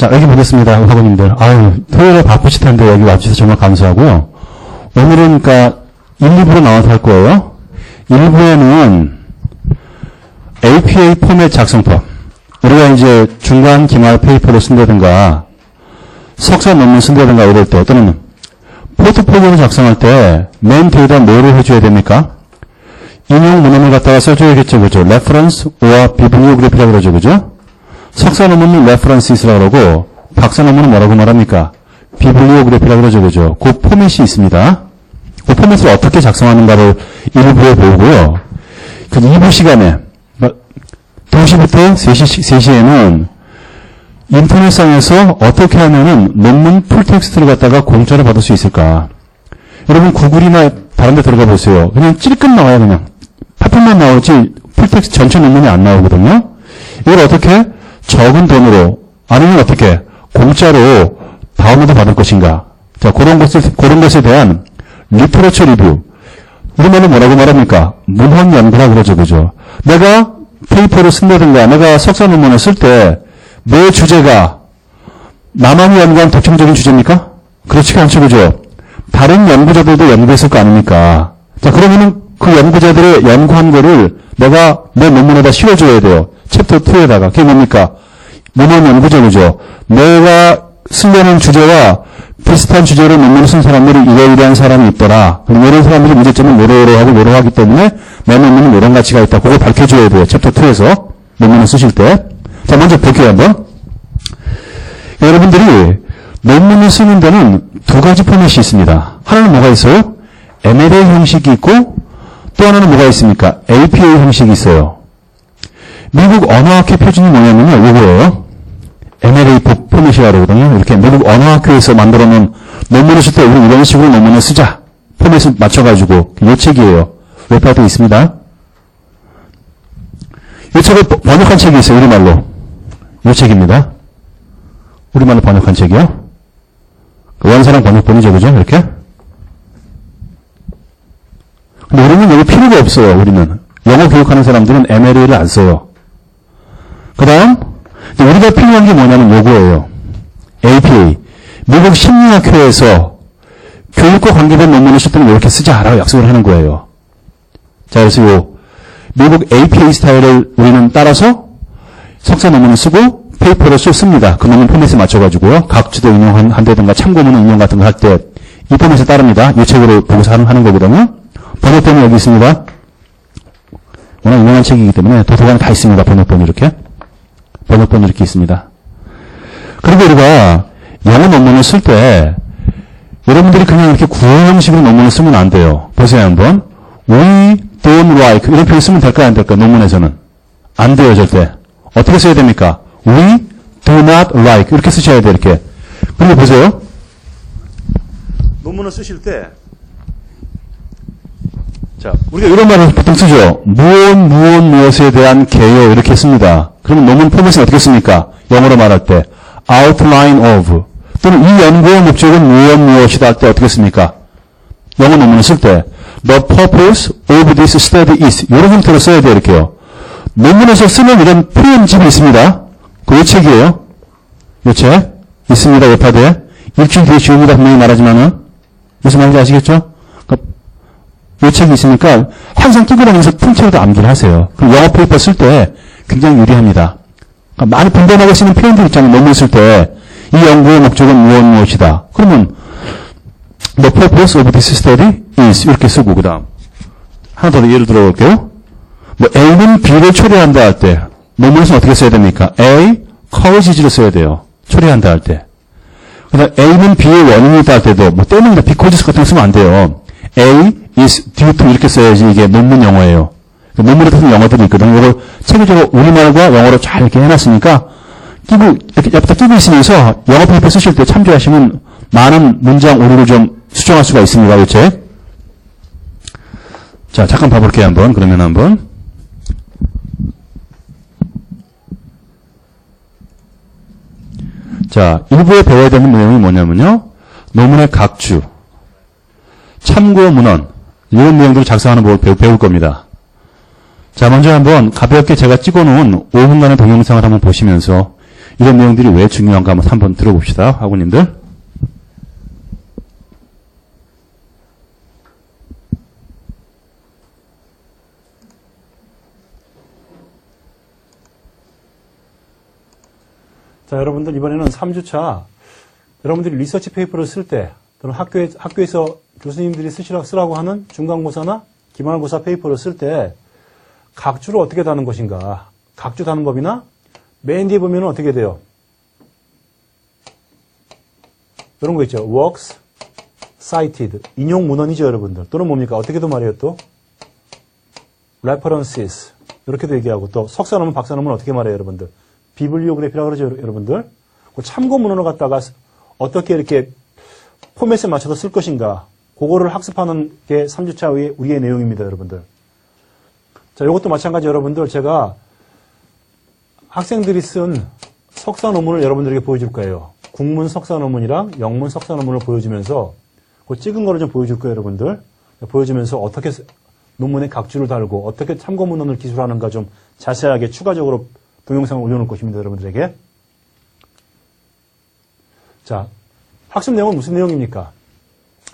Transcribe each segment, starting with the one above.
자, 여기 보겠습니다. 학원님들. 아유, 토요일에 바쁘실 텐데 여기 와주셔서 정말 감사하고요. 오늘은 그러니까 1, 2부로 나눠서 할 거예요. 1부에는 APA 포맷 작성법. 우리가 이제 중간 기말 페이퍼를 쓴다든가 석사 논문 쓴다든가 이럴 때 또는 포트폴리오를 작성할 때 맨 뒤에다 뭐를 해줘야 됩니까? 인용 문헌을 갖다가 써줘야겠죠. 그죠? reference or bibliography라고 그러죠. 그죠? 석사 논문은 references라고 그러고 박사 논문은 뭐라고 말합니까? bibliography라고 그러죠. 그죠? 그 포맷이 있습니다. 그 포맷을 어떻게 작성하는가를 1부에 배우고요. 그 2부 시간에 2시부터 3시에는 인터넷상에서 어떻게 하면은 논문 풀텍스트를 갖다가 공짜로 받을 수 있을까? 여러분 구글이나 다른 데 들어가 보세요. 그냥 찔끔 나와요. 그냥 파편만 나오지 풀텍스트 전체 논문이 안 나오거든요. 이걸 어떻게 적은 돈으로 아니면 어떻게 공짜로 다운로드 받을 것인가? 자, 그런 것에 대한 리터러처 리뷰. 우리말로 뭐라고 말합니까? 문헌 연구라고 그러죠. 그죠? 내가 페이퍼를 쓴다든가 내가 석사 논문을 쓸 때 내 주제가 나만이 연구한 독창적인 주제입니까? 그렇지가 않죠. 그죠? 다른 연구자들도 연구했을 거 아닙니까? 자, 그러면은 그 연구자들의 연구한 거를 내가 내 논문에다 실어줘야 돼요. 챕터 2에다가. 그게 뭡니까? 문헌 연구죠. 그죠? 내가 쓰려는 주제와 비슷한 주제로 논문을 쓴 사람들이 이러이러한 사람이 있더라. 그럼 이런 사람들이 문제점은 뭐로하고 뭐로하기 때문에 내 논문은 이런 가치가 있다. 그걸 밝혀줘야 돼요. 챕터 2에서 논문을 쓰실 때. 자, 먼저 볼게요, 한번. 여러분들이 논문을 쓰는 데는 두 가지 포맷이 있습니다. 하나는 뭐가 있어요? MLA 형식이 있고 또 하나는 뭐가 있습니까? APA 형식이 있어요. 미국 언어학회 표준이 뭐냐면요. 이거예요. MLA 포맷이라고 그러거든요. 이렇게 미국 언어학회에서 만들어 놓은 논문을 쓸 때 우리 이런 식으로 논문을 쓰자. 포맷을 맞춰가지고 이 책이에요. 웹사이트에 있습니다. 이 책을 번역한 책이 있어요. 우리말로. 이 책입니다. 우리말로 번역한 책이요. 원사랑 번역본이죠. 그죠? 이렇게. 근데 우리는 여기 필요가 없어요. 우리는. 영어 교육하는 사람들은 MLA를 안 써요. 그 다음 우리가 필요한 게 뭐냐면 요거예요. APA. 미국 심리학회에서 교육과 관계된 논문을 쓸 때는 이렇게 쓰자라고 약속을 하는 거예요. 자, 그래서 요 미국 APA 스타일을 우리는 따라서 석사 논문을 쓰고 페이퍼를 씁니다. 그 논문 포맷에 맞춰가지고요. 각주도 인용한다든가 참고문헌 인용 같은 거 할 때 이 포맷에 따릅니다. 이 책으로 보고서 하는 거거든요. 번역본이 여기 있습니다. 워낙 유명한 책이기 때문에 도서관에 다 있습니다. 번역본이 이렇게. 번역본이 이렇게 있습니다. 그리고 우리가 영어 논문을 쓸 때 여러분들이 그냥 이렇게 구어 형식으로 논문을 쓰면 안 돼요. 보세요 한번. We don't like 이런 표현 쓰면 될까요? 안 될까요? 논문에서는. 안 돼요. 절대. 어떻게 써야 됩니까? We do not like 이렇게 쓰셔야 돼요. 이렇게. 그리고 보세요. 논문을 쓰실 때 자, 우리가 이런 말을 보통 쓰죠. 무엇에 대한 개요 이렇게 씁니다. 그러면 논문 포맷은 어떻게 씁니까? 영어로 말할 때 outline of 또는 이 연구의 목적은 무엇이다 할 때 어떻게 씁니까? 영어 논문을 쓸 때 the purpose of this study is 이런 형태로 써야 돼요. 이렇게요. 논문에서 쓰는 이런 표현집이 있습니다. 그 책이에요. 이 책 있습니다. 웹하드에. 일주일 뒤에 지웁니다. 분명히 말하지만은 무슨 말인지 아시겠죠? 이 책이 있으니까 항상 끼고 다니면서 통째로도 암기를 하세요. 그럼 영어 페이퍼 쓸 때 굉장히 유리합니다. 그러니까 많이 분단하게 쓰는 표현들 있잖아요. 논문 쓸 때 이 연구의 목적은 무엇이다. 그러면 the purpose of this study is 이렇게 쓰고 그 다음 하나 더 예를 들어볼게요. 뭐 A는 B를 초래한다 할 때 논문에서는 어떻게 써야 됩니까? A causes 를 써야 돼요. 초래한다 할 때. 그 다음 A는 B의 원인이다 할 때도 뭐 때문에 because 같은 거 쓰면 안 돼요. A is due to 이렇게 써야지 이게 논문 영어예요. 논문에 쓰는 영어들이 있거든요. 이걸 체계적으로 우리말과 영어로 잘 이렇게 해놨으니까 끼고 이렇게 옆에다 끼고 있으면서 영어 페이퍼 쓰실 때 참조하시면 많은 문장 오류를 좀 수정할 수가 있습니다. 이 책. 자, 잠깐 봐볼게요. 한번. 그러면 한번. 자, 일부에 배워야 되는 내용이 뭐냐면요. 논문의 각주, 참고 문헌, 이런 내용들을 작성하는 법을 배울 겁니다. 자, 먼저 한번 가볍게 제가 찍어놓은 5분간의 동영상을 한번 보시면서 이런 내용들이 왜 중요한가 한번 들어봅시다. 학우님들. 자, 여러분들 이번에는 3주차 여러분들이 리서치 페이퍼를 쓸 때 또는 학교에서 교수님들이 쓰라고 하는 중간고사나 기말고사 페이퍼를 쓸 때 각주를 어떻게 다는 것인가. 각주 다는 법이나 맨 뒤에 보면 어떻게 돼요? 이런 거 있죠. works cited. 인용 문헌이죠, 여러분들. 또는 뭡니까? 어떻게도 말해요, 또? references. 이렇게도 얘기하고 또 석사 논문, 박사 논문 어떻게 말해요, 여러분들? 비블리오그래피라고 그러죠, 여러분들. 그 참고 문헌을 갖다가 어떻게 이렇게 포맷에 맞춰서 쓸 것인가. 그거를 학습하는 게 3주차 우리의 내용입니다, 여러분들. 자, 이것도 마찬가지 여러분들. 제가 학생들이 쓴 석사 논문을 여러분들에게 보여줄 거예요. 국문 석사 논문이랑 영문 석사 논문을 보여주면서 그 찍은 거를 좀 보여줄 거예요, 여러분들. 보여주면서 어떻게 논문에 각주를 달고 어떻게 참고 문헌을 기술하는가 좀 자세하게 추가적으로 동영상을 올려놓을 것입니다, 여러분들에게. 자, 학습 내용은 무슨 내용입니까?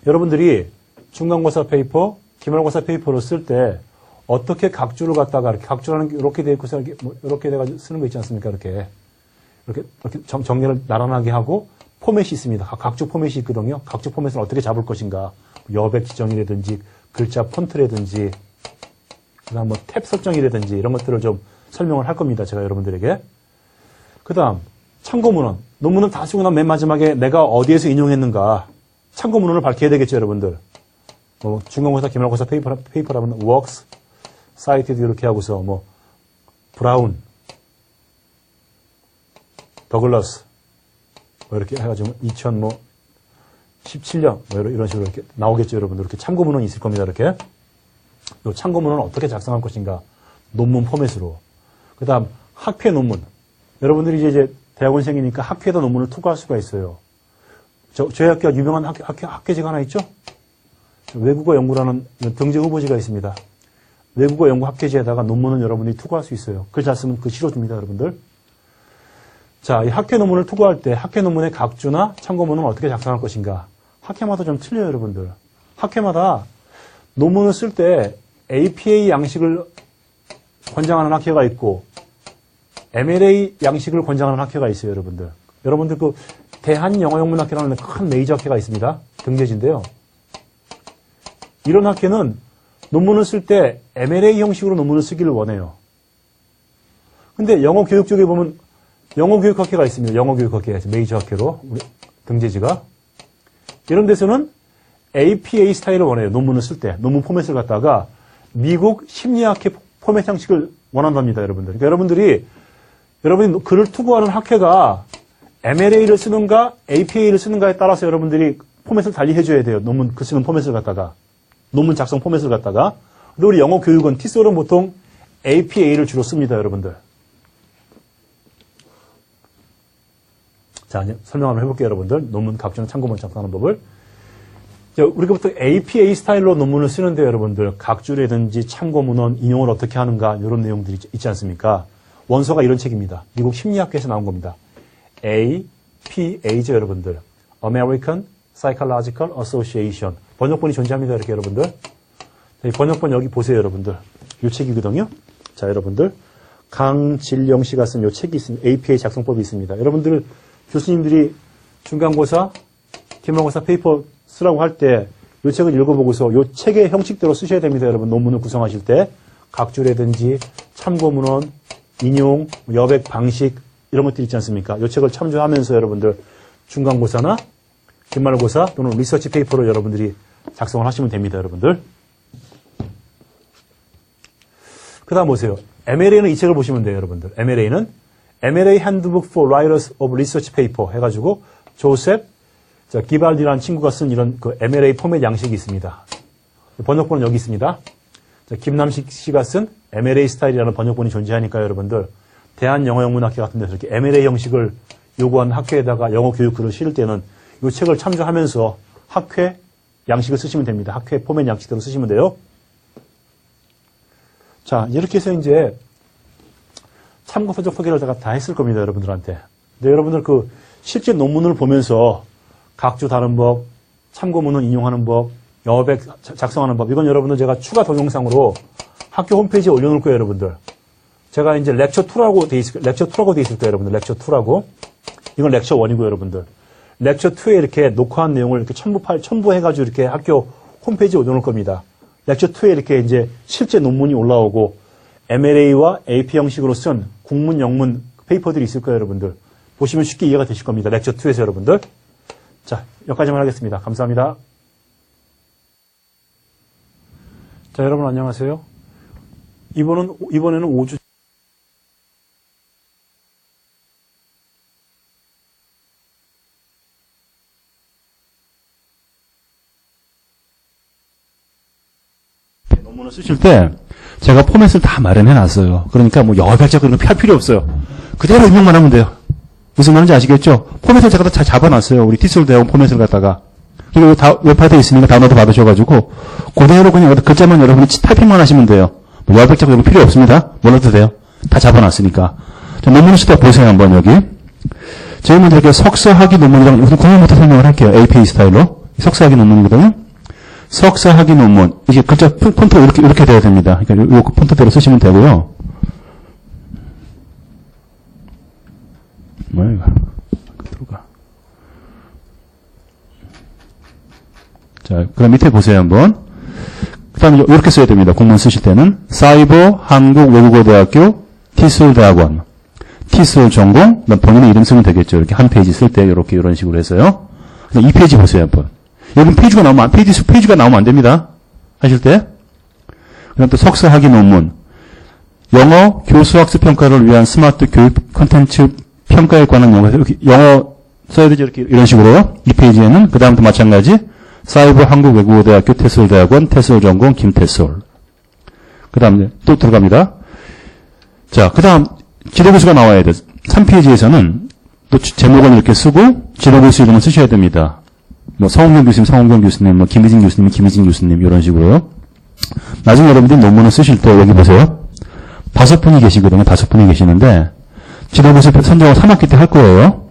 여러분들이 중간고사 페이퍼, 기말고사 페이퍼를 쓸 때 어떻게 각주를 갖다가 이렇게 각주라는 게 이렇게 돼 있고서 이렇게 돼가지고 쓰는 거 있지 않습니까? 이렇게 정리를 나란하게 하고 포맷이 있습니다. 각주 포맷이 있거든요. 각주 포맷을 어떻게 잡을 것인가. 여백 지정이라든지 글자 폰트라든지 그다음 뭐 탭 설정이라든지 이런 것들을 좀 설명을 할 겁니다. 제가 여러분들에게. 그 다음 참고 문헌. 논문은 다 쓰고 난 맨 마지막에 내가 어디에서 인용했는가. 참고 문헌을 밝혀야 되겠죠, 여러분들. 뭐 중간고사, 기말고사 페이퍼라면 works, cited 이렇게 하고서 뭐 브라운, 더글러스 뭐 이렇게 해가지고 2017년 뭐 이런 식으로 이렇게 나오겠죠, 여러분들. 이렇게 참고 문헌이 있을 겁니다, 이렇게. 요 참고 문헌을 어떻게 작성할 것인가. 논문 포맷으로. 그 다음 학회 논문. 여러분들이 이제 대학원생이니까 학회에다 논문을 투과할 수가 있어요. 저희 학교가 유명한 학회지가 하나 있죠? 외국어 연구라는 등재 후보지가 있습니다. 외국어 연구 학회지에다가 논문은 여러분들이 투과할 수 있어요. 글 잘 쓰면 그 실어줍니다, 여러분들. 자, 이 학회 논문을 투과할 때 학회 논문의 각주나 참고문은 어떻게 작성할 것인가. 학회마다 좀 틀려요, 여러분들. 학회마다 논문을 쓸 때 APA 양식을 권장하는 학회가 있고 MLA 양식을 권장하는 학회가 있어요, 여러분들. 여러분들 그 대한영어영문학회라는 큰 메이저 학회가 있습니다. 등재지인데요. 이런 학회는 논문을 쓸 때 MLA 형식으로 논문을 쓰기를 원해요. 근데 영어 교육 쪽에 보면 영어 교육 학회가 있습니다. 영어 교육 학회, 메이저 학회로 우리 등재지가. 이런 데서는 APA 스타일을 원해요. 논문을 쓸 때. 논문 포맷을 갖다가 미국 심리학회 포맷 형식을 원한답니다, 여러분들. 그러니까 여러분이 글을 투고하는 학회가 MLA를 쓰는가, APA를 쓰는가에 따라서 여러분들이 포맷을 달리해줘야 돼요. 논문 글 쓰는 포맷을 갖다가. 논문 작성 포맷을 갖다가. 근데 우리 영어 교육은 티솔은 보통 APA를 주로 씁니다, 여러분들. 자, 설명 한번 해볼게요, 여러분들. 논문 각종 참고문 작성하는 법을. 자, 우리가 보통 APA 스타일로 논문을 쓰는데, 여러분들. 각주라든지 참고문헌, 인용을 어떻게 하는가, 이런 내용들이 있지 않습니까? 원서가 이런 책입니다. 미국 심리학회에서 나온 겁니다. APA죠, 여러분들. American Psychological Association. 번역본이 존재합니다, 이렇게 여러분들. 자, 이 번역본 여기 보세요, 여러분들. 이 책이거든요. 자, 여러분들. 강진령 씨가 쓴 이 책이 있습니다. APA 작성법이 있습니다. 여러분들, 교수님들이 중간고사, 기말고사 페이퍼 쓰라고 할 때 이 책을 읽어보고서 이 책의 형식대로 쓰셔야 됩니다, 여러분. 논문을 구성하실 때. 각주라든지 참고문헌, 인용, 여백 방식 이런 것들 있지 않습니까? 이 책을 참조하면서 여러분들 중간고사나 기말고사 또는 리서치 페이퍼로 여러분들이 작성을 하시면 됩니다, 여러분들. 그 다음 보세요. MLA는 이 책을 보시면 돼요, 여러분들. MLA는 MLA Handbook for Writers of Research Paper 해가지고 조셉 기발디라는 친구가 쓴 이런 그 MLA 포맷 양식이 있습니다. 번역본은 여기 있습니다. 자, 김남식 씨가 쓴 MLA 스타일이라는 번역본이 존재하니까 여러분들 대한영어영문학회 같은 데서 이렇게 MLA 형식을 요구하는 학회에다가 영어 교육 글을 실을 때는 이 책을 참조하면서 학회 양식을 쓰시면 됩니다. 학회 포맷 양식대로 쓰시면 돼요. 자, 이렇게 해서 이제 참고서적 소개를 제가 다 했을 겁니다, 여러분들한테. 근데 여러분들 그 실제 논문을 보면서 각주 다른 법, 참고문헌 인용하는 법, 여백 작성하는 법, 이건 여러분들 제가 추가 동영상으로 학교 홈페이지에 올려놓을 거예요, 여러분들. 제가 이제 렉처 2라고 돼 있을 거예요, 여러분들. 렉처 2라고. 이건 렉처 1이고, 여러분들. 렉처 2에 이렇게 녹화한 내용을 이렇게 첨부해가지고 이렇게 학교 홈페이지에 올려놓을 겁니다. 렉처 2에 이렇게 이제 실제 논문이 올라오고, MLA와 AP 형식으로 쓴 국문, 영문 페이퍼들이 있을 거예요, 여러분들. 보시면 쉽게 이해가 되실 겁니다. 렉처 2에서 여러분들. 자, 여기까지만 하겠습니다. 감사합니다. 자, 여러분 안녕하세요. 이번에는 5주 논문을 쓰실 때 제가 포맷을 다 마련해 놨어요. 그러니까 뭐 여백적 그런 거 할 필요 없어요. 그대로 입력만 하면 돼요. 무슨 말인지 아시겠죠? 포맷을 제가 다 잡아놨어요. 우리 티솔 대원 포맷을 갖다가. 그리고 다 웹파드에 있으니까 다운로드 받으셔가지고 그대로 그냥 글자만 여러분이 타이핑만 하시면 돼요. 뭐 여백적 그런 거 필요 없습니다. 몰라도 돼요. 다 잡아놨으니까. 자, 논문을 쓸 때 보세요. 한번 여기. 제일 먼저 이렇게 석사학위 논문이랑 우선 국문부터 설명을 할게요. APA 스타일로. 석사학위 논문이거든요. 석사학위 논문. 이게 글자 폰트 이렇게 돼야 됩니다. 그러니까 요 폰트대로 쓰시면 되고요. 뭐야 이거? 들어가. 자, 그럼 밑에 보세요 한번. 그다음에 이렇게 써야 됩니다. 국문 쓰실 때는 사이버 한국외국어대학교 티솔대학원 티솔 전공. 본인의 이름 쓰면 되겠죠. 이렇게 한 페이지 쓸 때 이렇게 이런 식으로 해서요. 이 페이지 보세요 한번. 여러분 페이지가 나오면 안 됩니다. 하실 때. 그다음 또 석사학위 논문. 영어 교수학습 평가를 위한 스마트 교육 콘텐츠 평가에 관한 영어. 이렇게 영어 써야 되죠. 이렇게 이런 식으로요. 이 페이지에는 그다음부터 마찬가지. 사이버 한국외국어대학교 테솔대학원 테솔 전공 김테솔. 그다음에 또 들어갑니다. 자, 그다음 지도교수가 나와야 돼. 3페이지에서는 또 제목을 이렇게 쓰고 지도교수 이름을 쓰셔야 됩니다. 뭐 성훈경 교수님, 뭐 김희진 교수님 이런 식으로요. 나중에 여러분들이 논문을 쓰실 때 여기 보세요. 5분이 계시거든요. 5분이 계시는데 지도교수 선정을 3학기 때 할 거예요.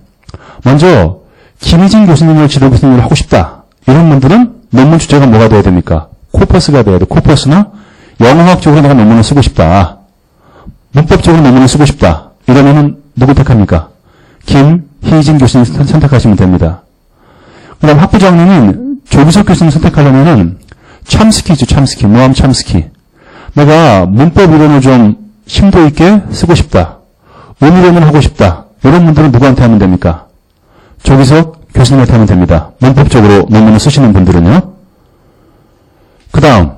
먼저 김희진 교수님을 지도교수님으로 하고 싶다. 이런 분들은 논문 주제가 뭐가 돼야 됩니까? 코퍼스가 돼야 돼. 코퍼스나 영어학적으로 내가 논문을 쓰고 싶다. 문법적으로 논문을 쓰고 싶다. 이러면은 누구 택합니까? 김희진 교수님 선택하시면 됩니다. 그 다음 학부장님은 조기석 교수님 선택하려면은 참스키죠, 참스키. 노암 참스키. 내가 문법 이론을 좀 심도 있게 쓰고 싶다. 의미론을 하고 싶다. 이런 분들은 누구한테 하면 됩니까? 조기석 교수님한테 하면 됩니다. 문법적으로 논문을 쓰시는 분들은요. 그 다음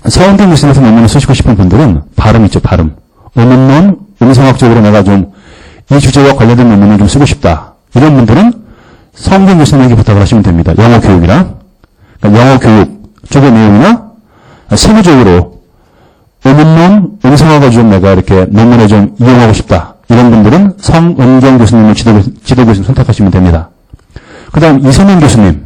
서원경 교수님한테 논문을 쓰시고 싶은 분들은 발음 있죠, 발음. 의문론, 음성학적으로 내가 좀 이 주제와 관련된 논문을 좀 쓰고 싶다. 이런 분들은 서원경 교수님에게 부탁을 하시면 됩니다. 영어 교육이랑. 그러니까 영어 교육 쪽의 내용이나 세부적으로 의문론, 음성학을 좀 내가 이렇게 논문에 좀 이용하고 싶다. 이런 분들은 성은경 교수님을 지도교수님 선택하시면 됩니다. 그 다음 이선영 교수님.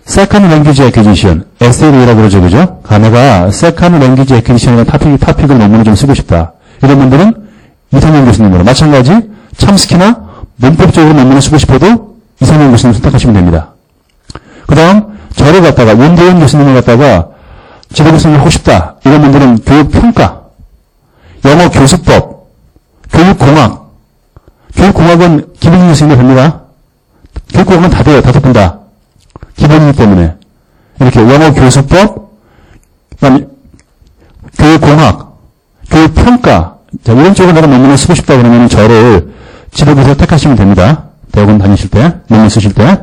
Second Language Acquisition, SLA라고 그러죠, 그죠? 내가 Second Language Acquisition이라는 토픽을 논문을 좀 쓰고 싶다. 이런 분들은 이선영 교수님으로. 마찬가지, 참스키나 문법적으로 논문을 쓰고 싶어도 이선영 교수님 선택하시면 됩니다. 그 다음, 저를 갖다가, 윤대현 교수님을 갖다가 지도교수님을 하고 싶다. 이런 분들은 교육평가, 영어 교수법, 교육공학. 교육공학은 김희진 교수님이 됩니다. 교육공학은 다 돼요. 5분 다. 기본이기 때문에. 이렇게 영어 교수법, 그다음에 교육공학, 교육평가. 자, 이런 쪽으로 내가 논문을 쓰고 싶다 그러면 저를 지도교수로 택하시면 됩니다. 대학원 다니실 때, 논문 쓰실 때.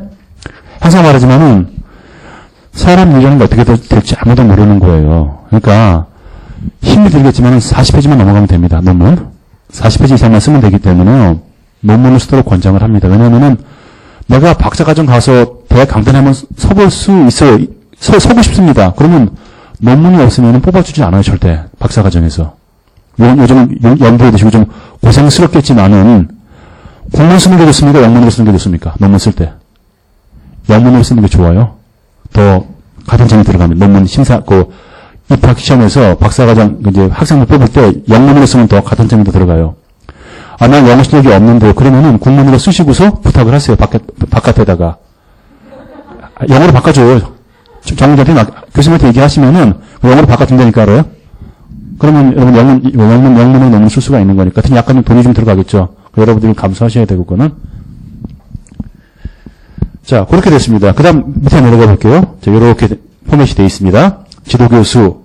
항상 말하지만은 사람 일하는 게 어떻게 될지 아무도 모르는 거예요. 그러니까 힘이 들겠지만 40페이지만 넘어가면 됩니다. 논문. 40페이지 이상만 쓰면 되기 때문에 논문을 쓰도록 권장을 합니다. 왜냐하면은 내가 박사과정 가서 대학 강단에 한번 서볼 수 있어요. 서고 싶습니다. 그러면 논문이 없으면 뽑아주지 않아요. 절대. 박사과정에서. 요즘은 연구해 두시고 좀 고생스럽겠지만은 국문 쓰는 게 좋습니까? 영문으로 쓰는 게 좋습니까? 논문 쓸 때. 영문으로 쓰는 게 좋아요. 더 가산점이 들어가면 논문 심사, 입학 시험에서 박사과정 이제 학생들 뽑을 때 영문으로 쓰면 더 가산점이 더 들어가요. 난 영어 실력이 없는데요. 그러면은 국문으로 쓰시고서 부탁을 하세요. 바깥에다가. 영어로 바꿔줘요. 정부한테 교수님한테 얘기하시면은 영어로 바꿔준다니까 알아요? 그러면 여러분 영문으로 논문 쓸 수가 있는 거니까. 하여튼 약간 돈이 좀 들어가겠죠. 여러분들이 감수하셔야 되고, 그거는. 자, 그렇게 됐습니다. 그 다음 밑에 내려가 볼게요. 자, 요렇게 포맷이 되어 있습니다. 지도교수,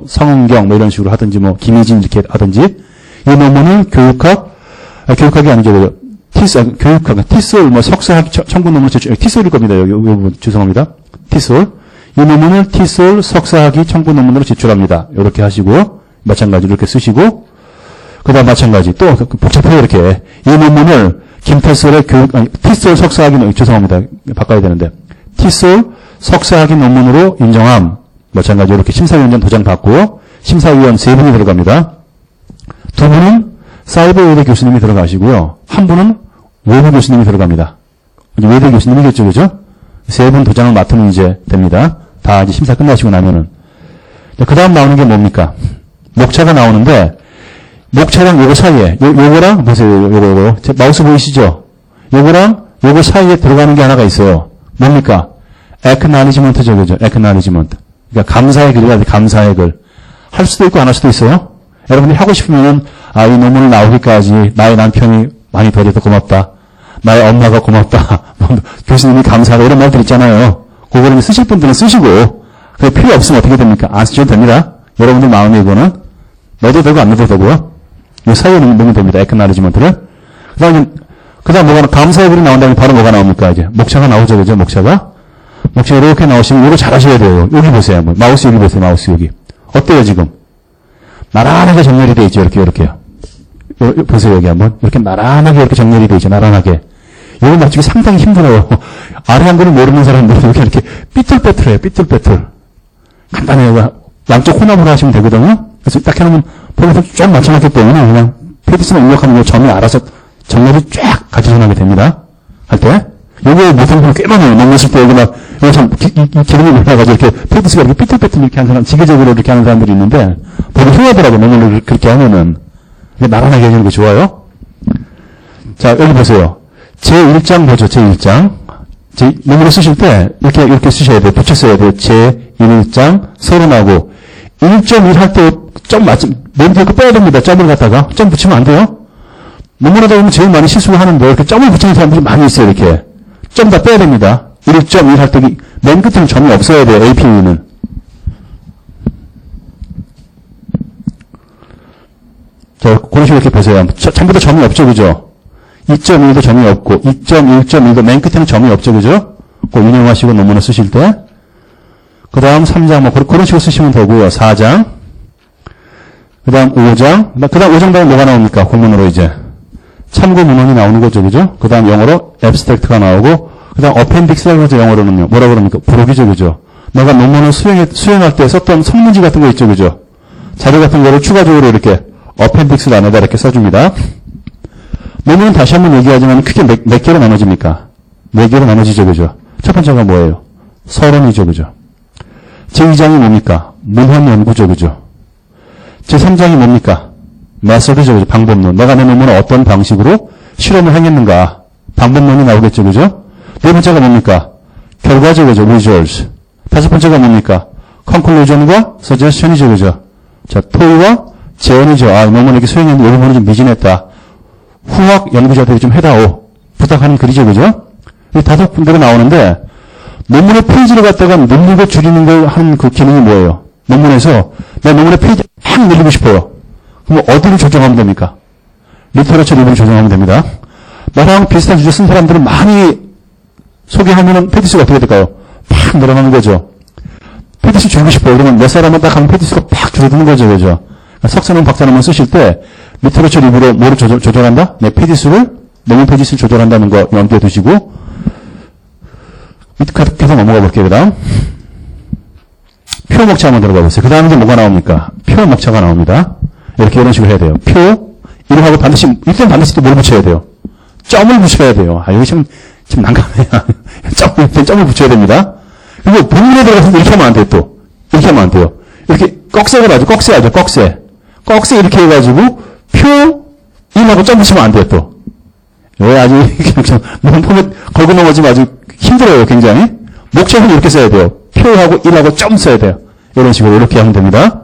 성은경, 이런 식으로 하든지, 김희진 이렇게 하든지, 이 논문을 교육학이 아니죠. 티솔, 석사학 청구 논문을 티솔일 겁니다. 여기 부분, 죄송합니다. 티솔. 이 논문을 티솔 석사학위 청구 논문으로 제출합니다. 이렇게 하시고요. 마찬가지로 이렇게 쓰시고, 그 다음 마찬가지. 또, 복잡해요, 이렇게. 이 논문을 김태솔의 티솔 석사학위, 죄송합니다. 바꿔야 되는데. 티솔 석사학위 논문으로 인정함. 마찬가지로 이렇게 심사위원장 도장 받고요. 심사위원 3분이 들어갑니다. 2분은 사이버 외대 교수님이 들어가시고요. 1분은 외부 교수님이 들어갑니다. 외대 교수님이겠죠, 그죠? 3분 도장을 맡으면 이제 됩니다. 다 이제 심사 끝나시고 나면은. 그 다음 나오는 게 뭡니까? 목차가 나오는데, 목차랑 요거 사이에, 요거랑, 보세요, 요거. 마우스 보이시죠? 요거랑 요거 사이에 들어가는 게 하나가 있어요. 뭡니까? acknowledgement죠, 그죠? acknowledgement. 그러니까 감사의 글이라 돼, 감사의 글. 할 수도 있고 안 할 수도 있어요. 여러분들이 하고 싶으면은, 이 논문을 나오기까지 나의 남편이 많이 도와줘서 고맙다. 나의 엄마가 고맙다. 교수님이 감사하다. 이런 말들 있잖아요. 그거를 쓰실 분들은 쓰시고, 그게 필요 없으면 어떻게 됩니까? 안 쓰셔도 됩니다. 여러분들 마음에 이거는 넣어도 되고 안 넣어도 되고요. 이 사이에 넣으면 됩니다. acknowledgement를. 그 다음 뭐가, 감사의 글이 나온 다음에 바로 뭐가 나옵니까? 이제 목차가 나오죠, 그죠? 목차가 이렇게 나오시면 이거 잘 하셔야 돼요. 여기 보세요. 한번. 마우스 여기 보세요. 마우스 여기. 어때요, 지금? 나란하게 정렬이 돼 있죠. 이렇게요. 보세요, 여기 한번. 이렇게 나란하게 이렇게 정렬이 돼 있죠. 나란하게. 이거 맞추기 상당히 힘들어요. 아래 한 거를 모르는 사람들은 이렇게 삐뚤빼뚤해요. 삐뚤빼뚤. 간단해요. 양쪽 혼합으로 하시면 되거든요. 그래서 딱 해놓으면 포맷을 쫙 맞춰놨기 때문에 그냥 페디스만 입력하면 점이 알아서 정렬이 쫙 같이 전하게 됩니다. 할 때. 요거 못하는 사람 꽤 많아요. 논문 쓸 때 여기 막, 이거 참, 기름이 올라가지고 이렇게 페디스가 이렇게 삐뚤빼뚤 이렇게 하는 사람, 지그재그로 이렇게 하는 사람들이 있는데, 보기 흉하더라고요. 논문을 그렇게 하면은. 나란하게 해주는 게 좋아요. 자, 여기 보세요. 제1장 보죠. 제1장. 논문을 쓰실 때 이렇게 쓰셔야 돼요. 붙였어야 돼요. 제1장 서론하고 1.1 할 때 점 맨 뒤에 거 빼야 됩니다. 점을 갖다가 점 붙이면 안 돼요. 논문하다 보면 제일 많이 실수를 하는데 이렇게 점을 붙이는 사람들이 많이 있어요. 이렇게 점 다 빼야 됩니다. 1.1 할 때 맨 끝에는 점이 없어야 돼요. APU는. 자, 그런 식으로 이렇게 보세요. 전부 다 점이 없죠, 그죠? 2.1도 점이 없고, 2.1.1도 맨 끝에는 점이 없죠, 그죠? 그거 인용하시고 논문을 쓰실 때. 그 다음 3장, 그런 식으로 쓰시면 되고요. 4장. 그 다음 5장. 그 다음 5장 다음에 뭐가 나옵니까? 본문으로 이제. 참고 문헌이 나오는 거죠, 그죠? 그 다음 영어로 abstract가 나오고, 그 다음 appendix라고 해서 영어로는요. 뭐라 그럽니까? 부록이죠, 그죠? 내가 논문을 수행할 때 썼던 성문지 같은 거 있죠, 그죠? 자료 같은 거를 추가적으로 이렇게 appendix 안에다 이렇게 써줍니다. 논문은 다시 한번 얘기하지만 크게 몇 개로 나눠집니까? 4개로 나눠지죠, 그죠? 첫 번째가 뭐예요? 서론이죠, 그죠? 제2장이 뭡니까? 문헌 연구죠, 그죠? 제3장이 뭡니까? 메소드죠, 그죠? 방법론. 내가 내 논문을 어떤 방식으로 실험을 행했는가? 방법론이 나오겠죠, 그죠? 네 번째가 뭡니까? 결과죠, 그죠? results. 다섯 번째가 뭡니까? conclusion과 suggestion이죠, 그죠? 자, 토의와 제언이죠. 이 논문을 이렇게 수행했는데 이 부분은 좀 미진했다. 후학 연구자들이 좀 해다오. 부탁하는 글이죠, 그죠? 이 5군데가 나오는데, 논문의 페이지를 갖다가 늘리고 줄이는 걸 하는 그 기능이 뭐예요? 논문에서 내 논문의 페이지 막 늘리고 싶어요. 그럼 어디를 조정하면 됩니까? 리터러처 리뷰를 조정하면 됩니다. 나랑 비슷한 주제 쓴 사람들을 많이 소개하면은 페이지수가 어떻게 될까요? 팍 늘어나는 거죠. 페이지수 줄이고 싶어요. 그러면 몇 사람은 딱 하면 페이지수가 팍 줄어드는 거죠, 그죠? 석사논문, 박사논문 쓰실 때 리터러처 리뷰로 뭐를 조절한다? 내 페이지수를, 논문 페이지수를 조절한다는 거 염두에 두시고, 계속 넘어가 볼게요, 그 다음. 표 목차 한번 들어가 보세요. 그 다음에 이제 뭐가 나옵니까? 표 목차가 나옵니다. 이렇게 이런 식으로 해야 돼요. 표, 이렇게 하고 반드시, 일단 반드시 또 뭘 붙여야 돼요? 점을 붙여야 돼요. 이거 참 난감해요. 점을 붙여야 됩니다. 그리고 본문에 들어가서 이렇게 하면 안 돼요, 또. 이렇게 하면 안 돼요. 이렇게 꺽쇠를 하죠. 꺽쇠. 꺽쇠 이렇게 해가지고, 표, 1하고 점 붙이면 안 돼요, 또. 왜 아주, 그냥, 너무 포맷 걸고 넘어지면 아주 힘들어요, 굉장히. 목적은 이렇게 써야 돼요. 표하고 1하고 점 써야 돼요. 이런 식으로 이렇게 하면 됩니다.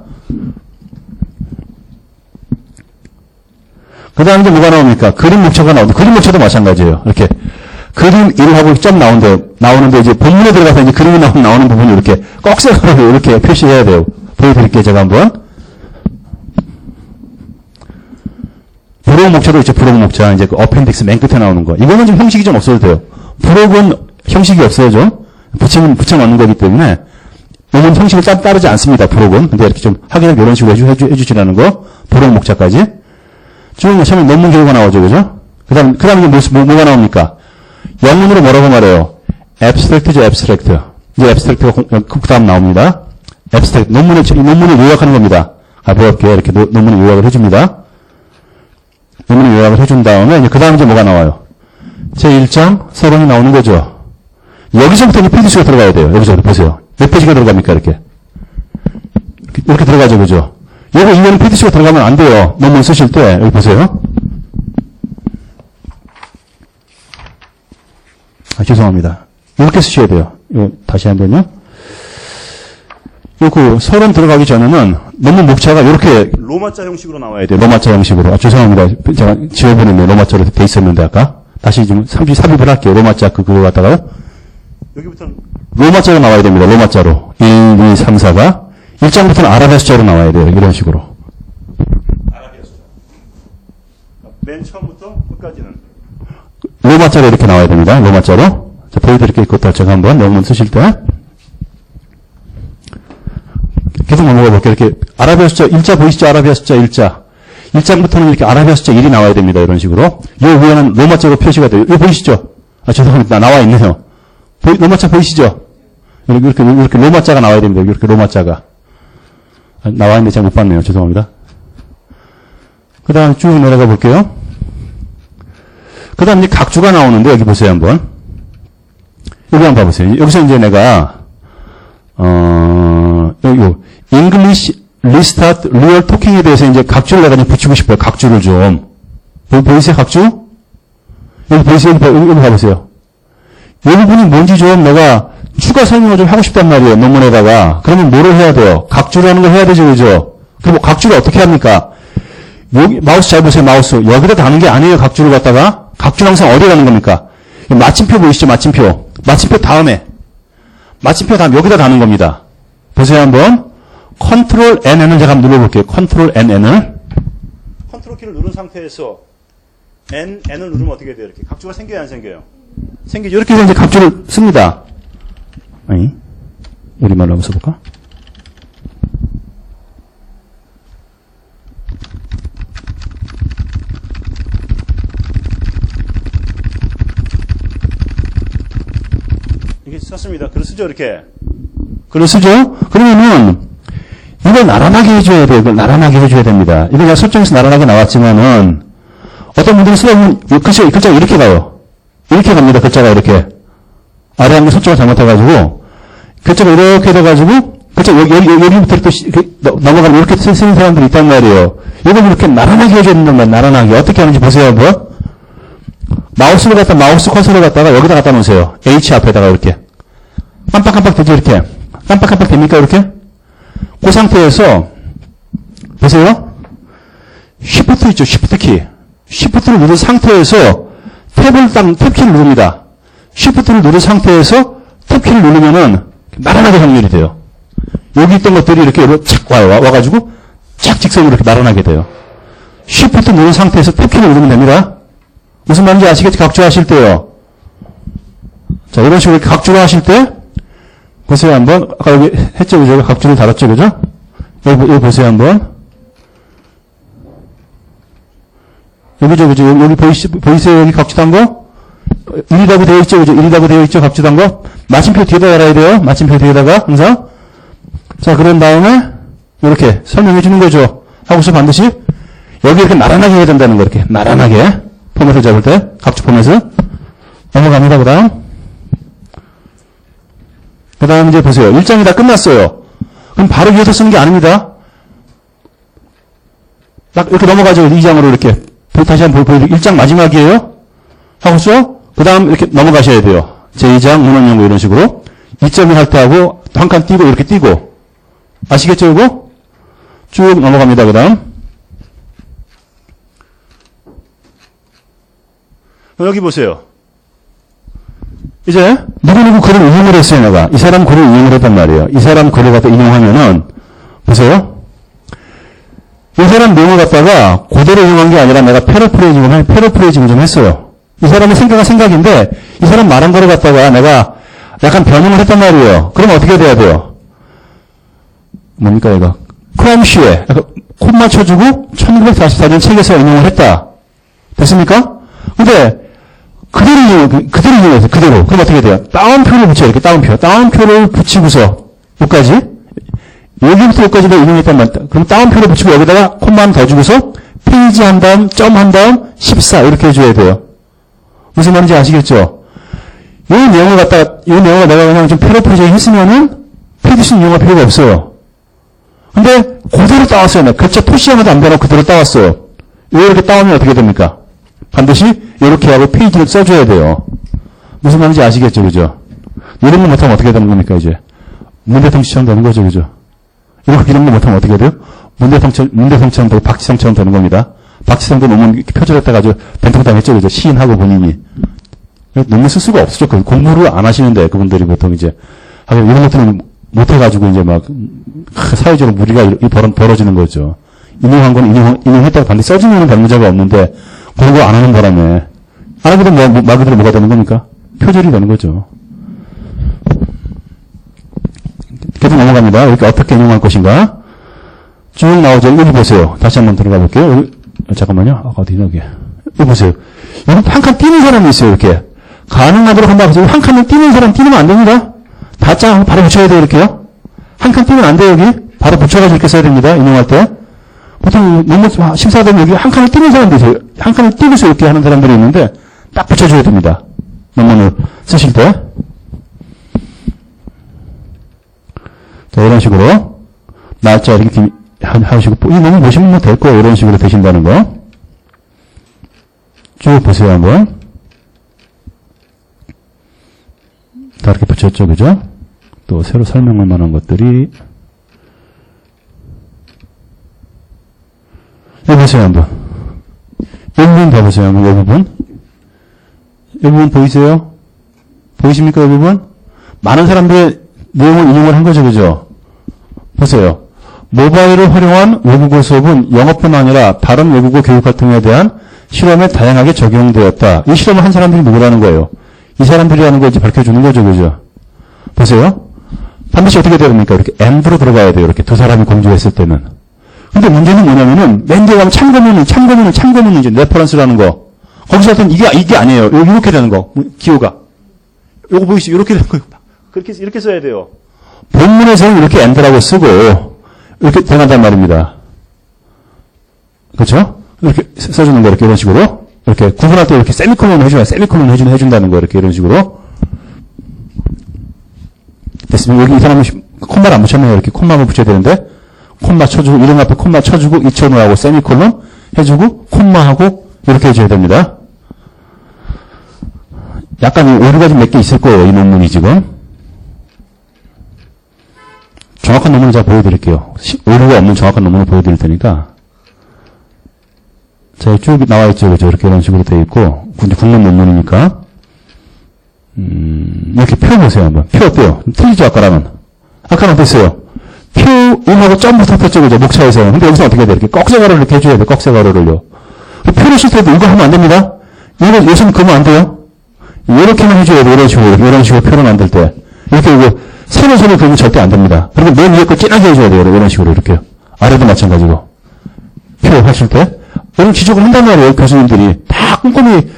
그 다음에 이제 뭐가 나옵니까? 그림 목차가 나오는데, 그림 목차도 마찬가지예요. 이렇게. 그림 1하고 점 나오는데 이제 본문에 들어가서 이제 그림이 나오는 부분이 이렇게 꺽쇠가로 이렇게 표시해야 돼요. 보여드릴게요, 제가 한번. 부록 목차도 있죠, 부록 목차. 이제 그 어펜딕스 맨 끝에 나오는 거. 이거는 좀 형식이 좀 없어도 돼요. 부록은 형식이 없어야죠. 붙여 넣는 거기 때문에. 너무 형식을 따르지 않습니다, 부록은. 근데 이렇게 좀 확인을 이런 식으로 해주시라는 거. 부록 목차까지. 쭉 처음에 논문 결과 나오죠, 그죠? 그 다음에 뭐가 나옵니까? 영문으로 뭐라고 말해요? abstract죠, abstract. 이제 abstract가 그 다음 나옵니다. abstract. 논문을 요약하는 겁니다. 가볍게 이렇게 논문을 요약을 해줍니다. 논문을 요약을 해준 다음에, 이제 그 다음 이제 뭐가 나와요? 제1장 서론이 나오는 거죠. 여기서부터 이제 페이지수가 들어가야 돼요. 여기서부터 보세요. 몇 페이지가 들어갑니까, 이렇게? 이렇게 들어가죠, 그죠? 요거 이면은 페이지수가 들어가면 안 돼요. 논문 쓰실 때. 여기 보세요. 죄송합니다. 이렇게 쓰셔야 돼요. 이거 다시 한 번요. 그 서론 들어가기 전에는 논문 목차가 이렇게 로마자 형식으로 나와야 돼요. 로마자 형식으로. 죄송합니다. 제가 지워버렸네요. 로마자로 돼 있었는데 아까. 다시 좀 삽입을 할게요. 로마자 그거 갖다가 여기부터는 로마자가 나와야 됩니다. 로마자로. 1, 2, 3, 4가 1장부터는 아라비아 숫자로 나와야 돼요. 이런 식으로. 아라비아 숫자. 맨 처음부터 끝까지는 로마자로 이렇게 나와야 됩니다. 로마자로. 자, 보여드릴게요. 그것도 제가 한번 논문 쓰실 때. 계속 넘어가 볼게요. 이렇게 아라비아 숫자 1자 보이시죠? 아라비아 숫자 1자. 1장부터는 이렇게 아라비아 숫자 1이 나와야 됩니다. 이런 식으로. 요 위에는 로마자로 표시가 돼요. 이거 보이시죠? 죄송합니다. 나와 있네요. 로마자 보이시죠? 이렇게 로마자가 나와야 됩니다. 이렇게 로마자가. 나와 있는데 잘 못 봤네요. 죄송합니다. 그 다음 쭉 내려가 볼게요. 그 다음 이제 각주가 나오는데, 여기 보세요, 한번. 여기 한번 봐보세요. 여기서 이제 내가, 여기, English Restart Real Talking에 대해서 이제 각주를 내가 좀 붙이고 싶어요. 각주를 좀. 보이세요, 각주? 여기 보이세요? 여기 봐보세요. 이 부분이 뭔지 좀 내가 추가 설명을 좀 하고 싶단 말이에요. 논문에다가. 그러면 뭐를 해야 돼요? 각주라는 걸 해야 되죠, 그죠? 그럼 각주를 어떻게 합니까? 여기, 마우스 잘 보세요, 마우스. 여기다 다는 게 아니에요, 각주를 갖다가. 각주는 항상 어디에 가는 겁니까? 마침표 보이시죠, 마침표. 마침표 다음에. 마침표 다음, 여기다 다는 겁니다. 보세요, 한번. 컨트롤 NN을 제가 한번 눌러볼게요. 컨트롤 NN을. 컨트롤 키를 누른 상태에서 N을 누르면 어떻게 돼요? 이렇게. 각주가 생겨요, 안 생겨요? 생기죠. 이렇게 해서 이제 각주를 씁니다. 아니, 우리말로 한번 써볼까? 이렇게 썼습니다. 글을 쓰죠, 이렇게. 글을 쓰죠? 그러면은, 이걸 나란하게 해줘야 돼요. 이걸 나란하게 해줘야 됩니다. 이거 제가 설정에서 나란하게 나왔지만은, 어떤 분들은 쓰다 보면, 글자가 이렇게 가요. 이렇게 갑니다. 글자가 이렇게. 아래 한 개 설정을 잘못해가지고, 글자가 이렇게 돼가지고, 글자 여기부터 또 넘어가면 이렇게 쓰는 사람들이 있단 말이에요. 이걸 이렇게 나란하게 해줘야 된단 말이에요. 나란하게. 어떻게 하는지 보세요, 한번. 마우스 커서를 갖다가 여기다 갖다 놓으세요. H 앞에다가 이렇게. 깜빡깜빡 되죠, 이렇게. 깜빡깜빡 됩니까, 이렇게? 그 상태에서, 보세요. Shift 있죠, Shift 키. Shift를 누른 상태에서 탭키를 누릅니다. Shift를 누른 상태에서 탭키를 누르면은 나란하게 정렬이 돼요. 여기 있던 것들이 이렇게 착 와가지고 착 직선으로 이렇게 나란하게 돼요. Shift 누른 상태에서 탭키를 누르면 됩니다. 무슨 말인지 아시겠죠? 각주하실 때요. 자, 이런 식으로 각주를 하실 때, 보세요, 한번. 아까 여기 했죠, 그죠? 각주를 달았죠, 그죠? 여기 보세요, 한번. 여기죠, 그죠? 여기 보이세요? 여기 각주단 거? 1이라고 되어 있죠, 그죠? 1이라고 되어 있죠, 각주단 거? 마침표 뒤에다 달아야 돼요. 마침표 뒤에다가, 항상. 자, 그런 다음에, 이렇게 설명해 주는 거죠. 하고서 반드시, 여기 이렇게 나란하게 해야 된다는 거, 이렇게. 나란하게. 포맷을 잡을 때, 각주 포맷을. 넘어갑니다, 그 다음. 그 다음 이제 보세요. 1장이 다 끝났어요. 그럼 바로 위에서 쓰는 게 아닙니다. 딱 이렇게 넘어가죠. 2장으로 이렇게. 다시 한번 보여드릴게요. 1장 마지막이에요. 하고서, 그 다음 이렇게 넘어가셔야 돼요. 제2장 문헌연구 이런 식으로. 2.1 할 때 하고, 한 칸 띄고, 이렇게 띄고. 아시겠죠, 이거? 쭉 넘어갑니다, 그 다음. 여기 보세요. 이제, 누구누구 글을 인용을 했어요, 내가. 이 사람 글을 인용을 했단 말이에요. 이 사람 글을 갖다 인용하면은, 보세요. 이 사람 내용을 갖다가 그대로 인용한 게 아니라 내가 패러프레이징을 좀 했어요. 이 사람의 생각은 생각인데, 이 사람 말한 거를 갖다가 내가 약간 변형을 했단 말이에요. 그럼 어떻게 돼야 돼요? 뭡니까, 이거? 크럼쉬에, 콧 맞춰주고, 1944년 책에서 인용을 했다. 됐습니까? 근데, 그대로 인용했어요. 그대로. 그럼 어떻게 돼요? 따옴표를 붙여요. 이렇게 따옴표. 따옴표를 붙이고서, 여기까지. 여기부터 여기까지도 인용했단 말이야. 그럼 따옴표를 붙이고 여기다가 콤마는 더 주고서, 페이지 한 다음, 점 한 다음, 14. 이렇게 해줘야 돼요. 무슨 말인지 아시겠죠? 이 내용을 내가 그냥 좀 패러프레이징 했으면은, 페이지 인용할 필요가 없어요. 근데, 그대로 따왔어요. 내가. 글자 토시 하나도 안 변하고 그대로 따왔어요. 이렇게 따오면 어떻게 됩니까? 반드시 이렇게 하고 페이지를 써줘야 돼요. 무슨 말인지 아시겠죠, 그죠? 이런 거 못하면 어떻게 되는 겁니까, 이제? 문대통치처럼 되는 거죠, 그죠? 이런 거 못하면 어떻게 돼요? 문대통처럼 되고 박지성처럼 되는 겁니다. 박지성도 논문 표절했다가 아주 ben통당했죠, 그죠? 시인하고 본인이. 논문 쓸 수가 없었죠. 공부를 안 하시는데, 그분들이 보통 이제. 이런 것들은 못해가지고 이제 막, 사회적으로 무리가 벌어지는 거죠. 인용한 건 인용했다고 반드시 써주면 별 문제가 없는데, 그런 거 안 하는 바람에, 안 하게 되면 말 그대로 뭐가 되는 겁니까? 표절이 되는 거죠. 계속 넘어갑니다. 이렇게 어떻게 인용할 것인가? 쭉 나오죠. 여기 보세요. 다시 한번 들어가 볼게요. 여기, 잠깐만요. 어디, 여기 보세요. 여기 한 칸 띄는 사람이 있어요, 이렇게. 가능하도록 한번 보세요. 한 칸을 띄는 사람 띄면 안 됩니다. 다짜 바로 붙여야 돼요, 이렇게요. 한 칸 띄면 안 돼요, 여기. 바로 붙여가지고 이렇게 써야 됩니다. 인용할 때. 보통 논문 심사하면 여기 한 칸을 띄는 사람도 있어요. 한 칸을 띄고서 이렇게 하는 사람들이 있는데 딱 붙여줘야 됩니다. 논문을 쓰실 때. 자, 이런 식으로 날짜 이렇게 하시고 이 논문 보시면 될 거예요. 이런 식으로 되신다는 거. 쭉 보세요, 한번. 다 이렇게 붙였죠, 그죠? 또 새로 설명할 만한 것들이 여기 보세요, 한번. 이 부분 봐보세요, 한번, 이 부분. 이 부분 보이세요? 보이십니까, 이 부분? 많은 사람들의 내용을 인용을 한 거죠, 그죠? 보세요. 모바일을 활용한 외국어 수업은 영어뿐 아니라 다른 외국어 교육 활동에 대한 실험에 다양하게 적용되었다. 이 실험을 한 사람들이 누구라는 거예요? 이 사람들이라는 걸 이제 밝혀주는 거죠, 그죠? 보세요. 반드시 어떻게 돼야 됩니까? 이렇게 and로 들어가야 돼요, 이렇게 두 사람이 공조했을 때는. 근데 문제는 뭐냐면은, 맨 뒤에 가면 참고문은 이제 레퍼런스라는 거. 거기서 어떤 이게 아니에요. 이렇게 되는 거. 기호가. 요거 보이시죠? 이렇게 되는 거. 이렇게 써야 돼요. 본문에서는 이렇게 and라고 쓰고, 이렇게 들어간단 말입니다. 그렇죠? 이렇게 써주는 거, 이렇게 이런 식으로. 이렇게 구분할 때 이렇게 세미콜론 해준다는 거, 이렇게 이런 식으로. 됐습니다. 여기 이 사람은 콤마를 안 붙였네요. 이렇게 콤마만 붙여야 되는데, 콤마 쳐주고, 이름 앞에 콤마 쳐주고, 2,000호하고 세미콜론 해주고, 콤마하고, 이렇게 해줘야 됩니다. 약간 오류가 좀 몇 개 있을 거예요, 이 논문이 지금. 정확한 논문을 제가 보여드릴게요. 오류가 없는 정확한 논문을 보여드릴 테니까. 자, 쭉 나와 있죠, 그죠? 이렇게 이런 식으로 되어 있고, 국문 논문이니까. 이렇게 표 보세요, 한번. 표 어때요? 틀리죠, 아까랑은? 아까는 어땠어요? 표, 음하고 점부터 폈죠, 그죠? 목차에서. 근데 여기서 어떻게 해야 돼? 이렇게 꺽쇠가루를 이렇게 해줘야 돼, 꺽쇠가루를요. 표를 쓸 때도 이거 하면 안 됩니다. 요즘 그러면 안 돼요. 이렇게만 해줘야 돼, 이런 식으로 표를 만들 때. 이렇게 이거, 세로 그러면 절대 안 됩니다. 그리고 맨 위에 거 진하게 해줘야 돼요, 이런 식으로, 이렇게. 아래도 마찬가지고. 표 하실 때. 이런 지적을 한단 말이에요, 교수님들이. 다 꼼꼼히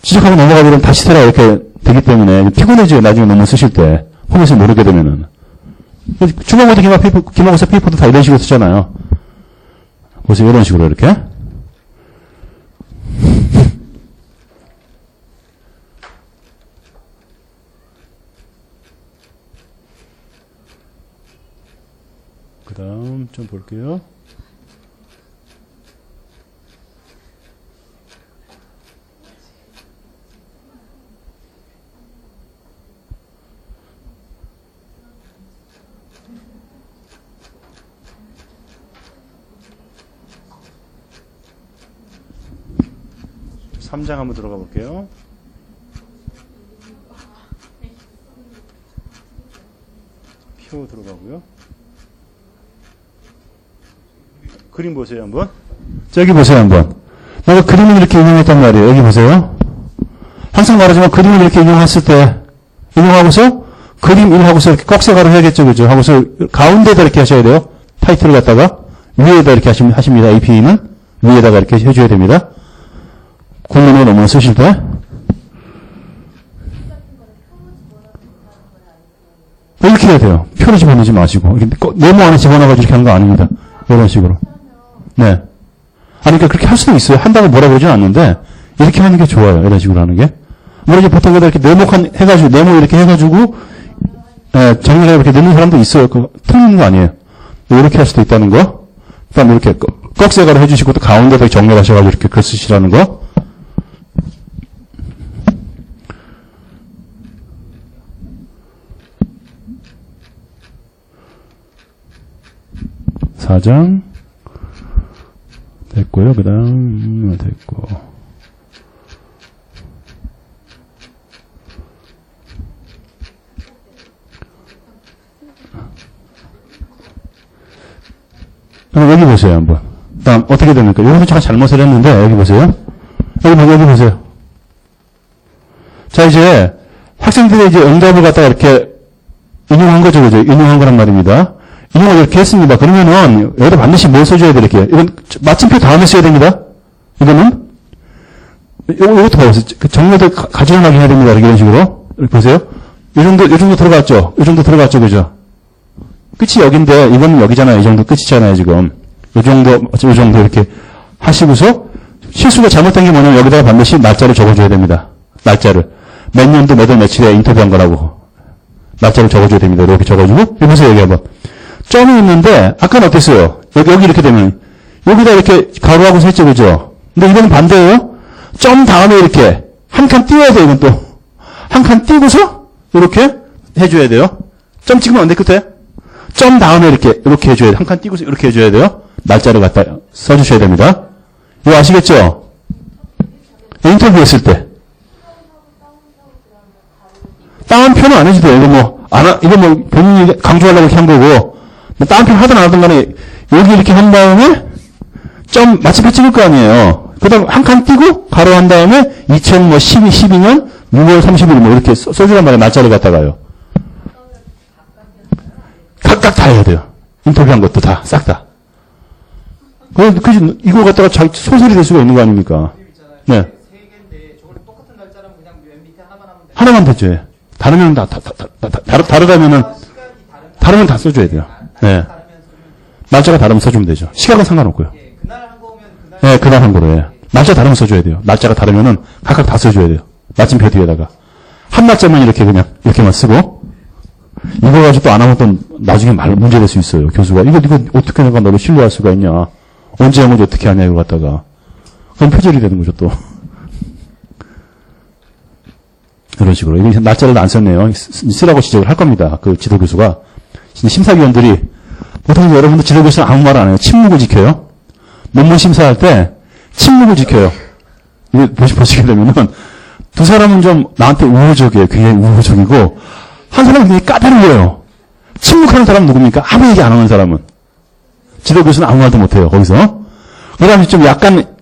지적하고 넘어가면 다시 쓰라, 이렇게 되기 때문에. 피곤해져요, 나중에 논문 쓰실 때. 홈에서 모르게 되면은. 중간고사 기말고사 페이퍼도 다 이런 식으로 쓰잖아요. 보세요, 이런 식으로 이렇게. 그 다음 좀 볼게요. 3장 한번 들어가 볼게요. 표 들어가고요. 그림 보세요, 한번. 저기 보세요, 한번. 내가 그림을 이렇게 인용했단 말이에요. 여기 보세요. 항상 말하지만 그림을 이렇게 인용했을 때, 인용하고서, 그림 1하고서 이렇게 꺽쇠가로 해야겠죠, 그죠? 하고서, 가운데다 이렇게 하셔야 돼요. 타이틀을 갖다가, 위에다 이렇게 하십니다. AP는. 위에다가 이렇게 해줘야 됩니다. 공문으로 논문을 쓰실 때. 이렇게 해야 돼요. 표를 집어넣지 마시고. 이렇게 네모 안에 집어넣어가지고 이렇게 하는 거 아닙니다. 이런 식으로. 네. 아니, 그러니까 그렇게 할 수도 있어요. 한다고 뭐라 그러진 않는데, 이렇게 하는 게 좋아요. 이런 식으로 하는 게. 물론 이제 보통 이렇게 해가지고, 네모 이렇게 해가지고, 예, 정리를 이렇게 넣는 사람도 있어요. 그거 틀린 거 아니에요. 이렇게 할 수도 있다는 거. 그 다음에 이렇게 꺽쇠가로 해주시고, 또 가운데다 정리를 하셔가지고 이렇게 글 쓰시라는 거. 사장 됐고요. 그 다음 됐고 여기 보세요. 한번. 다음 어떻게 됩니까? 여기서 제가 잘못을 했는데 여기 보세요. 여기 보세요. 자, 이제 학생들이 이제 응답을 갖다가 이렇게 인용한 거죠. 그죠? 인용한 거란 말입니다. 인용을 이렇게 했습니다. 그러면은, 여기다 반드시 뭘 써줘야 될게요? 이건 마침표 다음에 써야 됩니다. 이거는, 이것도 봐보세요. 정리도 가지런하게 해야 됩니다. 이런 식으로. 이렇게 보세요. 요 정도 들어갔죠? 요 정도 들어갔죠? 그죠? 끝이 여긴데, 이거는 여기잖아요. 이 정도 끝이잖아요, 지금. 요 정도 이렇게 하시고서, 실수가 잘못된 게 뭐냐면, 여기다가 반드시 날짜를 적어줘야 됩니다. 날짜를. 몇 년도 몇 월 며칠에 인터뷰한 거라고. 날짜를 적어줘야 됩니다. 이렇게 적어주고, 여기 보세요, 여기 한번. 점이 있는데, 아까는 어땠어요? 여기 이렇게 되면, 여기다 이렇게 가로하고 했죠, 그죠? 근데 이거는 반대예요. 점 다음에 이렇게, 한 칸 띄워야 돼요, 이건 또. 한 칸 띄고서, 이렇게 해줘야 돼요. 점 찍으면 안 돼, 끝에. 점 다음에 이렇게 해줘야 돼요. 한 칸 띄고서 이렇게 해줘야 돼요. 날짜를 갖다 써주셔야 됩니다. 이거 아시겠죠? 인터뷰 했을 때. 다운표는 안 해도 돼요. 이거 본인이 강조하려고 이렇게 한 거고, 다운표 하든 안 하든 간에, 여기 이렇게 한 다음에, 점, 마침표 찍을 거 아니에요. 그 다음, 한 칸 띄고, 가로 한 다음에, 12년 6월 30일, 이렇게 써주란 말이에요. 날짜를 갖다가요. 각각 다 해야 돼요. 인터뷰한 것도 다, 싹 다. 그지, 이거 갖다가 자기 소설이 될 수가 있는 거 아닙니까? 네. 하나만 되죠. 다르면 다르면 다 써줘야 돼요. 네. 날짜가 다르면 써주면 되죠. 시각은 상관없고요. 네, 그날 한 거로, 예. 날짜 다르면 써줘야 돼요. 날짜가 다르면은 각각 다 써줘야 돼요. 마침표 뒤에다가. 한 날짜만 이렇게만 쓰고, 이거 가지고 또 안 하면 또 나중에 문제 될 수 있어요. 교수가. 이거 어떻게 내가 너를 신뢰할 수가 있냐. 언제 한 건지 어떻게 하냐, 이거 갖다가. 그럼 표절이 되는 거죠, 또. 이런 식으로. 이거 날짜를 안 썼네요. 쓰라고 지적을 할 겁니다. 그 지도교수가. 심사위원들이, 보통 여러분들 지도교수는 아무 말 안 해요. 침묵을 지켜요. 논문 심사할 때, 침묵을 지켜요. 이거 보시게 되면은, 두 사람은 좀 나한테 우호적이에요. 굉장히 우호적이고, 한 사람은 굉장히 까다로워요. 침묵하는 사람은 누굽니까? 아무 얘기 안 하는 사람은. 지도교수는 아무 말도 못해요, 거기서. 그 다음에 좀 약간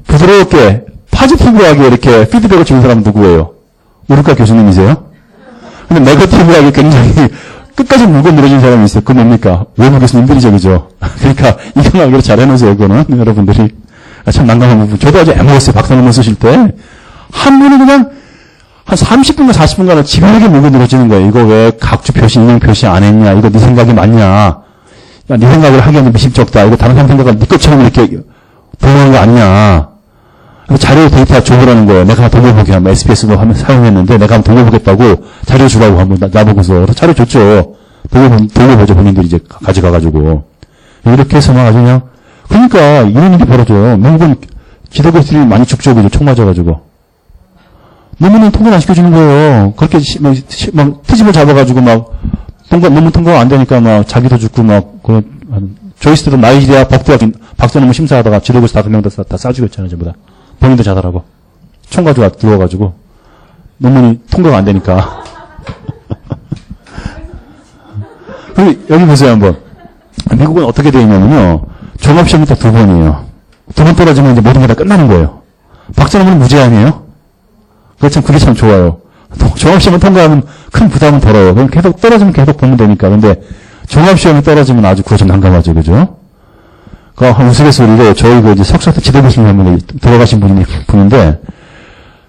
부드럽게, 파지티브하게 이렇게 피드백을 주는 사람은 누구예요? 우리과 교수님이세요? 근데 네거티브하게 굉장히 끝까지 물고 늘어진 사람이 있어요. 그건 뭡니까? 외부 교수님들이죠, 그죠? 그러니까 이거 말고 잘 해놓으세요, 그거는. 여러분들이. 참 난감한 부분. 저도 아주 애먹었어요. 박사 논문 쓰실 때. 한 분이 그냥 한 30분간 40분간은 집요하게 물고 늘어지는 거예요. 이거 왜 각주 표시, 인용 표시 안 했냐? 이거 네 생각이 맞냐? 야, 네 생각을 하기에는 미심쩍다. 이거 다른 사람 생각을 네 것처럼 이렇게 보는 거 아니냐? 자료 데이터 줘보라는 거예요. 내가 돌려보게 하면 SPS도 사용했는데 내가 한번 돌려보겠다고 자료 주라고 하면 나보고서 자료 줬죠. 돌려보죠. 본인들이 이제 가져가가지고. 이렇게 해서 막 아주 그냥. 그러니까 이런 일이 벌어져요. 미국은 지도교수들이 많이 죽죠. 그죠? 총 맞아가지고. 논문은 통과 안 시켜주는 거예요. 그렇게 막 트집을 잡아가지고 막 논문 통과가 안 되니까 막 자기도 죽고 막 조이스트도 나이지리아 법대학 박사 논문 심사하다가 지도교수 5명 다 싸주고 있잖아요. 전부 다. 본인도 자살하고. 총 가지고 들어와가지고 논문이 통과가 안 되니까. 그리고 여기 보세요 한번. 미국은 어떻게 되어 있냐면요. 종합시험이 딱 2번이에요. 2번 떨어지면 이제 모든 게 다 끝나는 거예요. 박사논문은 무제한이에요. 그게 참 좋아요. 종합시험을 통과하면 큰 부담은 덜어요. 그럼 계속 떨어지면 계속 보면 되니까. 근데 종합시험이 떨어지면 아주 그거 좀 난감하죠. 그죠? 그 한 우스갯소리로 저희 그 이제 석사 때 지도 교수님 한 분이 들어가신 분인데,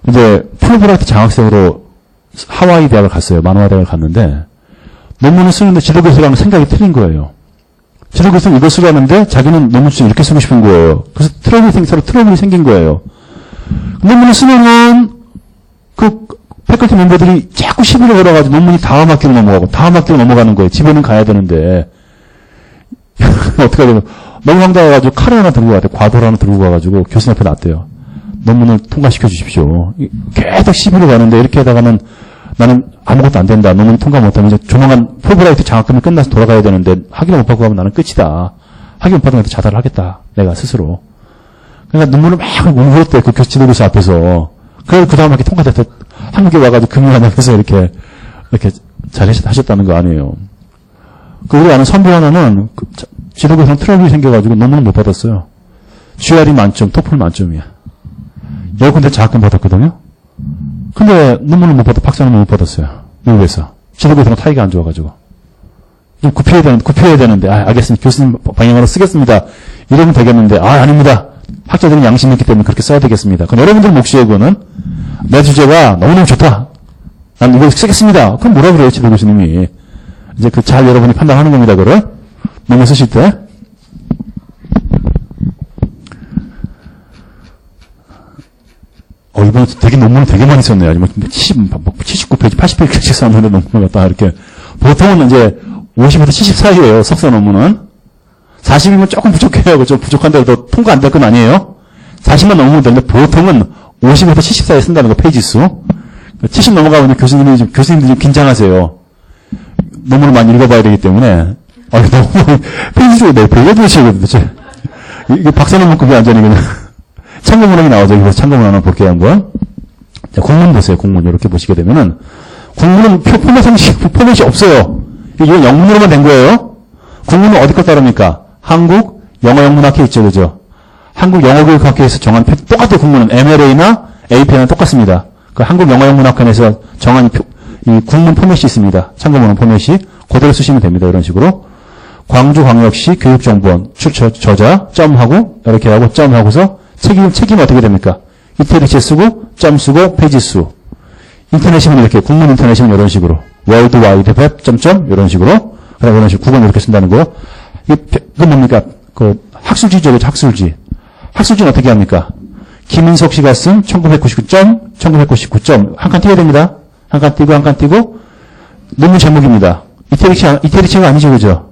이제 풀브라이트 장학생으로 하와이 대학을 갔어요. 만화 대학을 갔는데, 논문을 쓰는데 지도 교수랑 생각이 틀린 거예요. 지도 교수는 이거 쓰라는데 자기는 논문 좀 이렇게 쓰고 싶은 거예요. 그래서 서로 트러블이 생긴 거예요. 논문을 쓰면은 그 패컬티 멤버들이 자꾸 시비를 걸어가지고 논문이 다음 학기로 넘어가고 다음 학기로 넘어가는 거예요. 집에는 가야 되는데. 어떻게 하냐면 너무 황당해가지고 칼을 하나 들고 가대 과도를 하나 들고 가가지고 교수님 앞에 놨대요. 논문을 통과시켜 주십시오. 계속 시비를 가는데 이렇게 하다가는 나는 아무것도 안 된다. 논문 통과 못하면 이제 조만간 풀브라이트 장학금이 끝나서 돌아가야 되는데 학위를 못 받고 가면 나는 끝이다. 학위 못 받으면 자살을 하겠다. 내가 스스로. 그러니까 눈물을 막 울었대. 그 지도교수 앞에서. 그래서 그 다음 학기 통과돼서 한국에 와가지고 금융하면서 이렇게 잘하셨다는 거 아니에요. 그 우리 아는 선배 하나는 지도교수랑 트러블이 생겨가지고 논문을 못 받았어요. GRE 만점, 토플 만점이야. 10군데 장학금 받았거든요. 근데 논문을 못 받아, 박사논문 못 받았어요. 미국에서. 지도교수랑 타이가 안 좋아가지고. 좀 굽혀야 되는데, 알겠습니다. 교수님 방향으로 쓰겠습니다. 이러면 되겠는데, 아닙니다. 학자들은 양심이 있기 때문에 그렇게 써야 되겠습니다. 그럼 여러분들 몫이에요, 그거는. 내 주제가 너무너무 좋다. 난 이거 쓰겠습니다. 그럼 뭐라 그래요, 지도교수님이. 이제 잘 여러분이 판단하는 겁니다, 그걸. 논문 쓰실 때. 이번에 되게 논문을 되게 많이 썼네요. 아주 79페이지, 80페이지씩 썼는데 논문을 갖다가 이렇게. 보통은 이제 50에서 70 사이에요, 석사 논문은. 40이면 조금 부족해요. 그죠? 부족한데도 통과 안 될 건 아니에요. 40만 넘으면 되는데 보통은 50에서 70 사이에 쓴다는 거, 페이지 수. 70 넘어가면 교수님들이 좀 긴장하세요. 논문을 많이 읽어봐야 되기 때문에. 너무, 페이지 수가 내 왜 도대체, 도대체. 이게 박사 논문급이 완전히 그냥. 참고문항이 나오죠. 그래서 참고문항 한번 볼게요, 한번. 자, 국문 보세요, 국문. 이렇게 보시게 되면은, 국문은 포맷이 없어요. 이건 영문으로만 된 거예요. 국문은 어디 거 따릅니까? 한국 영어영문학회 있죠, 그죠? 한국 영어교육학회에서 정한 똑같아요, 국문은. MLA나 APN은 똑같습니다. 그 한국 영어영문학회에서 정한 이 국문 포맷이 있습니다. 참고문항 포맷이. 그대로 쓰시면 됩니다, 이런 식으로. 광주광역시 교육정보원 저자, 점하고, 이렇게 하고, 점하고서, 책임 어떻게 됩니까? 이태리체 쓰고, 점 쓰고, 페이지 수. 인터넷이면 이렇게, 국문 인터넷이면 이런 식으로. 월드와이드 웹, 점점, 이런 식으로. 그다음에 이런 식으로 국어는 이렇게 쓴다는 거요. 이건 뭡니까? 학술지죠, 그죠? 학술지. 학술지는 어떻게 합니까? 김인석 씨가 쓴 1999점. 한 칸 띄어야 됩니다. 한 칸 띄고, 논문 제목입니다. 이태리체가 아니죠, 그죠?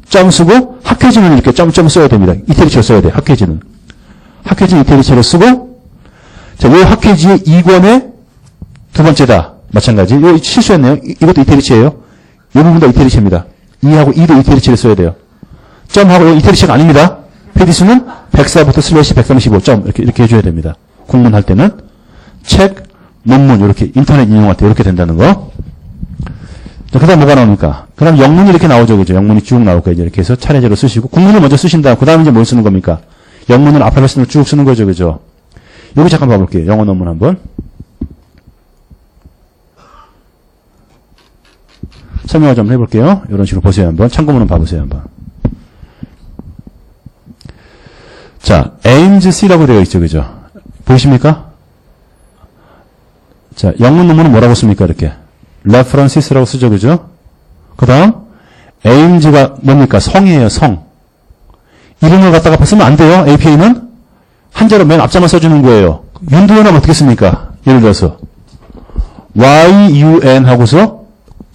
점 쓰고, 학회지는 이렇게 점 써야 됩니다. 이태리체 써야 돼, 학회지는. 학회지 이태리체를 쓰고, 자, 요 학회지의 2권의 두 번째다. 마찬가지. 요 실수했네요. 이것도 이태리체예요. 요 부분도 이태리체입니다. 2하고 2도 이태리체를 써야 돼요. 점하고 이태리체가 아닙니다. 페이지 수는 104부터 슬래시 135점. 이렇게 해줘야 됩니다. 공문할 때는. 책, 논문, 이렇게 인터넷 인용할 때 이렇게 된다는 거. 자, 그 다음 뭐가 나옵니까? 그 다음 영문이 이렇게 나오죠. 그죠? 영문이 쭉 나올 거예요. 이렇게 해서 차례대로 쓰시고, 국문을 먼저 쓰신 다음, 그 다음에 이제 뭘 쓰는 겁니까? 영문은 알파벳으로 쭉 쓰는 거죠. 그죠? 여기 잠깐 봐볼게요. 영어 논문 한번. 설명을 좀 해볼게요. 이런 식으로 보세요. 한번. 참고문은 봐보세요. 한번. 자, aims C라고 되어 있죠. 그죠? 보이십니까? 자, 영문 논문은 뭐라고 씁니까? 이렇게. references라고 쓰죠. 그죠? 그 다음, aims가 뭡니까? 성이에요. 성. 이름을 갖다가 쓰면 안 돼요. APA는. 한자로 맨 앞자만 써주는 거예요. 윤도현하면 어떻게 씁니까? 예를 들어서. YUN 하고서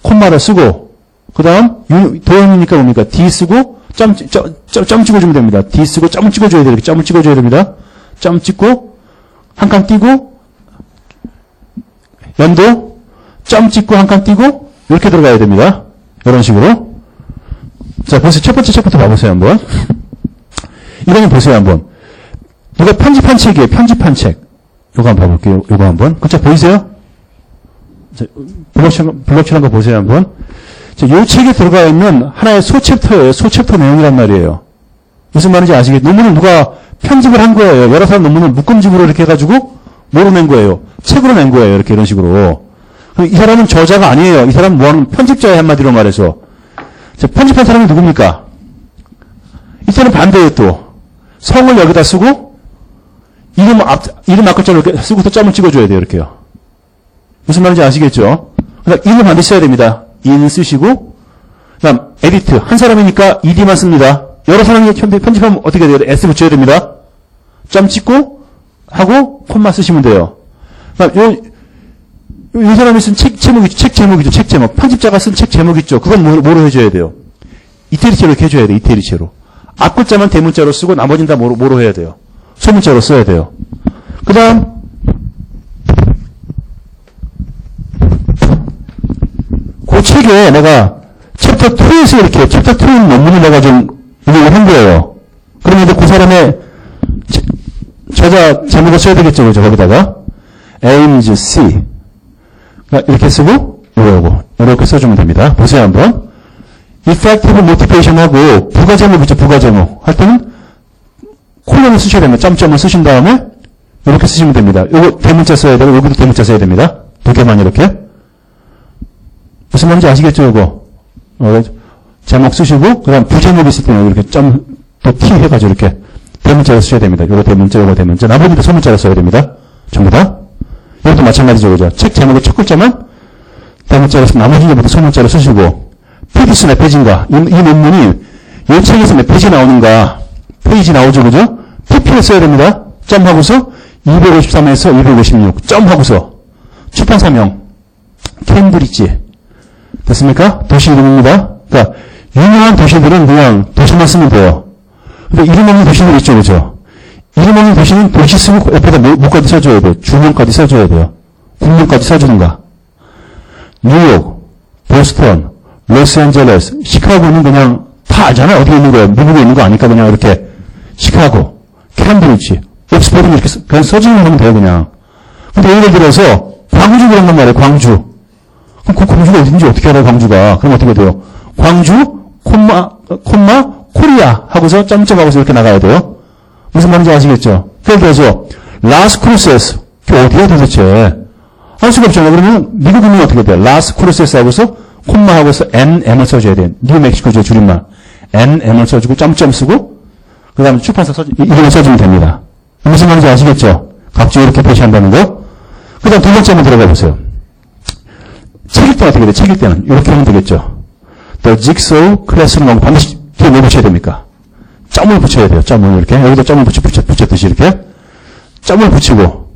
콤마를 쓰고, 그 다음, 도형이니까 뭡니까? D 쓰고, 점 찍어주면 됩니다. D 쓰고, 점 찍어줘야 돼요. 이렇게 점을 찍어줘야 됩니다. 점 찍고, 한 칸 띄고, 연도, 점 찍고, 한 칸 띄고, 이렇게 들어가야 됩니다. 이런 식으로. 자, 보세요. 첫 번째 책부터 봐보세요, 한번. 이거는 보세요, 한번. 누가 편집한 책이에요. 편집한 책. 요거 한번 봐볼게요. 요거 한번. 글자 보이세요? 자, 블록칠한 거 보세요, 한번. 자, 요 책에 들어가 있는 하나의 소챕터예요. 소챕터 내용이란 말이에요. 무슨 말인지 아시겠죠? 논문을 누가 편집을 한 거예요. 여러 사람 논문을 묶음집으로 이렇게 해가지고 뭐로 낸 거예요? 책으로 낸 거예요. 이렇게 이런 식으로. 그럼 이 사람은 저자가 아니에요. 이 사람은 뭐하는 편집자의 한마디로 말해서. 자, 편집한 사람이 누굽니까? 이때는 반대예요, 또. 성을 여기다 쓰고, 이름 앞글자를 이렇게 쓰고서 점을 찍어줘야 돼요, 이렇게요. 무슨 말인지 아시겠죠? 그러니까 인을 반드시 써야 됩니다. 인 쓰시고, 그 다음, 에디트. 한 사람이니까 ed만 씁니다. 여러 사람이 편집하면 어떻게 돼요? s 붙여야 됩니다. 점 찍고, 하고, 콤마 쓰시면 돼요. 그 다음, 이 사람이 쓴 책 제목이죠. 책 제목. 편집자가 쓴 책 제목 있죠. 그건 뭐로 해줘야 돼요? 이태리체로 이렇게 해줘야 돼요. 이태리체로. 앞글자만 대문자로 쓰고 나머지는 다 뭐로 해야 돼요? 소문자로 써야 돼요. 그 다음 그 책에 내가 챕터 2에서 이렇게 챕터 2 논문을 내가 좀 이걸 한 거예요. 그러면 이제 그 사람의 저자 제목을 써야 되겠죠. 그죠? 거기다가 aims C 이렇게 쓰고 이렇게 써주면 됩니다. 보세요 한번. effective motivation하고 부가제목이죠. 부가제목 할 때는 콜론을 쓰셔야 됩니다. 점점을 쓰신 다음에 이렇게 쓰시면 됩니다. 요거 대문자 써야 되고 여기도 대문자 써야 됩니다. 두 개만 이렇게. 무슨 말인지 아시겠죠? 요거 제목 쓰시고 그 다음 부제목 있을 때는 이렇게 점 또 T 해가지고 이렇게 대문자로 쓰셔야 됩니다. 요거 대문자 요거 대문자 나머지도 소문자로 써야 됩니다. 전부 다. 이것도 마찬가지죠. 그죠? 책 제목의 첫 글자만 대문자로 쓰고 나머지 전부 다 소문자로 쓰시고 페이지 몇 페이지인가? 이 논문이 이 책에서 몇 페이지 나오는가? 페이지 나오죠. 그죠? PP를 써야 됩니다. 점하고서 253에서 256. 점하고서 출판사명 케임브리지. 됐습니까? 도시 이름입니다. 그러니까 유명한 도시들은 그냥 도시만 쓰면 돼요. 근데 이름 없는 도시들 있죠. 그죠? 이름 없는 도시는 도시 쓰고 옆에다 뭐까지 써줘야 돼요? 주명까지 써줘야 돼요. 국명까지 써주는가? 뉴욕, 보스턴, 로스앤젤레스, 시카고는 그냥 다 알잖아요. 어디에 있는 거예요. 미국에 있는 거 아니까 그냥 이렇게 시카고, 캠브리지, 옥스퍼드는 이렇게 그냥 써주면 하면 돼요. 그냥. 근데 예를 들어서 광주 그런단 말이에요. 광주. 그럼 그 광주가 어딘지 어떻게 알아요? 광주가. 그럼 어떻게 돼요? 광주, 콤마, 코리아 하고서 점점 하고서 이렇게 나가야 돼요. 무슨 말인지 아시겠죠? 그래서 라스 크루세스 그게 어디야 도대체? 할 수가 없잖아요. 그러면 미국인은 어떻게 돼요? 라스 크루세스 하고서 콤마 하고서 NM을 써줘야 돼요. 뉴멕시코주의 줄임말 NM을 써주고 점점 쓰고 그 다음에 출판사 이걸 써주면 됩니다. 무슨 말인지 아시겠죠? 각종 이렇게 표시한다는 거. 그 다음 두 번째 한번 들어가 보세요. 책일 때는 어떻게 돼요? 책일 때는 이렇게 하면 되겠죠. The Jigsaw Classroom 반드시 뒤에 뭐 붙여야 됩니까? 점을 붙여야 돼요. 점을 이렇게. 여기다 점을 붙였듯이 이렇게. 점을 붙이고.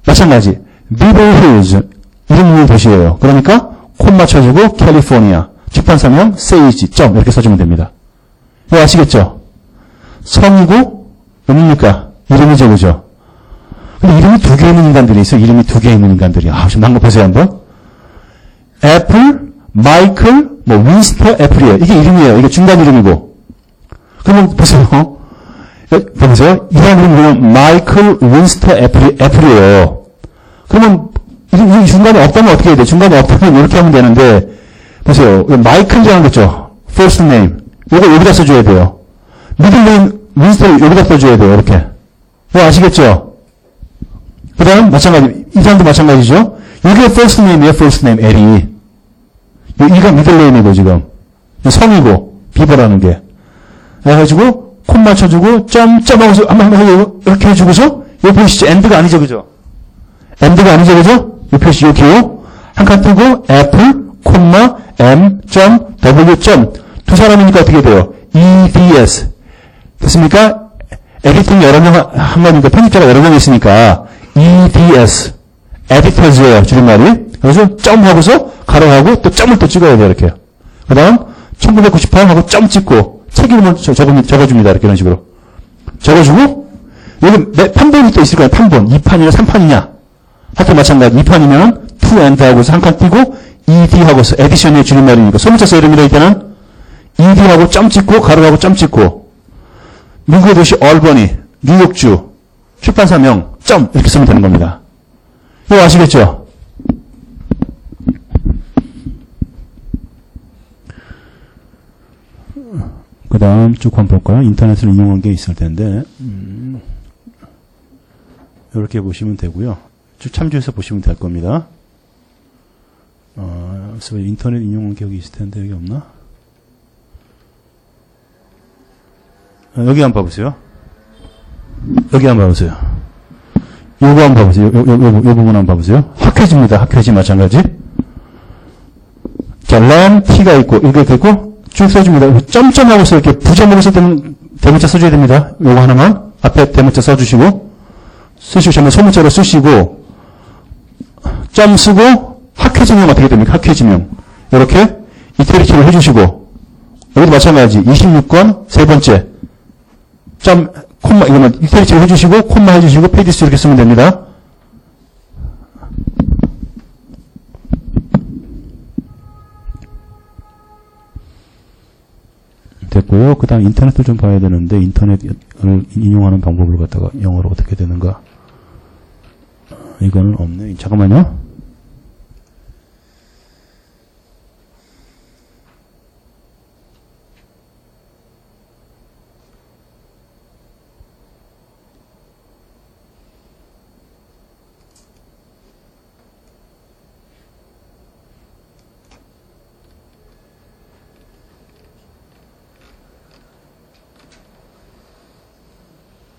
마찬가지. Beverly Hills. 이름 있는 도시예요. 그러니까 콤마 쳐주고 캘리포니아. 출판사명 세이지. 점. 이렇게 써주면 됩니다. 이거 아시겠죠? 성이고 뭡니까? 이름이죠. 그죠? 근데 이름이 두 개 있는 인간들이 있어요. 이름이 두 개 있는 인간들이. 좀 난거 보세요 한번. 애플, 마이클, 윈스터 애플이에요. 이게 이름이에요. 이게 중간 이름이고. 그러면 보세요. 보세요. 이 사람 이름은 마이클 윈스터 애플이에요. 그러면 이 중간에 없다면 어떻게 해야 돼? 중간에 없다면 이렇게 하면 되는데 보세요. 마이클이라는 거죠. first name. 이거 여기다 써줘야 돼요. middle name 윈스터를 여기다 써줘야 돼요. 이렇게. 이거 아시겠죠? 그 다음 마찬가지. 이 사람도 마찬가지죠. 이게 first name이에요. first name L이. 이가 middle name이고 지금. 성이고 비버라는 게. 해가지고 콤 맞춰주고 점하고서 한번 이렇게 해주고서 이 보이시죠? 엔드가 아니죠, 그죠? 엔드가 아니죠, 그죠? 이 표시 여기요. 한 칸 뜨고 애플 콤마 m w 두 사람이니까 어떻게 돼요? eds 됐습니까? 에디팅 여러 명 한 거니까 편집자가 여러 명 있으니까 eds 에디터즈예요, 줄임말이. 그래서 점하고서 가로하고 또 점을 또 찍어야 돼요, 이렇게. 그 다음 1998 하고 점 찍고 책 이름을 적어줍니다. 이렇게 이런 식으로. 적어주고, 여기 판본이 또 있을 거예요. 판본. 2판이냐, 3판이냐. 하여튼 마찬가지. 2판이면 to and 하고서 한 칸 띄고, ed 하고서, 에디션의 줄임말이니까. 소문자 써야 됩니다. 이때는. ed 하고 점 찍고, 가로하고 점 찍고. 미국의 도시 얼버니, 뉴욕주, 출판사명, 점 이렇게 쓰면 되는 겁니다. 이거 아시겠죠? 그 다음 쭉 한번 볼까요? 인터넷을 인용한 게 있을 텐데 이렇게 보시면 되고요. 쭉 참조해서 보시면 될 겁니다. 그래서 인터넷 인용한 게 여기 있을 텐데 여기 없나? 여기 한번 봐보세요. 여기 한번 봐보세요. 요거 한번 봐보세요. 요 부분 한번 봐보세요. 학회지입니다. 학회지 마찬가지. 자, 람, t가 있고, 이렇게 되고, 쭉 써줍니다. 점점하고 써, 이렇게 부제목을 쓸 때는 대문자 써줘야 됩니다. 요거 하나만. 앞에 대문자 써주시고, 쓰시고, 소문자로 쓰시고, 점 쓰고, 학회지명 어떻게 됩니까? 학회지명. 이렇게, 이태리치를 해주시고, 여기도 마찬가지. 26권, 세 번째. 점, 콤마, 이거는 이태리치를 해주시고, 콤마 해주시고, 페이지수 이렇게 쓰면 됩니다. 됐고요. 그 다음 인터넷을 좀 봐야 되는데, 인터넷을 인용하는 방법을 갖다가 영어로 어떻게 되는가. 이거는 없네. 잠깐만요.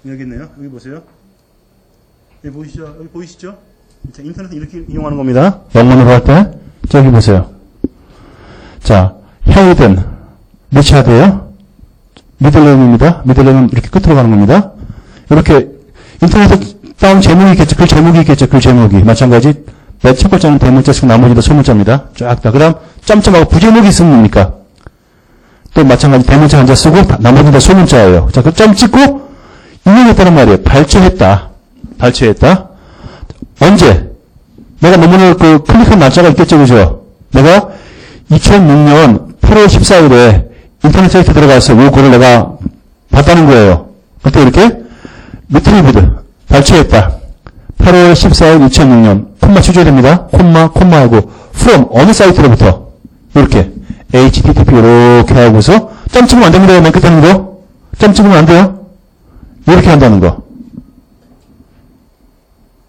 여기 있네요. 여기 보세요. 여기 보이시죠? 여기 보이시죠? 자, 인터넷 이렇게 이용하는 겁니다. 영문으로 할 때. 저기 보세요. 자, 헤이든, 리차드예요. 미들레임입니다. 미들레임은 이렇게 끝으로 가는 겁니다. 이렇게 인터넷에 다운 제목이 있겠죠. 글 제목이 있겠죠. 글 제목이. 마찬가지. 맨 첫 글자는 대문자 쓰고 나머지도 소문자입니다. 쫙 다. 그 다음 점점하고 부제목이 있으면 뭡니까? 또 마찬가지 대문자 한자 쓰고 나머지는 다 소문자예요. 자, 그 점 찍고 인용했다는 말이에요. 발췌했다. 발췌했다. 언제? 내가 논문을 클릭한 날짜가 있겠죠, 그죠? 내가 2006년 8월 14일에 인터넷 사이트에 들어가서 요 글을 내가 봤다는 거예요. 그때 이렇게 리트리브드 발췌했다. 8월 14일 2006년 콤마 쳐줘야 됩니다. 콤마하고 from 어느 사이트로부터 이렇게 http 이렇게 하고서 점 찍으면 안 됩니다. 맨 끝에 있는 거. 점 찍으면 안 돼요. 이렇게 한다는 거.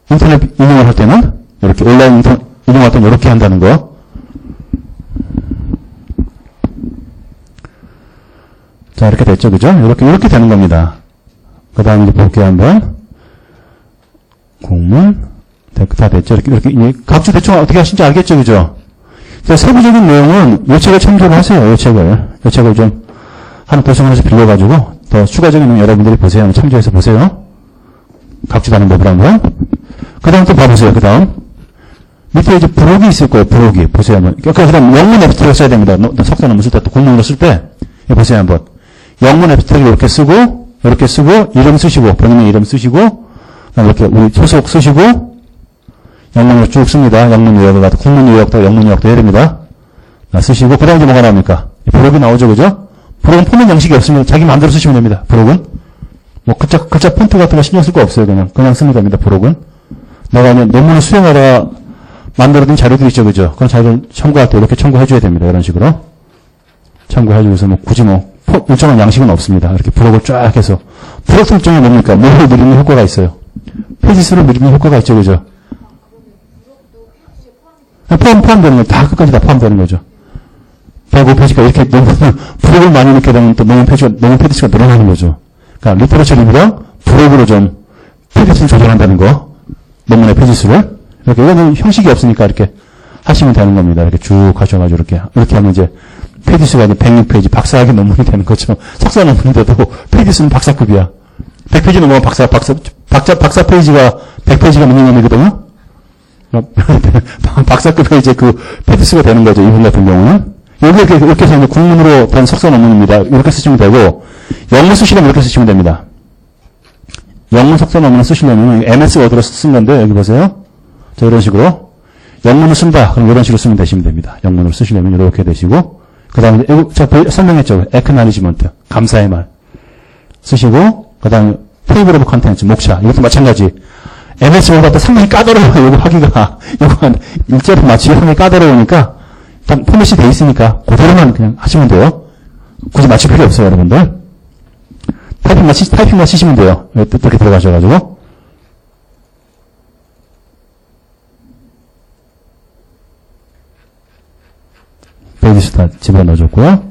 인터넷 인용을 할 때는 이렇게 온라인 인터넷 인용할 때는 이렇게 한다는 거. 자, 이렇게 됐죠, 그죠? 이렇게 되는 겁니다. 그 다음 이제 볼게요, 한번. 공문. 다 됐죠? 이렇게 각주 대충 어떻게 하신지 알겠죠, 그죠? 자, 세부적인 내용은 요 책을 참조를 하세요, 요 책을 좀 하나 도서관에서 빌려가지고 더 추가적인 내용 여러분들이 보세요. 한번 참조해서 보세요. 각주 다는 법을 한번. 그 다음 또 봐보세요. 그 다음. 밑에 이제 부록이 있을 거예요. 부록이. 보세요. 한번. 그 다음 영문 애프터를 써야 됩니다. 석사 논문 쓸 때 또 공문으로 쓸 때. 보세요. 한번. 영문 애프터를 이렇게 쓰고, 이름 쓰시고, 본인의 이름 쓰시고, 이렇게 우리 소속 쓰시고, 영문으로 쭉 씁니다. 영문 요약을 갖다 국문 요약도 영문 요약도 해야 됩니다. 쓰시고, 그 다음 이제 뭐가 나옵니까? 부록이 나오죠. 그죠? 부록은 포맷 양식이 없으면 자기 마음대로 쓰시면 됩니다. 부록은. 뭐, 글자 폰트 같은 거 신경 쓸 거 없어요. 그냥 쓰면 됩니다. 부록은. 내가 이제 논문을 수행하다가 만들어둔 자료들 있죠. 그죠? 그런 자료를 첨부할 때 이렇게 첨부해줘야 됩니다. 이런 식으로. 첨부해주고서 뭐, 굳이 일정한 양식은 없습니다. 이렇게 부록을 쫙 해서. 부록 설정이 뭡니까? 뭐를 누리는 효과가 있어요. 페이지 수를 누리는 효과가 있죠. 그죠? 포함되는 거, 다 끝까지 다 포함되는 거죠. 105페이지가 이렇게 부록을 많이 넣게 되면 또 논문 페이지가 늘어나는 거죠. 그러니까 리터러처 리뷰랑 부록으로 좀 페이지수를 조절한다는 거. 논문의 페이지수를. 이렇게 이거는 형식이 없으니까 이렇게 하시면 되는 겁니다. 이렇게 쭉 가셔가지고 이렇게 하면 이제 페이지수가 이제 106페이지 박사학위 논문이 되는 거죠. 석사 논문인데도 페이지수는 박사급이야. 100페이지 넘으면 박사 페이지가 100페이지가 넘는 놈이거든요. 박사급의 이제 그 페이지수가 되는 거죠. 이분 같은 경우는. 이렇게 해서 이제 국문으로 된 석사 논문입니다. 이렇게 쓰시면 되고, 영문 쓰시려면 이렇게 쓰시면 됩니다. 영문 석사 논문을 쓰시려면 MS 워드로 쓴 건데, 여기 보세요. 자, 이런 식으로. 영문을 쓴다. 그럼 이런 식으로 쓰면 되시면 됩니다. 영문으로 쓰시려면 이렇게 되시고, 그 다음에, 제가 설명했죠. acknowledgement. 감사의 말. 쓰시고, 그 다음에, table of contents. 목차. 이것도 마찬가지. MS 워드 갖다 상당히 까다로워요. 요거 하기가. 요거 한 일자로 맞추기 상당히 까다로우니까, 일단 포맷이 돼 있으니까, 그대로만 그냥 하시면 돼요. 굳이 맞출 필요 없어요, 여러분들. 타이핑만 치시면 돼요. 이렇게 들어가셔가지고. 페이지 다 집어넣어줬고요.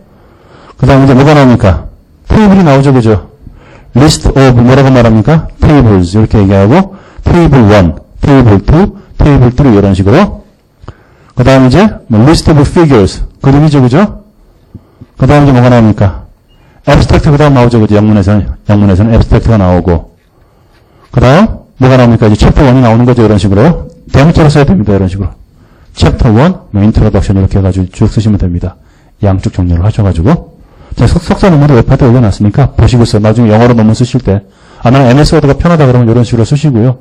그 다음에 이제 뭐가 나옵니까? 테이블이 나오죠, 그죠? list of 뭐라고 말합니까? tables 이렇게 얘기하고 table 1, table 2, table 3 이런 식으로. 그 다음에 이제 뭐 list of figures 그림이죠, 그죠? 그 다음에 이제 뭐가 나옵니까? abstract 그 다음 나오죠, 그죠? 영문에서는 abstract가 나오고. 그 다음 뭐가 나옵니까? 이제 chapter 1이 나오는 거죠, 이런 식으로. 대문자로 써야 됩니다, 이런 식으로. 챕터 1, 뭐 인트로덕션 이렇게 해가지고 쭉 쓰시면 됩니다. 양쪽 정렬을 하셔가지고. 제가 석사 논문도 웹파드에 올려놨으니까 보시고서 나중에 영어로 논문 쓰실 때, 아, 나는 MS 워드가 편하다 그러면 이런 식으로 쓰시고요.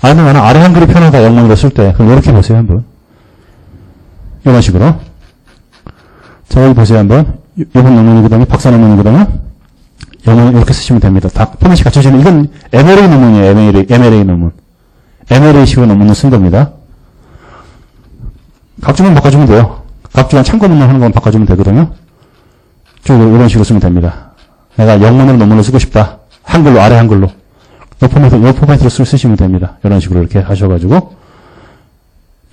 아니면 나는 아래 한글이 편하다 영문으로 쓸 때, 그럼 이렇게 보세요, 한번. 이런 식으로. 자, 여기 보세요, 한번. 이번 논문이거든요. 박사 논문이거든요. 영어는 이렇게 쓰시면 됩니다. 다 포맷이 갖춰지는, 이건 MLA 논문이에요, MLA 논문. MLA식으로 논문을 쓴 겁니다. 각주만 바꿔주면 돼요. 각주만 참고문만 하는 건 바꿔주면 되거든요. 쭉 이런 식으로 쓰면 됩니다. 내가 영문으로 논문을 쓰고 싶다. 한글로, 아래 한글로. 이 포맷으로 쓰시면 됩니다. 이런 식으로 이렇게 하셔가지고.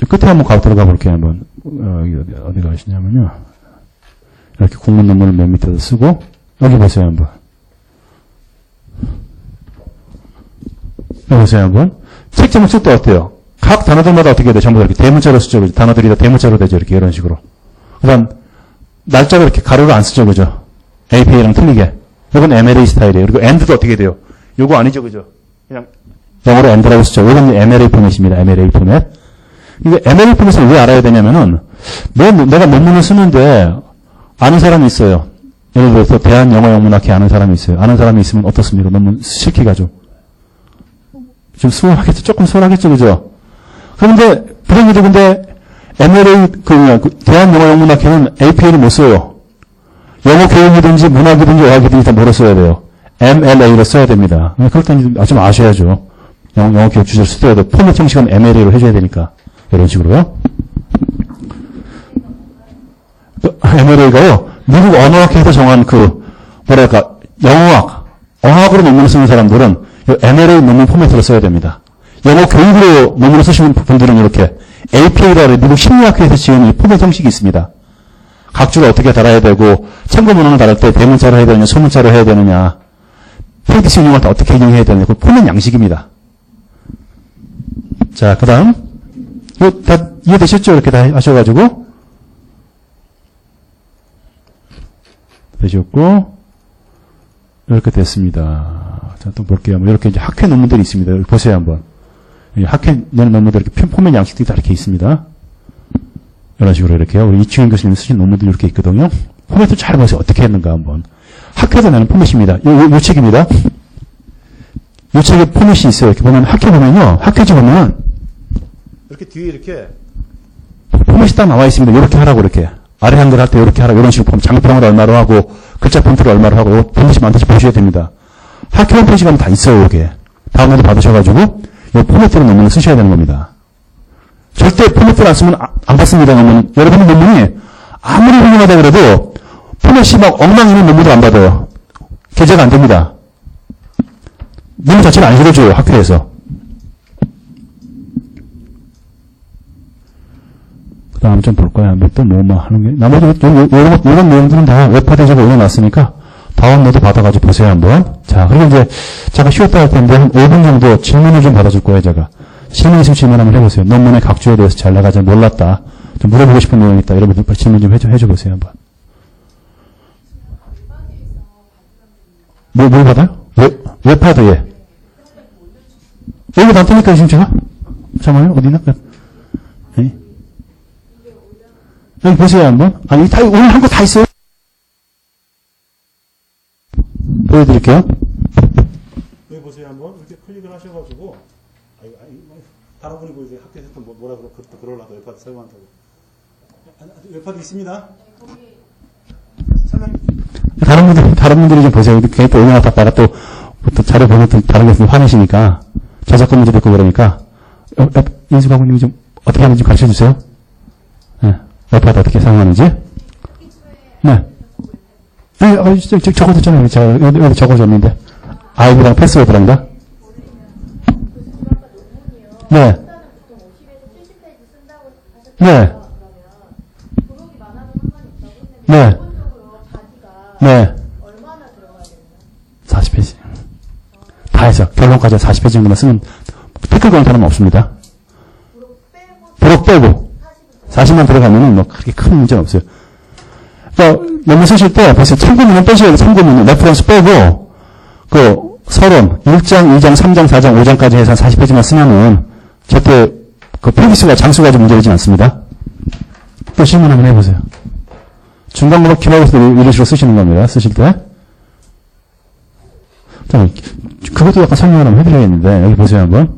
끝에 한번 들어가 볼게요, 한번. 어디 가시냐면요. 이렇게 국문 논문을 맨 밑에서 쓰고, 여기 보세요, 한번. 여기 보세요, 한번. 책 제목 쓸 때 어때요? 각 단어들마다 어떻게 돼요? 전부 다 이렇게 대문자로 쓰죠. 그죠? 단어들이 다 대문자로 되죠. 이렇게 이런 식으로. 그 다음, 날짜가 이렇게 가로를 안 쓰죠. 그죠? APA랑 틀리게. 이건 MLA 스타일이에요. 그리고 AND도 어떻게 돼요? 요거 아니죠. 그죠? 그냥 영어로 AND라고 쓰죠. 이건 MLA 포맷입니다. MLA 포맷. 이게 MLA 포맷을 왜 알아야 되냐면은, 내가 논문을 쓰는데, 아는 사람이 있어요. 예를 들어서 대한영어영문학회 아는 사람이 있어요. 아는 사람이 있으면 어떻습니까? 논문 실기가 좀 수월하겠죠. 조금 수월하겠죠. 그죠? 그런데, 부장님도 근데, MLA, 대한영어영문학회는 APA를 못 써요. 영어 교육이든지 문학이든지 어학이든지 다 뭐로 써야 돼요? MLA로 써야 됩니다. 그럴 때는 좀 아셔야죠. 영어 교육 주제를 쓸 때도 포맷 형식은 MLA로 해줘야 되니까. 이런 식으로요. MLA가요, 미국 언어학회에서 정한 어학으로 논문을 쓰는 사람들은 MLA 논문 포맷으로 써야 됩니다. 영어 교육으로 논문을 쓰시는 분들은 이렇게 APA라는 미국 심리학회에서 지은 이 포맷 형식이 있습니다. 각주를 어떻게 달아야 되고 참고 문헌을 달을 때 대문자로 해야 되느냐 소문자로 해야 되느냐 프레디스 인용할 때 어떻게 인용해야 되느냐 그 포맷 양식입니다. 자, 그 다음 이거 다 이해되셨죠? 이렇게 다 하셔가지고 되셨고 이렇게 됐습니다. 자, 또 볼게요. 이렇게 이제 학회 논문들이 있습니다. 여기 보세요, 한번. 학회 논문들 이렇게 포맷 양식들이 다 이렇게 있습니다. 이런 식으로 이렇게요. 우리 이충현 교수님 쓰신 논문들이 이렇게 있거든요. 포맷을 잘 보세요. 어떻게 했는가 한번. 학회에서 내는 포맷입니다. 요 책입니다. 요 책에 포맷이 있어요. 이렇게 보면 학회 보면요. 학회지 보면 이렇게 뒤에 이렇게 포맷이 딱 나와 있습니다. 이렇게 하라고 이렇게. 아래 한글 할 때 이렇게 하라고 이런 식으로 보면 장표형을 얼마로 하고 글자 폰트를 얼마로 하고 포맷이 많듯이 보셔야 됩니다. 학회 홈페이지 가면 다 있어요. 이게. 다운로드 받으셔가지고 이 포맷으로 논문을 쓰셔야 되는 겁니다. 절대 포맷을 안 쓰면 안 받습니다. 논문. 여러분 논문이 아무리 훌륭하다 그래도 포맷이 막 엉망이면 논문도 안 받아요. 게재가 안 됩니다. 논문 자체를 안 읽어줘요. 학회에서. 그 다음 좀 볼까요? 또 뭐만 하는 게. 나머지 이런 내용들은 다 웹파드에 제가 올려놨으니까 다운로드 받아가지고 보세요. 한번. 자, 그리고 이제 제가 쉬었다 할 텐데 한 5분 정도 질문을 좀 받아줄 거예요. 제가. 질문 있으면 질문 한번 해보세요. 논문의 각주에 대해서 잘 나가지 몰랐다. 좀 물어보고 싶은 내용이 있다. 여러분들 질문 좀 해줘보세요. 한번. 뭘 받아요? 웹파드에. 여기 안 뜨니까 지금 제가? 잠깐만요. 어디나? 네. 여기 보세요. 한번. 아니, 오늘 한 거 다 있어요. 보여드릴게요. 여기 보세요. 한번. 이렇게 클릭을 하셔가지고. 다른 분이 이제 학교에서 또 뭐라 그러려고 웹파드 사용한다고. 웹파드 있습니다. 다른 분들이 좀 보세요. 괜히 또 올려놨다가 또 자료 보면 또 다른 게 있으면 화내시니까. 저작권 문제도 있고 그러니까, 인수가구님이 좀 어떻게 하는지 가르쳐 주세요. 네. 웹하드 어떻게 사용하는지. 네. 네, 적어줬잖아요. 여기 적어줬는데. 아이디랑 패스워드란가? 네. 네. 네. 네. 40페이지. 다 해서 결론까지 40페이지 정도만 쓰면 태클 강타는 없습니다. 부록 빼고 40만 들어가면은 뭐 그렇게 큰 문제는 없어요. 그러니까 논문 쓰실 때 벌써 참고문은 빼셔야 돼요. 참고문은 레퍼런스 빼고 그 서론 1장, 2장, 3장, 4장, 5장까지 해서 40페이지만 쓰면은 절대 그 페이지 수가 장수가 좀 문제되지 않습니다. 또 질문 한번 해보세요. 중간고급 기말고사도 이런 식으로 쓰시는 겁니다. 쓰실 때. 자, 그것도 약간 설명을 한번 해드려야겠는데, 여기 보세요, 한번.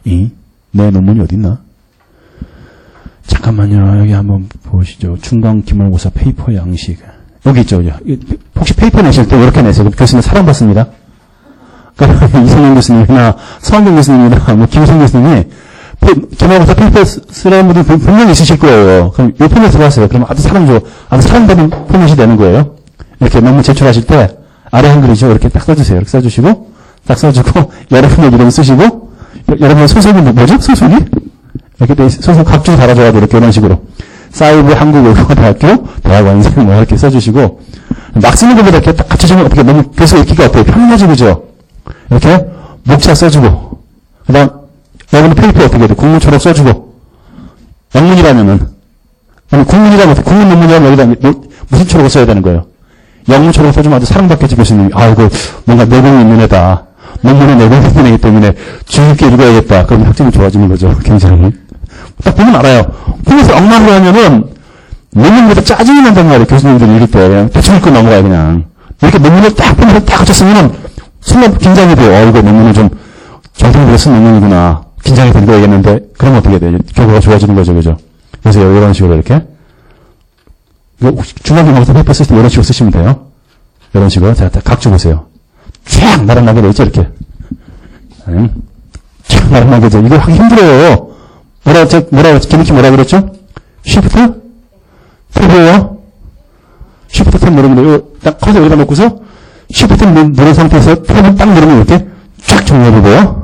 내 논문이 어딨나? 잠깐만요. 여기 한번 보시죠. 중간 기말고사 페이퍼 양식. 여기 있죠. 혹시 페이퍼 내실 때 이렇게 내세요. 교수님 사람 받습니다. 그러니까 이성현 교수님이나 서한경 교수님이나 뭐 김성 교수님이 기말고사 페이퍼 쓰라는 분들 분명히 있으실 거예요. 그럼 이 폼에 들어가세요. 그럼 아주 사람받는 포맷이 되는 거예요. 이렇게 논문 제출하실 때 아래 한글이죠. 이렇게 딱 써주세요. 이렇게 써주시고, 딱 써주고, 여러분의 이름 쓰시고, 여러분의 소속이 뭐죠? 소속이? 이렇게 소속 각종 달아줘야 돼. 이렇게 이런 식으로. 사이버 한국외국어대학교, 대학원생 뭐 이렇게 써주시고, 막 쓰는 것보다 이렇게 딱 갖춰주면 어떻게 너무 교수 읽기가 어때요? 편하지, 그죠? 이렇게 목차 써주고, 그 다음, 여러분의 페이퍼 어떻게 돼요? 국문초록 써주고, 영문이라면은, 아니, 국문이라면, 국문 논문이라면 여기다 무슨 초록을 써야 되는 거예요? 영문초록 써주면 아주 사랑받겠지, 교수님이. 이거 뭔가 내공이 있는 애다. 논문에 내공이 있는 애기 때문에 주의 깊게 읽어야겠다. 그럼 학점이 좋아지는 거죠, 굉장히. 딱 보면 알아요. 그래서 엉망으로 하면은 논문보다 짜증이 난단 말이에요, 교수님들이 읽을 때. 대충 읽고 넘어가요, 그냥. 이렇게 논문을 딱 보면서 딱 거쳤으면은 순간 긴장이 돼요. 이거 논문은 좀 정통으로 쓴 논문이구나. 긴장이 되는 거겠는데, 그러면 어떻게 돼요? 결과가 좋아지는 거죠, 그죠? 그래서 이런 식으로 이렇게. 중간기말고사 페이퍼 쓸 때 이런 식으로 쓰시면 돼요. 이런 식으로. 자, 각주 보세요. 쫙 나란하게 돼 있죠, 이렇게. 쫙 나란하게 돼. 이거 하기 힘들어요. 김익희 뭐라 그랬죠? 쉬프트? 탭이에요. 쉬프트 탭 누르면 돼요. 딱 커서 여기다 놓고서 쉬프트 누른 상태에서 탭을 딱 누르면 이렇게 쫙 정리해보고요.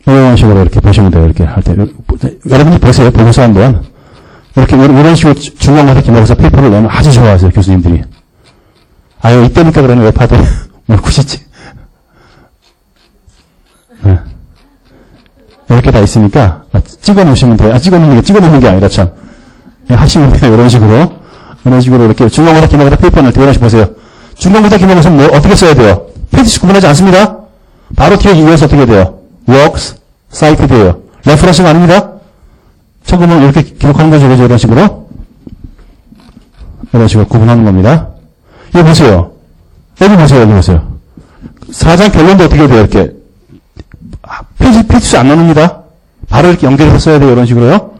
이런 식으로 이렇게 보시면 돼요. 이렇게 할 때. 여러분이 보세요. 보고서 한번. 이렇게, 이런 식으로 중간고사 기말고사 페이퍼를 내면 아주 좋아하세요. 교수님들이. 아유, 이때니까 그러네. 웹하드. 뭘 굳이지. 네. 이렇게 다 있으니까, 찍어 놓으시면 돼요. 찍어 놓는 게 아니라 참. 네, 하시면 돼요. 이런 식으로. 이런 식으로 이렇게 중간고사 기말고사 페이퍼 낼 때 이런 식으로 보세요. 중간고사 기말고사 뭐, 어떻게 써야 돼요? 페이지 구분하지 않습니다. 바로 뒤에 이어서 어떻게 돼요? works, cited예요. 레퍼런스가 아닙니다. 참고문 이렇게 기록하는 거죠. 그죠? 이런 식으로. 이런 식으로 구분하는 겁니다. 여기 보세요. 여기 보세요. 4장 결론도 어떻게 돼요? 이렇게. 페이지 수 안 나눕니다. 바로 이렇게 연결해서 써야 돼요. 이런 식으로요.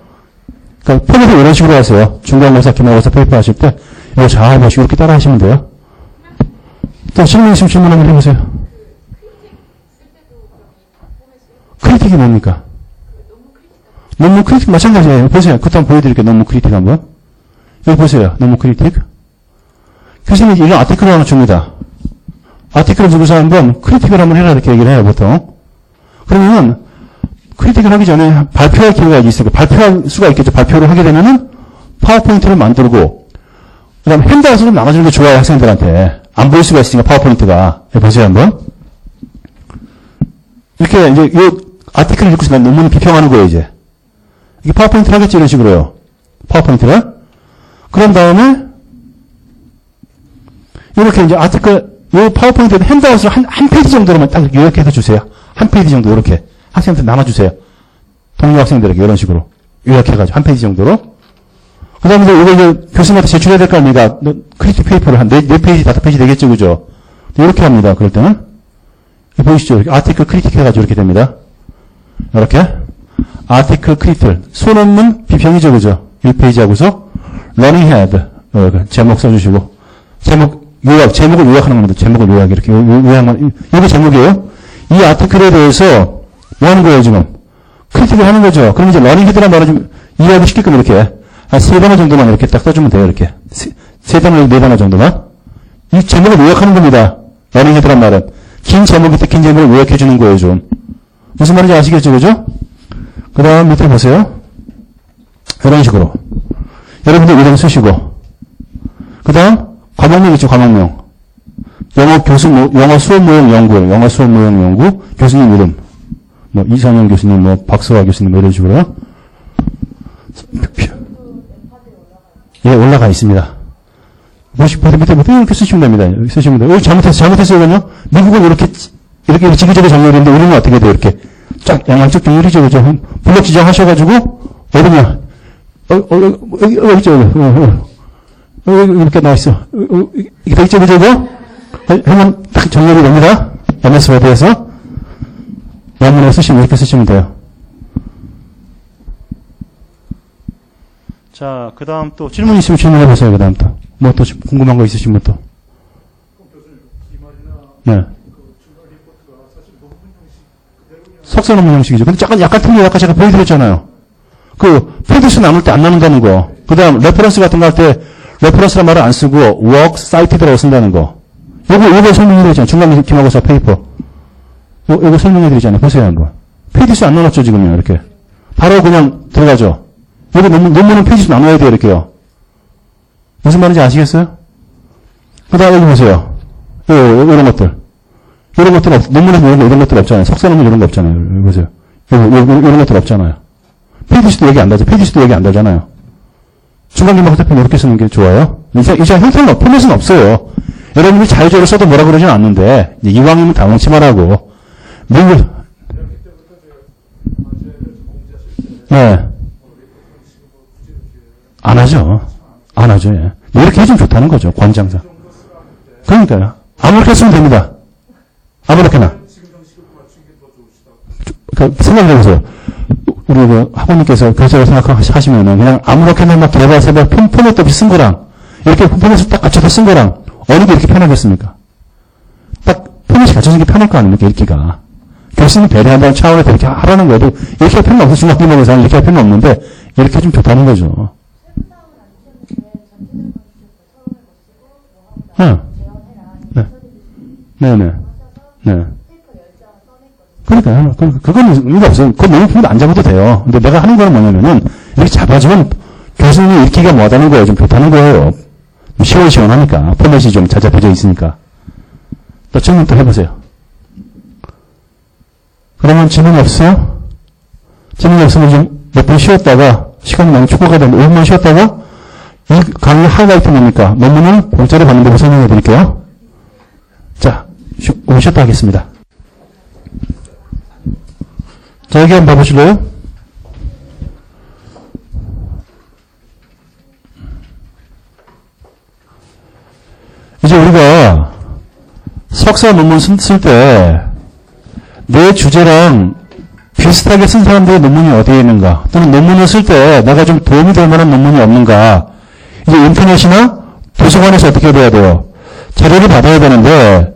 그러니까 폰에서 이런 식으로 하세요. 중간고사, 기말고사 페이퍼 하실 때 이거 잘 보시고 이렇게 따라 하시면 돼요. 또 질문 있으면 질문 한번 해보세요. 크리틱이 뭡니까? 논문 크리틱 마찬가지예요. 보세요. 그것도 한번 보여드릴게요. 논문 크리틱 한번. 여기 보세요. 논문 크리틱. 교수님이 이런 아티클을 하나 줍니다. 아티클을 주고서 한번 크리틱을 한번 해라 이렇게 얘기를 해요. 보통. 그러면은 크리틱을 하기 전에 발표할 기회가 있어요. 발표할 수가 있겠죠. 발표를 하게 되면은 파워포인트를 만들고 그 다음에 핸드아웃을 좀 나눠주는 게 좋아요. 학생들한테. 안 보일 수가 있으니까 파워포인트가. 보세요. 한번. 이렇게 이제 이 아티클을 읽고 있으면 논문을 비평하는 거예요, 이제. 이게 파워포인트를 하겠지, 이런 식으로요. 파워포인트를. 그런 다음에, 이렇게 이제 아티클, 이 파워포인트에 핸드아웃을 한 페이지 정도로만 딱 요약해서 주세요. 한 페이지 정도, 이렇게. 학생한테 나눠주세요. 동료 학생들에게, 이런 식으로. 요약해가지고, 한 페이지 정도로. 그 다음에 이제 이걸 교수님한테 제출해야 될 거 아닙니까? 크리틱 페이퍼를 한 4페이지, 5페이지 되겠죠, 그죠? 이렇게 합니다, 그럴 때는. 보이시죠? 이렇게 아티클 크리틱 해가지고 이렇게 됩니다. 이렇게. 아티클 크리틱. 소논문 비평이죠, 그죠? 1페이지 하고서, 러닝 헤드. 제목 써주시고. 제목, 요약, 제목을 요약하는 겁니다. 제목을 요약, 이렇게 요약만, 이게 제목이에요. 이 아티클에 대해서 뭐 하는 거예요, 지금? 크리틱을 하는 거죠. 그럼 이제 러닝 헤드란 말을 좀 이해하기 쉽게끔 이렇게, 한 3단어 정도만 이렇게 딱 써주면 돼요, 이렇게. 3단어, 4단어 정도만. 이 제목을 요약하는 겁니다. 러닝 헤드란 말은. 긴 제목일 때 긴 제목을 요약해주는 거예요, 좀. 무슨 말인지 아시겠죠, 그죠? 그 다음 밑에 보세요. 이런 식으로. 여러분들 이름 쓰시고. 그 다음, 과목명 있죠, 과목명. 영어 수업 모형 연구, 영어 수업 모형 연구, 교수님 이름. 뭐, 이선영 교수님, 뭐, 박서화 교수님, 뭐, 이런 식으로요. 예, 올라가 있습니다. 밑에 이렇게 쓰시면 됩니다. 이렇게 쓰시면 돼요. 잘못했어요, 이거는요? 미국은 이렇게 지그재그 정렬인데, 우리는 어떻게 돼요, 이렇게. 쫙, 양쪽 정렬이죠, 그죠? 블록 지정하셔가지고, 어디냐? 여기 있죠, 여기 이렇게 나와있어. 이게 되겠죠, 그죠, 이거? 하면 딱 정렬이 됩니다. MS 워드에서. 원문에 쓰시면, 이렇게 쓰시면 돼요. 자, 그 다음 또 질문 있으면 질문해보세요, 그 다음 또. 뭐 또 궁금한 거 있으시면 또. 네. 석사 논문 형식이죠. 근데 약간 틀려, 아까 제가 보여드렸잖아요. 페이지수 나눌 때 안 나눈다는 거. 그 다음, 레퍼런스 같은 거 할 때, 레퍼런스란 말을 안 쓰고, work, cited라고 쓴다는 거. 요거 설명해드리잖아요. 중간 기말고사 페이퍼. 요거 설명해드리잖아요. 보세요, 한번. 페이지수 안 나눴죠, 지금요, 이렇게. 바로 그냥 들어가죠. 여기 논문은 페이지수 나눠야 돼요, 이렇게요. 무슨 말인지 아시겠어요? 그 다음 여기 보세요. 이런 것들. 이런 것들 논문에서 이런 것들 없잖아요. 석사 논문 이런 거 없잖아요. 여기 보세요. 이런 것들 없잖아요. 페이지수도 여기 안 다죠. 페이지수도 여기 안 다잖아요. 중간기말 대표는 이렇게 쓰는 게 좋아요. 이제 형태는 포맷은 없어요. 여러분들이 자유적으로 써도 뭐라 그러지는 않는데, 이왕이면 당연치 말하고. 네. 안 하죠. 안 하죠, 예. 이렇게 해주면 좋다는 거죠, 권장상. 그러니까요. 아무렇게 쓰면 됩니다. 아무렇게나. 생각해보세요. 우리 학원님께서 교수를 생각하시면은 그냥 아무렇게나 막 개발세발 포맷 없이 쓴 거랑, 이렇게 포맷을 딱 갖춰서 쓴 거랑, 어느 게 이렇게 편하겠습니까? 딱 포맷이 갖춰진 게 편할 거 아닙니까, 읽기가. 교수님 배려한다는 차원에서 이렇게 하라는 거도, 이렇게 할 필요는 없어요. 중학교에서는 이렇게 할 필요는 없는데, 이렇게 좀 좋다는 거죠. 네네. 네. 그러니까요. 그건 의미가 없어요. 그건 너무 풀면 안 잡아도 돼요. 근데 내가 하는 거는 뭐냐면은, 이렇게 잡아주면 교수님이 읽기가 뭐하다는 거예요. 좀 좋다는 거예요. 시원시원하니까. 포맷이 좀 자잡해져 있으니까. 또 질문 또 해보세요. 그러면 질문이 없어요? 질문이 없으면 좀 몇 분 쉬었다가, 시간이 너무 초과가 되면 5분만 쉬었다가, 이 강의 하이라이트 뭡니까? 논문을 공짜로 받는 법을 설명해 드릴게요. 자, 5분 쉬었다 하겠습니다. 자, 여기 한번 봐보실래요? 이제 우리가 석사 논문 쓸 때 내 주제랑 비슷하게 쓴 사람들의 논문이 어디에 있는가, 또는 논문을 쓸 때 내가 좀 도움이 될 만한 논문이 없는가, 이제 인터넷이나 도서관에서 어떻게 해야 돼요? 자료를 받아야 되는데,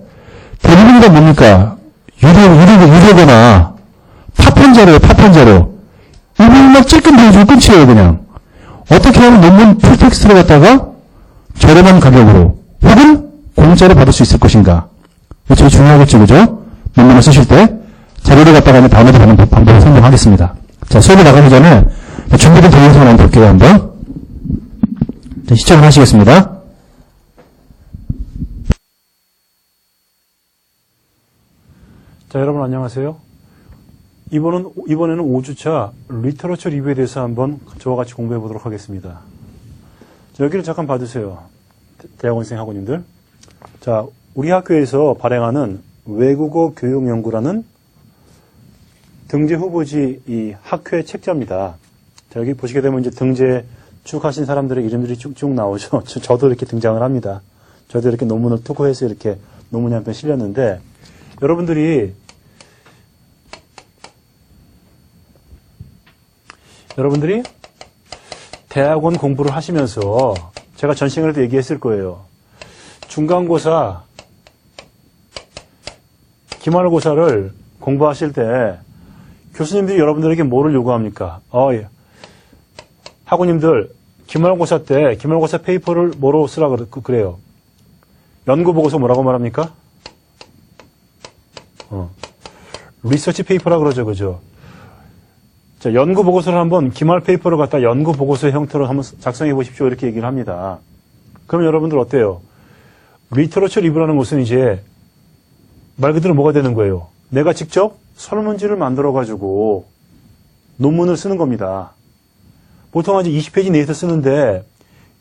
대부분 다 뭡니까? 유료거나, 파편자료예요, 파편자료. 이분만 찔끔 보여주고 끝이에요, 그냥. 어떻게 하면 논문 풀텍스트를 갖다가 저렴한 가격으로, 혹은 공짜로 받을 수 있을 것인가. 이게 제일 중요하겠죠, 그죠? 논문을 쓰실 때, 자료를 갖다가 다운로드 받는 방법을 설명하겠습니다. 자, 수업에 나가기 전에 준비된 동영상을 한번 볼게요, 한번. 자, 시청을 하시겠습니다. 자, 여러분 안녕하세요. 이번에는 5주차 리터러처 리뷰에 대해서 한번 저와 같이 공부해 보도록 하겠습니다. 자, 여기를 잠깐 봐주세요. 대학원생 학우님들. 자, 우리 학교에서 발행하는 외국어 교육연구라는 등재 후보지 이 학회 책자입니다. 자, 여기 보시게 되면 이제 등재 쭉 하신 사람들의 이름들이 쭉쭉 나오죠. 저도 이렇게 등장을 합니다. 저도 이렇게 논문을 투고해서 이렇게 논문에 한 편 실렸는데, 여러분들이 대학원 공부를 하시면서 제가 전시회를 때 얘기했을 거예요. 중간고사, 기말고사를 공부하실 때 교수님들이 여러분들에게 뭐를 요구합니까? 예. 학우님들 기말고사 때 기말고사 페이퍼를 뭐로 쓰라 그래요? 연구보고서 뭐라고 말합니까? 리서치 페이퍼라 그러죠, 그죠? 자, 연구보고서를 한번 기말 페이퍼를 갖다 연구보고서의 형태로 한번 작성해 보십시오. 이렇게 얘기를 합니다. 그럼 여러분들 어때요? 리터러처 리뷰라는 것은 이제 말 그대로 뭐가 되는 거예요? 내가 직접 설문지를 만들어가지고 논문을 쓰는 겁니다. 보통 한 20페이지 내에서 쓰는데,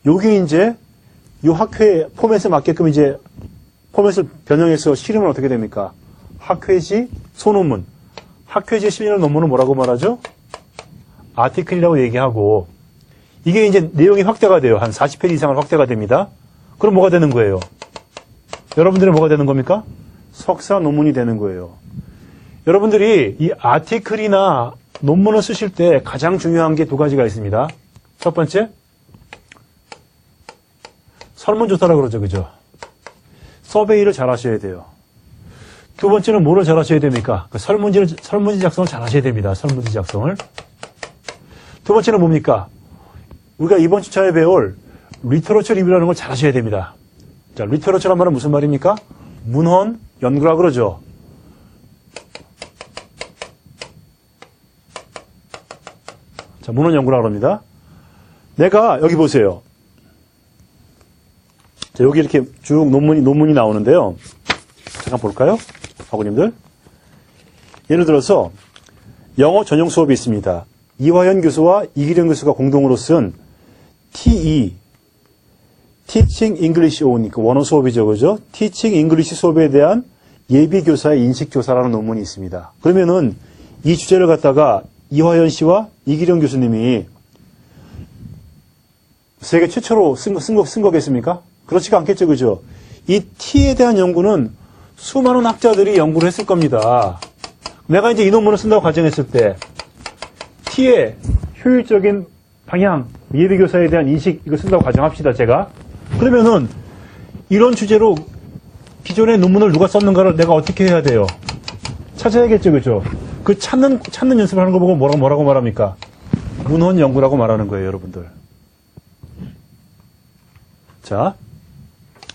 요게 이제, 요 학회 포맷에 맞게끔 이제, 포맷을 변형해서 실으면 어떻게 됩니까? 학회지 소논문. 학회지에 실리는 논문은 뭐라고 말하죠? 아티클이라고 얘기하고, 이게 이제 내용이 확대가 돼요. 한 40페이지 이상은 확대가 됩니다. 그럼 뭐가 되는 거예요? 여러분들은 뭐가 되는 겁니까? 석사 논문이 되는 거예요. 여러분들이 이 아티클이나 논문을 쓰실 때 가장 중요한 게 두 가지가 있습니다. 첫 번째, 설문조사라고 그러죠, 그죠? 서베이를 잘 하셔야 돼요. 두 번째는 뭐를 잘 하셔야 됩니까? 설문지 작성을 잘 하셔야 됩니다. 설문지 작성을. 두 번째는 뭡니까? 우리가 이번 주차에 배울 리터러처 리뷰라는 걸 잘 하셔야 됩니다. 자, 리터러처란 말은 무슨 말입니까? 문헌 연구라 그러죠. 자, 문헌 연구라 그럽니다. 내가 여기 보세요. 자, 여기 이렇게 쭉 논문이 나오는데요. 잠깐 볼까요? 학우님들. 예를 들어서 영어 전용 수업이 있습니다. 이화연 교수와 이기령 교수가 공동으로 쓴 TE, Teaching English Only, 그 원어 수업이죠, 그죠? Teaching English 수업에 대한 예비교사의 인식조사라는 논문이 있습니다. 그러면은 이 주제를 갖다가 이화연 씨와 이기령 교수님이 세계 최초로 쓴 거겠습니까? 그렇지가 않겠죠, 그죠? 이 T에 대한 연구는 수많은 학자들이 연구를 했을 겁니다. 내가 이제 이 논문을 쓴다고 가정했을 때 T의 효율적인 방향, 예비교사에 대한 인식, 이거 쓴다고 가정합시다, 제가. 그러면은 이런 주제로 기존의 논문을 누가 썼는가를 내가 어떻게 해야 돼요? 찾아야겠죠, 그죠? 그 찾는 연습을 하는 거 보고 뭐라고 말합니까? 문헌 연구라고 말하는 거예요, 여러분들. 자,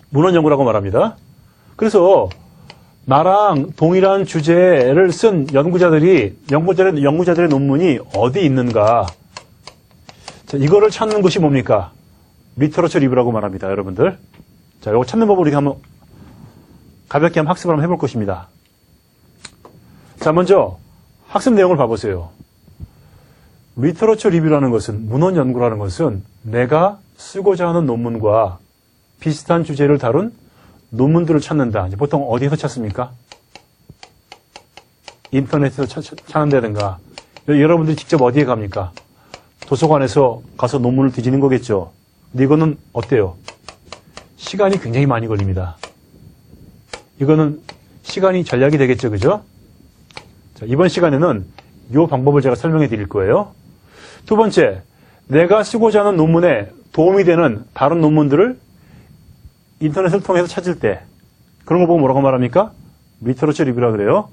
문헌 연구라고 말합니다. 그래서 나랑 동일한 주제를 쓴 연구자들의 논문이 어디 있는가? 자, 이거를 찾는 것이 뭡니까? 리터러처 리뷰라고 말합니다, 여러분들. 자, 이거 찾는 법을 우리가 한번 가볍게 한번 학습을 한번 해볼 것입니다. 자, 먼저 학습 내용을 봐보세요. 리터러처 리뷰라는 것은, 문헌 연구라는 것은 내가 쓰고자 하는 논문과 비슷한 주제를 다룬 논문들을 찾는다. 이제 보통 어디에서 찾습니까? 인터넷에서 찾는다든가. 여러분들이 직접 어디에 갑니까? 도서관에서 가서 논문을 뒤지는 거겠죠. 근데 이거는 어때요? 시간이 굉장히 많이 걸립니다. 이거는 시간이 전략이 되겠죠, 그죠? 자, 이번 시간에는 이 방법을 제가 설명해 드릴 거예요. 두 번째, 내가 쓰고자 하는 논문에 도움이 되는 다른 논문들을 인터넷을 통해서 찾을 때 그런 거 보고 뭐라고 말합니까? 리터러처 리뷰라 그래요.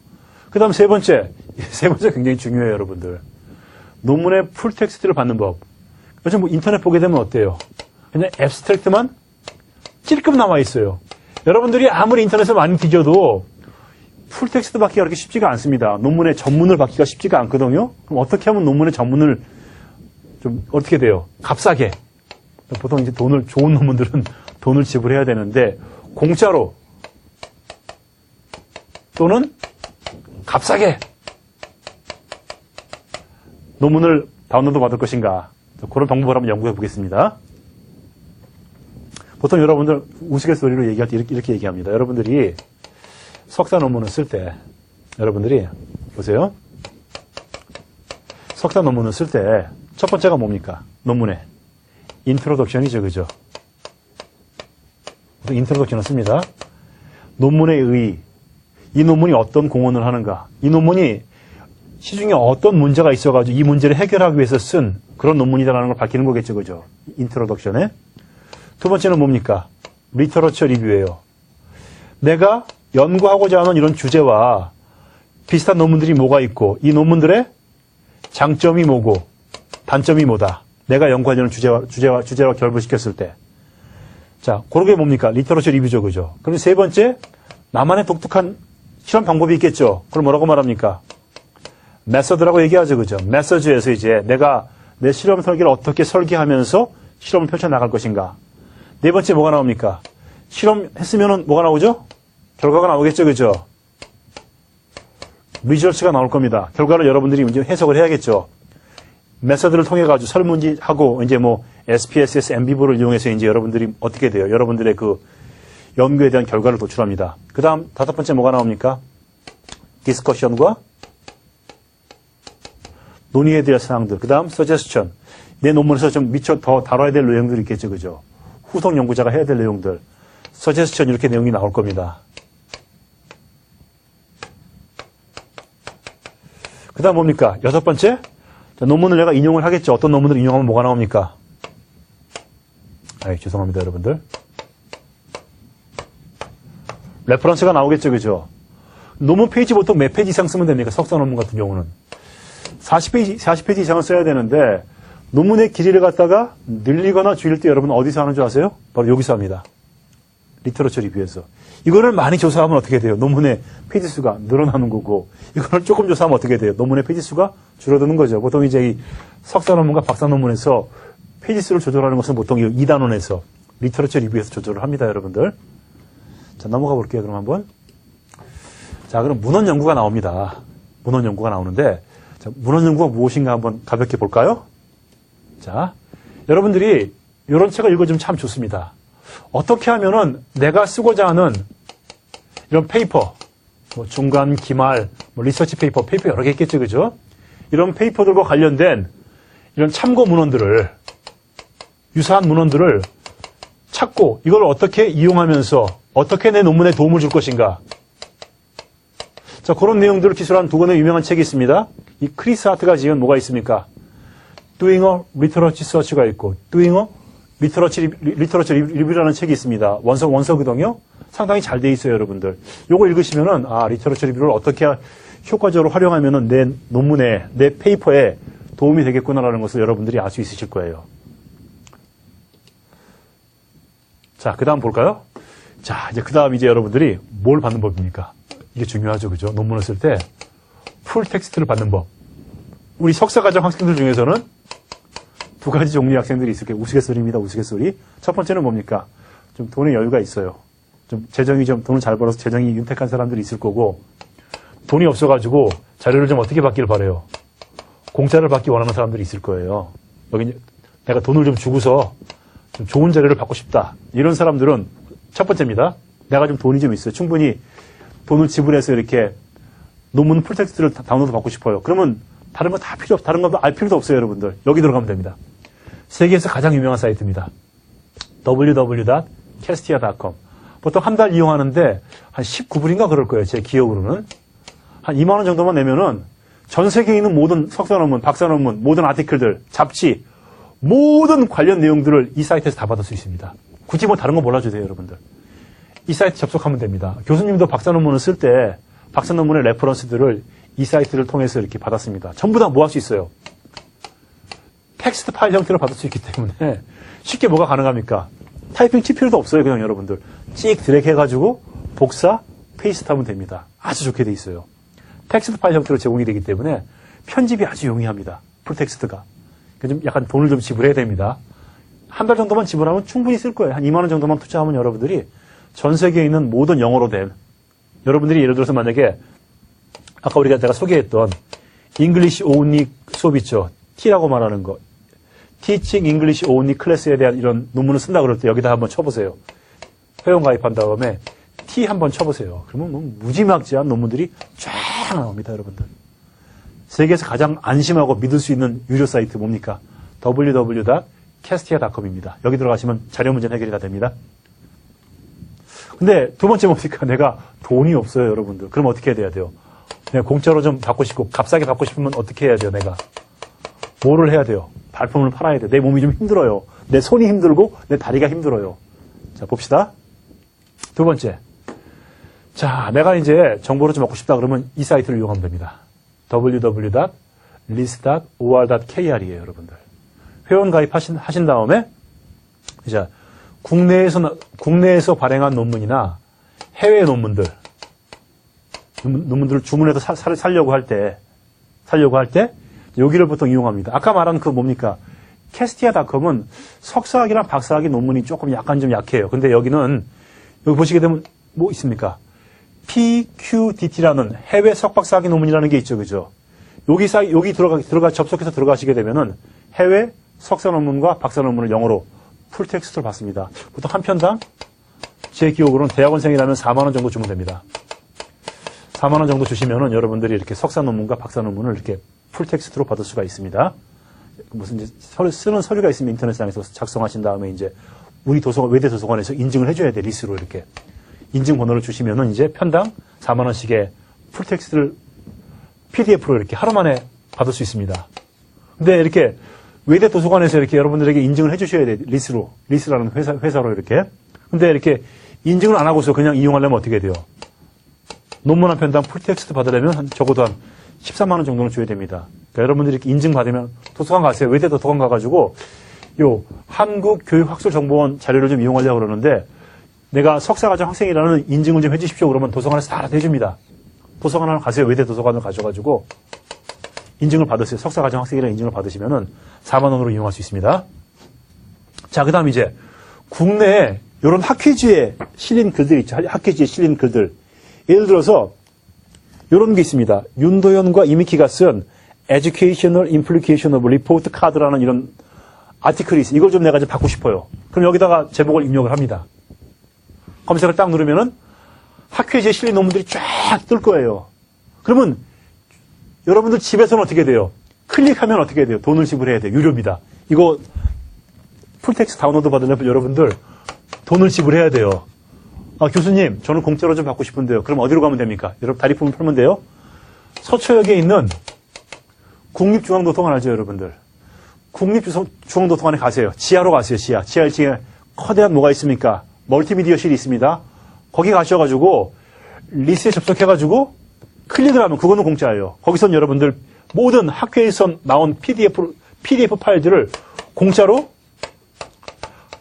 그 다음 세 번째 굉장히 중요해요, 여러분들. 논문의 풀텍스트를 받는 법. 요즘 뭐 인터넷 보게 되면 어때요? 그냥 앱스트랙트만 찔끔 나와 있어요. 여러분들이 아무리 인터넷을 많이 뒤져도 풀텍스트 받기가 그렇게 쉽지가 않습니다. 논문의 전문을 받기가 쉽지가 않거든요. 그럼 어떻게 하면 논문의 전문을 좀 어떻게 돼요? 값싸게. 보통 이제 좋은 논문들은 돈을 지불해야 되는데 공짜로 또는 값싸게 논문을 다운로드 받을 것인가? 그런 방법을 한번 연구해 보겠습니다. 보통 여러분들 우스갯소리로 얘기할 때 이렇게 얘기합니다. 여러분들이 석사 논문을 쓸 때, 여러분들이 보세요. 석사 논문을 쓸 때 첫 번째가 뭡니까? 논문의 인트로덕션이죠, 그죠? 인트로덕션을 씁니다. 논문의 의, 이 논문이 어떤 공헌을 하는가? 이 논문이 시중에 어떤 문제가 있어가지고 이 문제를 해결하기 위해서 쓴 그런 논문이다라는 걸 밝히는 거겠죠, 그죠? 인트로덕션에. 두 번째는 뭡니까? 리터러처 리뷰예요. 내가 연구하고자 하는 이런 주제와 비슷한 논문들이 뭐가 있고 이 논문들의 장점이 뭐고 단점이 뭐다. 내가 연구하려는 주제와 결부시켰을 때. 자, 그게 뭡니까? 리터러처 리뷰죠, 그죠? 그럼 세 번째, 나만의 독특한 실험 방법이 있겠죠. 그럼 뭐라고 말합니까? 메서드라고 얘기하죠, 그죠? 메서드에서 이제 내가 내 실험 설계를 어떻게 설계하면서 실험을 펼쳐나갈 것인가. 네 번째 뭐가 나옵니까? 실험했으면은 뭐가 나오죠? 결과가 나오겠죠, 그죠? 리저치가 나올 겁니다. 결과를 여러분들이 이제 해석을 해야겠죠. 메서드를 통해 가지고 설문지하고 이제 뭐 SPSS, MBV를 이용해서 이제 여러분들이 어떻게 돼요? 여러분들의 그 연구에 대한 결과를 도출합니다. 그 다음 다섯 번째 뭐가 나옵니까? 디스커션과 논의에 대한 사항들. 그 다음 서제스천. 내 논문에서 좀 미처 더 다뤄야 될 내용들이 있겠죠, 그죠? 후속 연구자가 해야 될 내용들. 서제스천 이렇게 내용이 나올 겁니다. 그 다음 뭡니까? 여섯 번째. 자, 논문을 내가 인용을 하겠죠. 어떤 논문을 인용하면 뭐가 나옵니까? 죄송합니다, 여러분들. 레퍼런스가 나오겠죠, 그죠? 논문 페이지 보통 몇 페이지 이상 쓰면 됩니까? 석사 논문 같은 경우는. 40페이지 이상을 써야 되는데, 논문의 길이를 갖다가 늘리거나 줄일 때 여러분 어디서 하는 줄 아세요? 바로 여기서 합니다. 리터러처 리뷰에서. 이거를 많이 조사하면 어떻게 돼요? 논문의 페이지 수가 늘어나는 거고, 이거를 조금 조사하면 어떻게 돼요? 논문의 페이지 수가 줄어드는 거죠. 보통 이제 이 석사 논문과 박사 논문에서 페이지 수를 조절하는 것은 보통 이 2단원에서 리터러처 리뷰에서 조절을 합니다, 여러분들. 자, 넘어가 볼게요, 그럼 한번. 자, 그럼 문헌 연구가 나옵니다. 문헌 연구가 나오는데, 자, 문헌 연구가 무엇인가 한번 가볍게 볼까요? 자, 여러분들이 이런 책을 읽어주면 참 좋습니다. 어떻게 하면은 내가 쓰고자 하는 이런 페이퍼, 뭐 중간, 기말, 뭐 리서치 페이퍼 여러 개 있겠죠, 그죠? 이런 페이퍼들과 관련된 이런 참고 문헌들을, 유사한 문헌들을 찾고 이걸 어떻게 이용하면서 어떻게 내 논문에 도움을 줄 것인가. 자, 그런 내용들을 기술한 두 권의 유명한 책이 있습니다. 이 크리스 하트가 지은 뭐가 있습니까? Doing a Literature Search가 있고, Doing a Literature Review라는 책이 있습니다. 원서거든요. 상당히 잘 돼 있어요, 여러분들. 요거 읽으시면은, Literature Review를 어떻게 효과적으로 활용하면은 내 논문에, 내 페이퍼에 도움이 되겠구나라는 것을 여러분들이 알 수 있으실 거예요. 자, 그 다음 볼까요? 자, 이제 그 다음 이제 여러분들이 뭘 받는 법입니까? 이게 중요하죠, 그죠? 논문을 쓸 때, 풀 텍스트를 받는 법. 우리 석사과정 학생들 중에서는 두 가지 종류의 학생들이 있을 거예요. 우스갯소리입니다, 우스갯소리. 첫 번째는 뭡니까? 좀 돈의 여유가 있어요. 좀 돈을 잘 벌어서 재정이 윤택한 사람들이 있을 거고, 돈이 없어가지고 자료를 좀 어떻게 받기를 바래요? 공짜를 받기 원하는 사람들이 있을 거예요. 여기 내가 돈을 좀 주고서 좀 좋은 자료를 받고 싶다. 이런 사람들은 첫 번째입니다. 내가 좀 돈이 좀 있어요. 충분히 돈을 지불해서 이렇게 논문 풀텍스트를 다운로드 받고 싶어요. 그러면 다른 거 알 필요도 없어요, 여러분들. 여기 들어가면 됩니다. 세계에서 가장 유명한 사이트입니다. www.castia.com. 보통 한 달 이용하는데 한 19불인가 그럴 거예요, 제 기억으로는. 한 2만 원 정도만 내면은 전 세계에 있는 모든 석사 논문, 박사 논문, 모든 아티클들, 잡지, 모든 관련 내용들을 이 사이트에서 다 받을 수 있습니다. 굳이 뭐 다른 거 몰라줘도 돼요, 여러분들. 이 사이트 접속하면 됩니다. 교수님도 박사 논문을 쓸 때 박사 논문의 레퍼런스들을 이 사이트를 통해서 이렇게 받았습니다. 전부 다 뭐 할 수 있어요? 텍스트 파일 형태로 받을 수 있기 때문에 쉽게 뭐가 가능합니까? 타이핑 칠 필요도 없어요, 그냥 여러분들. 찍 드래그 해가지고 복사, 페이스트 하면 됩니다. 아주 좋게 돼 있어요. 텍스트 파일 형태로 제공이 되기 때문에 편집이 아주 용이합니다. 풀텍스트가. 좀 약간 돈을 좀 지불해야 됩니다. 한 달 정도만 지불하면 충분히 쓸 거예요. 한 2만 원 정도만 투자하면 여러분들이 전 세계에 있는 모든 영어로 된, 여러분들이 예를 들어서 만약에 아까 내가 소개했던 English Only 수업 있죠. T라고 말하는 거. Teaching English Only 클래스에 대한 이런 논문을 쓴다 그럴 때 여기다 한번 쳐보세요. 회원 가입한 다음에 T 한번 쳐보세요. 그러면 뭐 무지막지한 논문들이 쫙 나옵니다, 여러분들. 세계에서 가장 안심하고 믿을 수 있는 유료 사이트 뭡니까? www.castia.com입니다. 여기 들어가시면 자료 문제는 해결이 다 됩니다. 근데 두 번째 뭡니까? 내가 돈이 없어요, 여러분들. 그럼 어떻게 해야 돼요? 내가 공짜로 좀 받고 싶고 값싸게 받고 싶으면 어떻게 해야 돼요, 내가? 뭐를 해야 돼요? 발품을 팔아야 돼요. 내 몸이 좀 힘들어요. 내 손이 힘들고 내 다리가 힘들어요. 자, 봅시다. 두 번째. 자, 내가 이제 정보를 좀 얻고 싶다 그러면 이 사이트를 이용하면 됩니다. www.list.or.kr이에요, 여러분들. 회원 가입하신 다음에, 이제, 국내에서 발행한 논문이나 해외 논문들을 주문해서 살려고 할 때, 여기를 보통 이용합니다. 아까 말한 그 뭡니까? 캐스티아닷컴은 석사학위랑 박사학위 논문이 조금 약간 좀 약해요. 근데 여기는, 여기 보시게 되면 뭐 있습니까? PQDT라는 해외 석박사학위 논문이라는 게 있죠. 그죠? 여기 접속해서 들어가시게 되면은 해외 석사 논문과 박사 논문을 영어로 풀텍스트로 받습니다. 보통 한 편당 제 기억으로는 대학원생이라면 4만원 정도 주면 됩니다. 4만원 정도 주시면은 여러분들이 이렇게 석사 논문과 박사 논문을 이렇게 풀텍스트로 받을 수가 있습니다. 무슨 이제 쓰는 서류가 있으면 인터넷상에서 작성하신 다음에 이제 우리 외대 도서관에서 인증을 해줘야 돼. 리스로 이렇게. 인증 번호를 주시면은 이제 편당 4만원씩의 풀텍스트를 PDF로 이렇게 하루 만에 받을 수 있습니다. 근데 이렇게 외대 도서관에서 이렇게 여러분들에게 인증을 해주셔야 돼. 리스라는 회사로 이렇게. 근데 이렇게 인증을 안 하고서 그냥 이용하려면 어떻게 돼요? 논문 한 편당 풀텍스트 받으려면 적어도 한 13만원 정도는 줘야 됩니다. 그러니까 여러분들이 이렇게 인증 받으면 도서관 가세요. 외대 도서관 가가지고 한국교육학술정보원 자료를 좀 이용하려고 그러는데 내가 석사과정 학생이라는 인증을 좀 해주십시오. 그러면 도서관에서 다 해줍니다. 도서관을 가세요. 외대 도서관을 가셔가지고 인증을 받으세요. 석사과정 학생이라는 인증을 받으시면은 4만원으로 이용할 수 있습니다. 자, 그 다음 이제 국내에 이런 학회지에 실린 글들 있죠. 학회지에 실린 글들. 예를 들어서 이런 게 있습니다. 윤도현과 이미키가 쓴 Educational Implication of Report Card라는 이런 아티클이 있어요. 이걸 좀 내가 좀 받고 싶어요. 그럼 여기다가 제목을 입력을 합니다. 검색을 딱 누르면은 학회지에 실린 논문들이 쫙 뜰 거예요. 그러면 여러분들 집에서는 어떻게 돼요? 클릭하면 어떻게 돼요? 돈을 지불해야 돼요. 유료입니다. 이거 풀텍스트 다운로드 받으려면 여러분들 돈을 지불해야 돼요. 아, 교수님, 저는 공짜로 좀 받고 싶은데요. 그럼 어디로 가면 됩니까? 여러분 다리품을 풀면 돼요. 서초역에 있는 국립중앙도서관 알죠, 여러분들? 국립중앙도서관에 가세요. 지하로 가세요, 지하 1층에 커다란 뭐가 있습니까? 멀티미디어실이 있습니다. 거기 가셔가지고 리스트에 접속해가지고 클릭을 하면 그거는 공짜예요. 거기선 여러분들 모든 학회에서 나온 PDF 파일들을 공짜로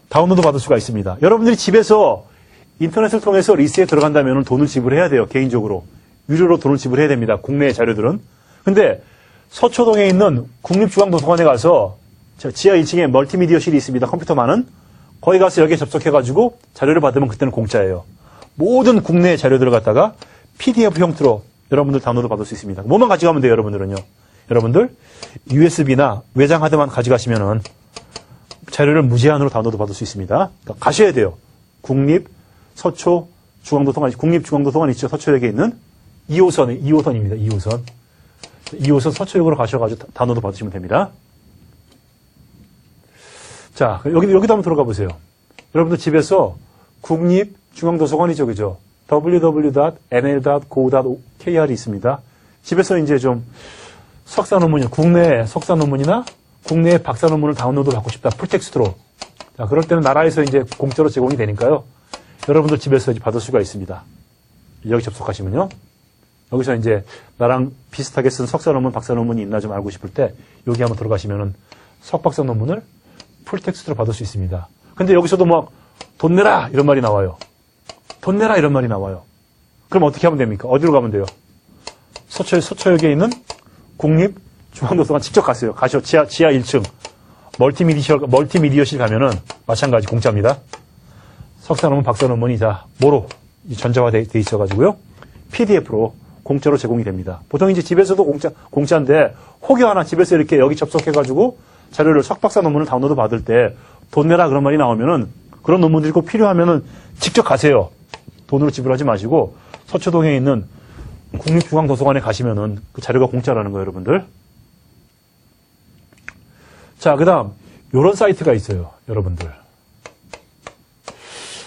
다운로드 받을 수가 있습니다. 여러분들이 집에서 인터넷을 통해서 리스트에 들어간다면 돈을 지불해야 돼요. 개인적으로. 유료로 돈을 지불해야 됩니다. 국내의 자료들은. 근데 서초동에 있는 국립중앙도서관에 가서 지하 1층에 멀티미디어실이 있습니다. 컴퓨터 많은. 거기 가서 여기에 접속해가지고 자료를 받으면 그때는 공짜예요. 모든 국내 자료들을 갖다가 PDF 형태로 여러분들 다운로드 받을 수 있습니다. 뭐만 가져가면 돼요, 여러분들은요. 여러분들 USB나 외장 하드만 가져가시면은 자료를 무제한으로 다운로드 받을 수 있습니다. 그러니까 가셔야 돼요. 국립중앙도서관 있죠. 서초역에 있는 2호선입니다. 2호선 서초역으로 가셔가지고 다운로드 받으시면 됩니다. 자, 여기도 한번 들어가 보세요. 여러분들 집에서 국립중앙도서관이죠, 그죠? www.nl.go.kr이 있습니다. 집에서 이제 좀 국내 석사 논문이나 국내 박사 논문을 다운로드 받고 싶다. 풀텍스트로. 자, 그럴 때는 나라에서 이제 공짜로 제공이 되니까요. 여러분들 집에서 이제 받을 수가 있습니다. 여기 접속하시면요. 여기서 이제 나랑 비슷하게 쓴 석사 논문, 박사 논문이 있나 좀 알고 싶을 때 여기 한번 들어가시면은 석박사 논문을 풀텍스트로 받을 수 있습니다. 근데 여기서도 막 돈 내라! 이런 말이 나와요. 돈 내라! 이런 말이 나와요. 그럼 어떻게 하면 됩니까? 어디로 가면 돼요? 서초역에 있는 국립중앙도서관 직접 가세요. 지하 1층. 멀티미디어실 가면은 마찬가지 공짜입니다. 석사 논문, 박사 논문이 다 뭐로 전자화돼 있어가지고요. PDF로 공짜로 제공이 됩니다. 보통 이제 집에서도 공짜인데 혹여 하나 집에서 이렇게 여기 접속해가지고 자료를 석박사 논문을 다운로드 받을 때 돈 내라 그런 말이 나오면은 그런 논문들이 꼭 필요하면은 직접 가세요. 돈으로 지불하지 마시고 서초동에 있는 국립중앙도서관에 가시면은 그 자료가 공짜라는 거예요, 여러분들. 자, 그 다음 요런 사이트가 있어요, 여러분들.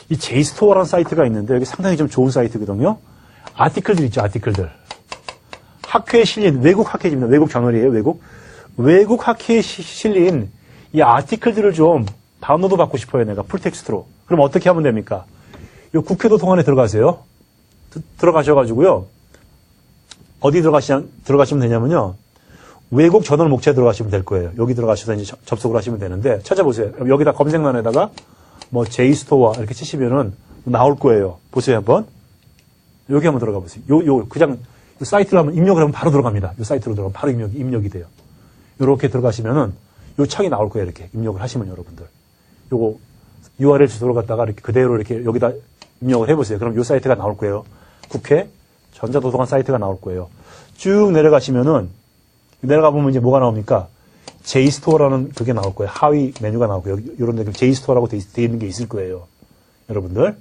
이 JSTOR라는 사이트가 있는데 여기 상당히 좀 좋은 사이트거든요. 아티클들 있죠, 아티클들. 학회에 실린 외국 학회지입니다. 외국 저널이에요, 외국 학회에 실린 이 아티클들을 좀 다운로드 받고 싶어요, 내가 풀텍스트로. 그럼 어떻게 하면 됩니까? 요 국회 도서관에 들어가세요. 들어가셔가지고요. 어디 들어가시면 되냐면요. 외국 전원 목차에 들어가시면 될 거예요. 여기 들어가셔서 이제 접속을 하시면 되는데, 찾아보세요. 여기다 검색란에다가 뭐 JSTOR 이렇게 치시면은 나올 거예요. 보세요, 한번. 여기 한번 들어가 보세요. 그냥 사이트를 한번 입력을 하면 바로 들어갑니다. 요 사이트로 들어가면 바로 입력이 돼요. 요렇게 들어가시면은 요 창이 나올 거예요. 이렇게 입력을 하시면 여러분들. 요거 URL 주소로 갖다가 이렇게 그대로 이렇게 여기다 입력을 해보세요. 그럼 요 사이트가 나올 거예요. 국회 전자도서관 사이트가 나올 거예요. 쭉 내려가시면은 내려가 보면 이제 뭐가 나옵니까? JSTOR라는 그게 나올 거예요. 하위 메뉴가 나올 거예요. 이런 데 JSTOR라고 돼 있는 게 있을 거예요. 여러분들.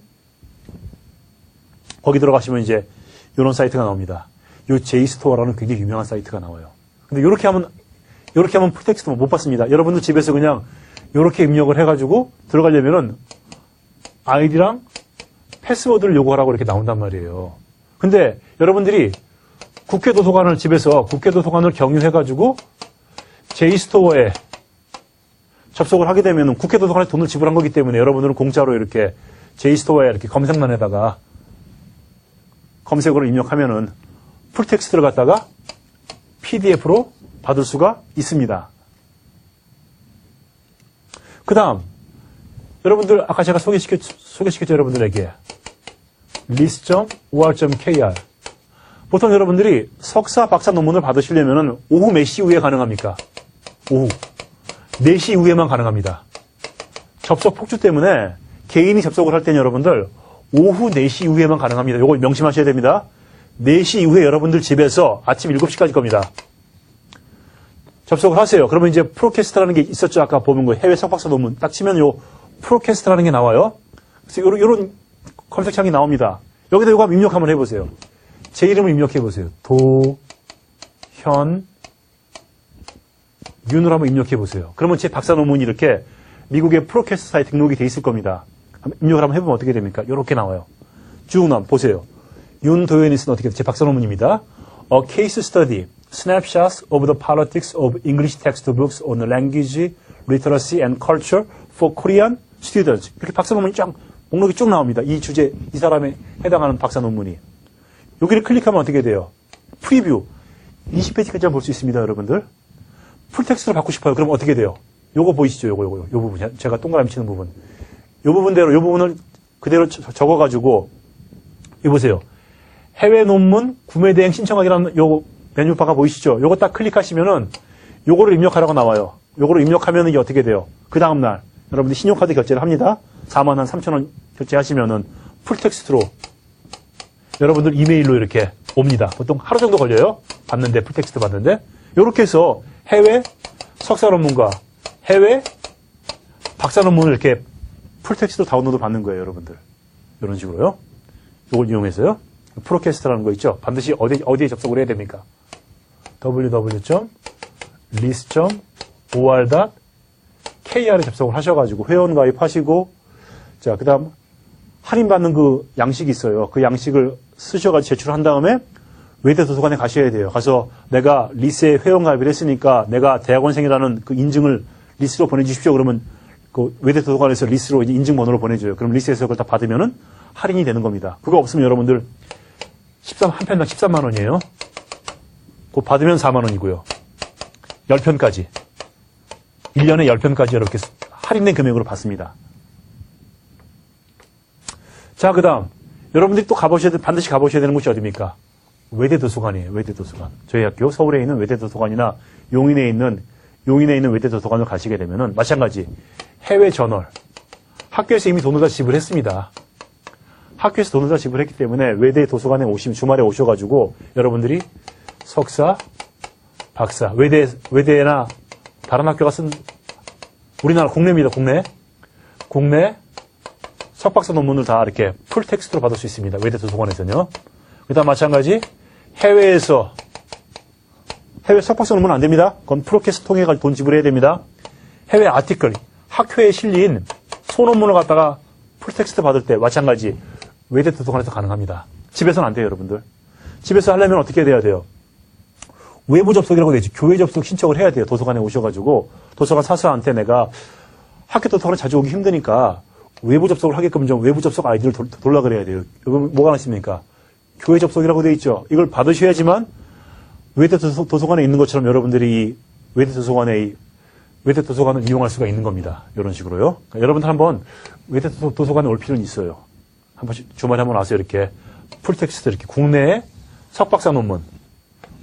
거기 들어가시면 이제 이런 사이트가 나옵니다. 이 JSTOR라는 굉장히 유명한 사이트가 나와요. 근데 이렇게 하면 풀텍스트 못 받습니다. 여러분들 집에서 그냥 이렇게 입력을 해가지고 들어가려면은 아이디랑 패스워드를 요구하라고 이렇게 나온단 말이에요. 근데 여러분들이 국회 도서관을 집에서 국회 도서관을 경유해가지고 JSTOR에 접속을 하게 되면은 국회 도서관에 돈을 지불한 거기 때문에 여러분들은 공짜로 이렇게 JSTOR에 이렇게 검색란에다가 검색어를 입력하면은 풀텍스트를 갖다가 PDF로 받을 수가 있습니다. 그 다음, 여러분들, 아까 제가 소개시켰죠, 여러분들에게. list.or.kr. 보통 여러분들이 석사, 박사 논문을 받으시려면 오후 몇 시 이후에 가능합니까? 오후 4시 이후에만 가능합니다. 접속 폭주 때문에 개인이 접속을 할 때는 여러분들 오후 4시 이후에만 가능합니다. 이거 명심하셔야 됩니다. 4시 이후에 여러분들 집에서 아침 7시까지 겁니다. 접속을 하세요. 그러면 이제 프로캐스트라는 게 있었죠. 아까 보는 거 해외 석박사 논문 딱 치면 요 프로캐스트라는 게 나와요. 그래서 요런 검색창이 나옵니다. 여기다 이거 입력 한번 해보세요. 제 이름을 입력해보세요. 도현윤을 한번 입력해보세요. 그러면 제 박사 논문이 이렇게 미국의 프로캐스트 사이트 등록이 돼 있을 겁니다. 입력을 한번 해보면 어떻게 됩니까? 이렇게 나와요. 쭉 나와 보세요. 윤도현이 쓴 어떻게 제 박사 논문입니다. A case study, snapshots of the politics of English textbooks on language, literacy and culture for Korean students. 이렇게 박사 논문이 쫙 목록이 쭉 나옵니다. 이 주제, 이 사람에 해당하는 박사 논문이. 여기를 클릭하면 어떻게 돼요? 프리뷰. 20페이지까지 볼 수 있습니다, 여러분들. 풀텍스트를 받고 싶어요. 그럼 어떻게 돼요? 요거 보이시죠? 요거 부분. 제가 동그라미 치는 부분. 요 부분대로, 요 부분을 그대로 적어가지고, 이거 보세요. 해외 논문 구매 대행 신청하기라는 요 메뉴바가 보이시죠? 요거 딱 클릭하시면은 요거를 입력하라고 나와요. 요거를 입력하면은 이게 어떻게 돼요? 그 다음날, 여러분들 신용카드 결제를 합니다. 43,000원 결제하시면은 풀텍스트로 여러분들 이메일로 이렇게 옵니다. 보통 하루 정도 걸려요. 받는데, 풀텍스트 받는데. 요렇게 해서 해외 석사 논문과 해외 박사 논문을 이렇게 풀텍스트로 다운로드 받는 거예요, 여러분들. 이런 식으로요. 요걸 이용해서요. 프로캐스트라는 거 있죠. 반드시 어디에 접속을 해야 됩니까? www.list.or.kr에 접속을 하셔가지고 회원 가입하시고, 자, 그 다음 할인받는 그 양식이 있어요. 그 양식을 쓰셔가지고 제출한 다음에 외대 도서관에 가셔야 돼요. 가서 내가 리스에 회원 가입을 했으니까 내가 대학원생이라는 그 인증을 리스로 보내주십시오. 그러면 그 외대 도서관에서 리스로 이제 인증번호를 보내줘요. 그럼 리스에서 그걸 다 받으면은 할인이 되는 겁니다. 그거 없으면 여러분들 한 편당 13만 원이에요. 그거 받으면 4만 원이고요. 10편까지. 1년에 10편까지 이렇게 할인된 금액으로 받습니다. 자, 그 다음. 여러분들이 또 반드시 가보셔야 되는 곳이 어디입니까? 외대 도서관이에요. 외대 도서관. 저희 학교 서울에 있는 외대 도서관이나 용인에 있는 외대 도서관을 가시게 되면은 마찬가지. 해외 저널. 학교에서 이미 돈을 다 지불했습니다. 학교에서 돈을 다 지불했기 때문에 외대 도서관에 오시면 주말에 오셔가지고 여러분들이 석사, 박사, 외대나 다른 학교가 쓴 우리나라 국내입니다. 국내 석박사 논문을 다 이렇게 풀텍스트로 받을 수 있습니다. 외대 도서관에서는요. 그 다음 마찬가지 해외 석박사 논문은 안 됩니다. 그건 프로캐스트 통해 가지고 돈 지불해야 됩니다. 해외 아티클, 학회에 실린 소논문을 갖다가 풀텍스트 받을 때 마찬가지 외대 도서관에서 가능합니다. 집에서는 안 돼요, 여러분들. 집에서 하려면 어떻게 해야 돼요? 외부 접속이라고 되지. 교회 접속 신청을 해야 돼요. 도서관에 오셔가지고 도서관 사수한테 내가 학교 도서관에 자주 오기 힘드니까 외부 접속을 하게끔 좀 외부 접속 아이디를 돌라 그래야 돼요. 여기 뭐가 나있습니까? 교회 접속이라고 되어 있죠. 이걸 받으셔야지만 외대 도서관에 있는 것처럼 여러분들이 이 외대 도서관을 이용할 수가 있는 겁니다. 이런 식으로요. 그러니까 여러분들 한번 외대 도서관에 올 필요는 있어요. 한 번씩 주말에 한번 와서 이렇게 풀텍스트 이렇게 국내에 석박사 논문,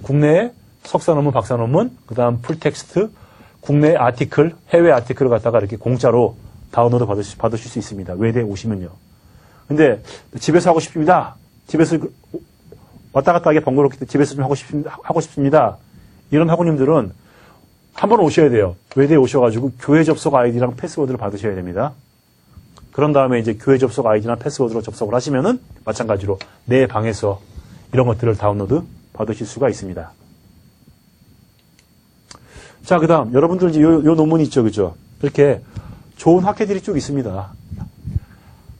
국내에 석사 논문, 박사 논문, 그 다음 풀텍스트, 국내 아티클, 해외 아티클을 갖다가 이렇게 공짜로 다운로드 받으실 수 있습니다. 외대에 오시면요. 근데 집에서 하고 싶습니다. 집에서 왔다 갔다 하기 번거롭기 때문에 집에서 좀 하고 싶습니다. 이런 학우님들은 한번 오셔야 돼요. 외대에 오셔가지고 교회 접속 아이디랑 패스워드를 받으셔야 됩니다. 그런 다음에 이제 교회 접속 아이디나 패스워드로 접속을 하시면은 마찬가지로 내 방에서 이런 것들을 다운로드 받으실 수가 있습니다. 자, 그 다음, 여러분들 이제 요 논문이 있죠, 그죠? 이렇게 좋은 학회들이 쭉 있습니다.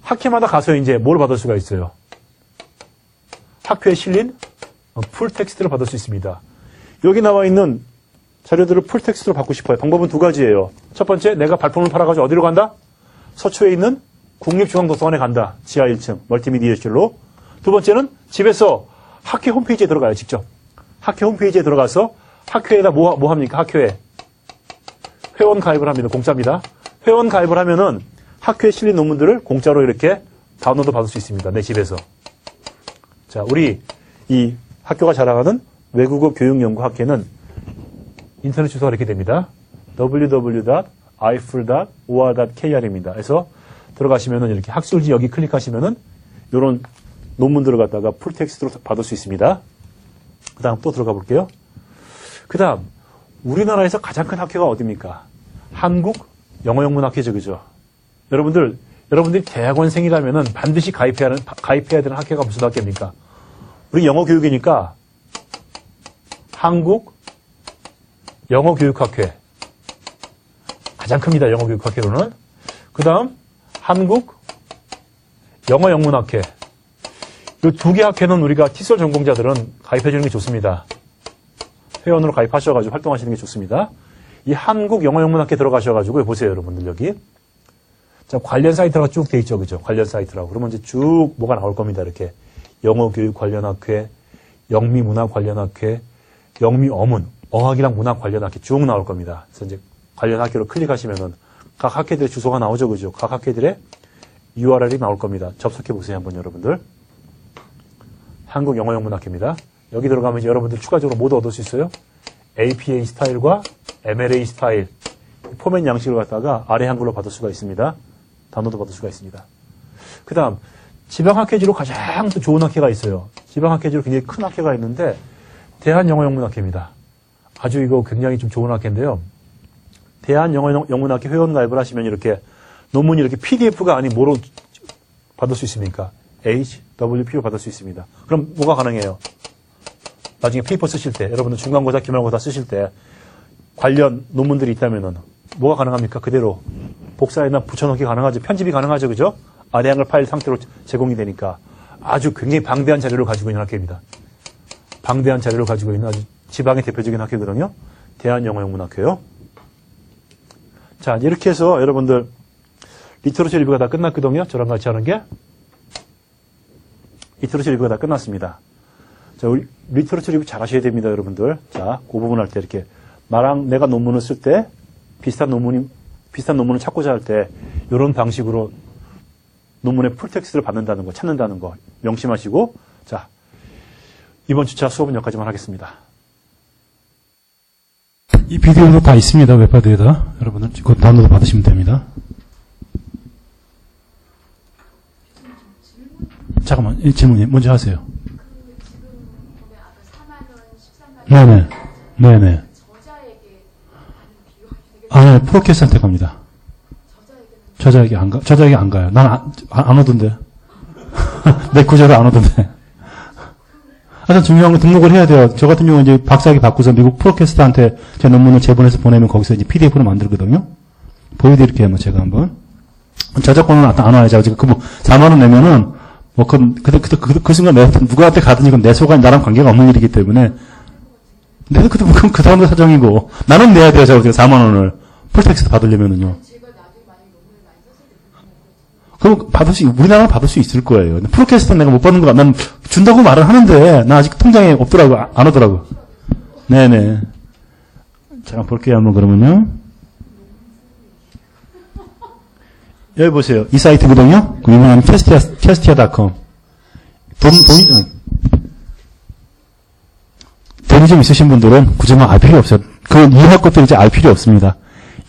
학회마다 가서 이제 뭘 받을 수가 있어요? 학회에 실린 풀텍스트를 받을 수 있습니다. 여기 나와 있는 자료들을 풀텍스트로 받고 싶어요. 방법은 두 가지예요. 첫 번째, 내가 발품을 팔아가지고 어디로 간다? 서초에 있는 국립중앙도서관에 간다. 지하 1층, 멀티미디어실로. 두 번째는 집에서 학회 홈페이지에 들어가요, 직접. 학회 홈페이지에 들어가서 학회에다 뭐 합니까? 학회에. 회원 가입을 합니다. 공짜입니다. 회원 가입을 하면은 학회에 실린 논문들을 공짜로 이렇게 다운로드 받을 수 있습니다. 내 집에서. 자, 우리 이 학교가 자랑하는 외국어 교육연구학회는 인터넷 주소가 이렇게 됩니다. www.ifl.or.kr입니다. 그래서 들어가시면은 이렇게 학술지 여기 클릭하시면은 이런 논문들을 갖다가 풀텍스트로 받을 수 있습니다. 그 다음 또 들어가 볼게요. 그 다음, 우리나라에서 가장 큰 학교가 어디입니까? 한국영어영문학회죠, 그죠? 여러분들이 대학원생이라면은 반드시 가입해야 되는 학회가 무슨 학회입니까? 우리 영어 교육이니까 한국영어교육학회. 가장 큽니다, 영어교육학회로는. 그 다음, 한국영어영문학회. 이 두 개 학회는 우리가 티솔 전공자들은 가입해주는 게 좋습니다. 회원으로 가입하셔가지고 활동하시는 게 좋습니다. 이 한국영어영문학회 들어가셔가지고 보세요, 여러분들 여기. 자, 관련 사이트가 쭉 돼 있죠, 그죠? 관련 사이트라고. 그러면 이제 쭉 뭐가 나올 겁니다, 이렇게. 영어교육 관련 학회, 영미문학 관련 학회, 영미어문, 어학이랑 문학 관련 학회 쭉 나올 겁니다. 그래서 이제 관련 학교를 클릭하시면은 각 학회들의 주소가 나오죠, 그죠? 각 학회들의 URL이 나올 겁니다. 접속해 보세요, 한번 여러분들. 한국영어영문학회입니다. 여기 들어가면 이제 여러분들 추가적으로 뭐도 얻을 수 있어요? APA 스타일과 MLA 스타일 포맷 양식을 갖다가 아래 한글로 받을 수가 있습니다. 다운로드 받을 수가 있습니다. 그 다음 지방학회지로 가장 또 좋은 학회가 있어요. 지방학회지로 굉장히 큰 학회가 있는데 대한영어영문학회입니다. 아주 이거 굉장히 좀 좋은 학회인데요. 대한영어영문학회 회원 가입을 하시면 이렇게 논문이 이렇게 PDF가 아닌 뭐로 받을 수 있습니까? HWP로 받을 수 있습니다. 그럼 뭐가 가능해요? 나중에 페이퍼 쓰실 때, 여러분들 중간고사, 기말고사 쓰실 때 관련 논문들이 있다면은 뭐가 가능합니까? 그대로 복사해나 붙여넣기 가능하죠. 편집이 가능하죠. 그죠? 아래 한글 파일 상태로 제공이 되니까 아주 굉장히 방대한 자료를 가지고 있는 학회입니다. 방대한 자료를 가지고 있는 아주 지방의 대표적인 학회거든요. 대한영어영문학회요. 자, 이렇게 해서 여러분들 리터러처 리뷰가 다 끝났거든요. 저랑 같이 하는 게. 리터러처 리뷰가 다 끝났습니다. 자, 우리 리터러처 리뷰 잘 하셔야 됩니다, 여러분들. 자, 그 부분 할 때 이렇게 나랑 내가 논문을 쓸 때 비슷한 논문을 찾고자 할 때 이런 방식으로 논문의 풀텍스트를 받는다는 거, 찾는다는 거 명심하시고, 자, 이번 주차 수업은 여기까지만 하겠습니다. 이 비디오도 다 있습니다. 웹하드에다. 여러분들 그거 다운로드 받으시면 됩니다. 잠깐만, 이 질문이 먼저 하세요. 네네. 네네. 아, 네, 프로캐스트한테 갑니다. 저자에게 안 가요. 난 안 오던데. 내 구절을 안 오던데. 하여튼 중요한 건 등록을 해야 돼요. 저 같은 경우는 이제 박사학위 받고서 미국 프로캐스트한테 제 논문을 제본해서 보내면 거기서 이제 PDF로 만들거든요. 보여드릴게요, 제가 한번. 저작권은 안 와요. 제가 지금 4만원 내면은, 그 순간 누구한테 가든지 그건 내 소관이 나랑 관계가 없는 일이기 때문에. 내가 그럼 그 사람들 사정이고. 나는 내야 돼요, 제가 4만원을. 풀텍스트 받으려면은요. 그럼 우리나라는 받을 수 있을 거예요. 근데 프로캐스터는 내가 못 받는 거, 난 준다고 말을 하는데, 나 아직 통장에 없더라고. 안 오더라고. 네네. 잠깐 볼게요, 한번 그러면요. 여기 보세요. 이 사이트거든요. 그 유명한 캐스티아.com. 돈이 좀 있으신 분들은 굳이 뭐 알 필요 없어요. 그 이해할 것들 이제 알 필요 없습니다.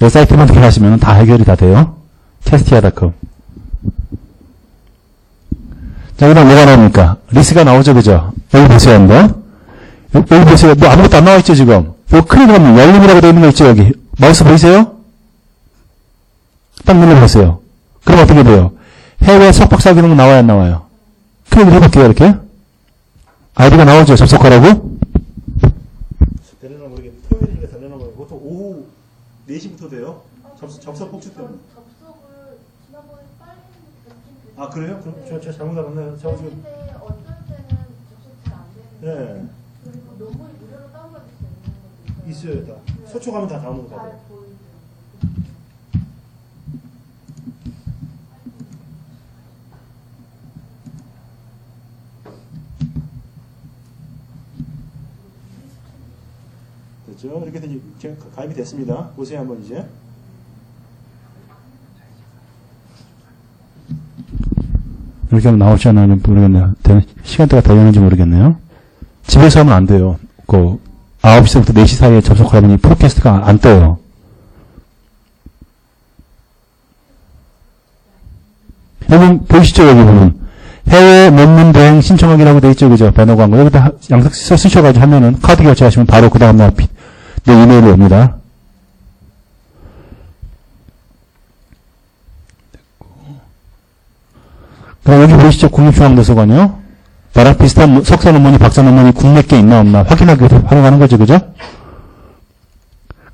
이 사이트만 들어가시면 다 해결이 다 돼요. 캐스티아.com. 자, 그 다음 뭐가 나옵니까? 리스가 나오죠, 그죠? 여기 보세요, 한번. 여기 보세요. 뭐 아무것도 안 나와있죠, 지금? 요 클릭 하면 열림이라고 되어 있는 거 있죠, 여기. 마우스 보이세요? 딱 눌러보세요. 그럼 어떻게 돼요? 해외 석박사 기능 나와요, 안 나와요? 클릭을 해볼게요, 이렇게. 아이디가 나오죠, 접속하라고? 되려나 모르겠네. 토요일인데 되려나 모르겠네. 보통 오후 4시부터 돼요. 접속 폭주 때문에. 접속을 지난번에 빨리 했는데 아, 그래요? 그럼 제가 잘못 알았나요? 제가 지금. 근데 어떤 때는 접속 잘 안 되는 네. 그리고 너무 무료로 다운받을 수 있는 것도 있어요, 다. 서초가면 다 다운로드 잘 받아요. 보이더라고요. 됐죠? 이렇게 해서 이제 가입이 됐습니다. 보세요, 한번 이제. 이렇게 하면 나올지 안 나올지 모르겠네요. 시간대가 되는지 모르겠네요. 집에서 하면 안 돼요. 9시부터 4시 사이에 접속하면 이 프로캐스트가 안 떠요. 여기 보이시죠? 여기 보면. 해외 논문 대행 신청하기라고 되어 있죠. 그죠? 배너 광고. 여기다 양석 쓰셔가지고 하면은 카드 결제하시면 바로 그 다음날 내 이메일로 옵니다. 그럼 여기 보이시죠? 국립중앙도서관이요. 나랑 비슷한 석사 논문이, 박사 논문이 국내께 있나 없나 확인하기 위해서 활용하는 거죠. 그죠?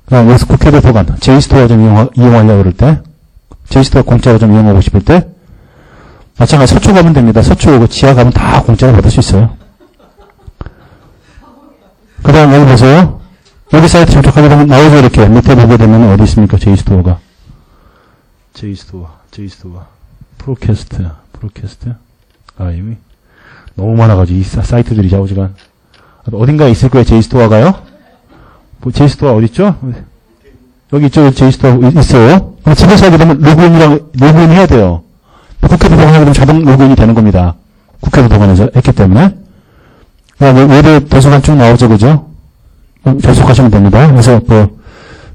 그럼 여기서 국회도서관, 제이스토어 좀 이용하려고 그럴 때, 제이스토어 공짜로 좀 이용하고 싶을 때, 마찬가지 서초 가면 됩니다. 서초 오고 지하 가면 다 공짜로 받을 수 있어요. 그 다음 여기 보세요. 여기 사이트 접속하게 되면 나오죠. 이렇게 밑에 보게 되면 어디 있습니까? 제이스토어가. 제이스토어. 프로캐스트. 아, 여기. 너무 많아가지고 이 사이트들이 좌우지간. 어딘가에 있을 거예요. 제이스토어가요. 뭐 제이스토어 어딨죠? 여기 있죠. 제이스토어 있어요. 그럼 집에서 하게 되면 로그인 해야 돼요. 국회도서관 하게 되면 자동 로그인이 되는 겁니다. 국회도서관에서 했기 때문에. 외래 도서관 쭉 나오죠. 그죠? 접속하시면 됩니다. 그래서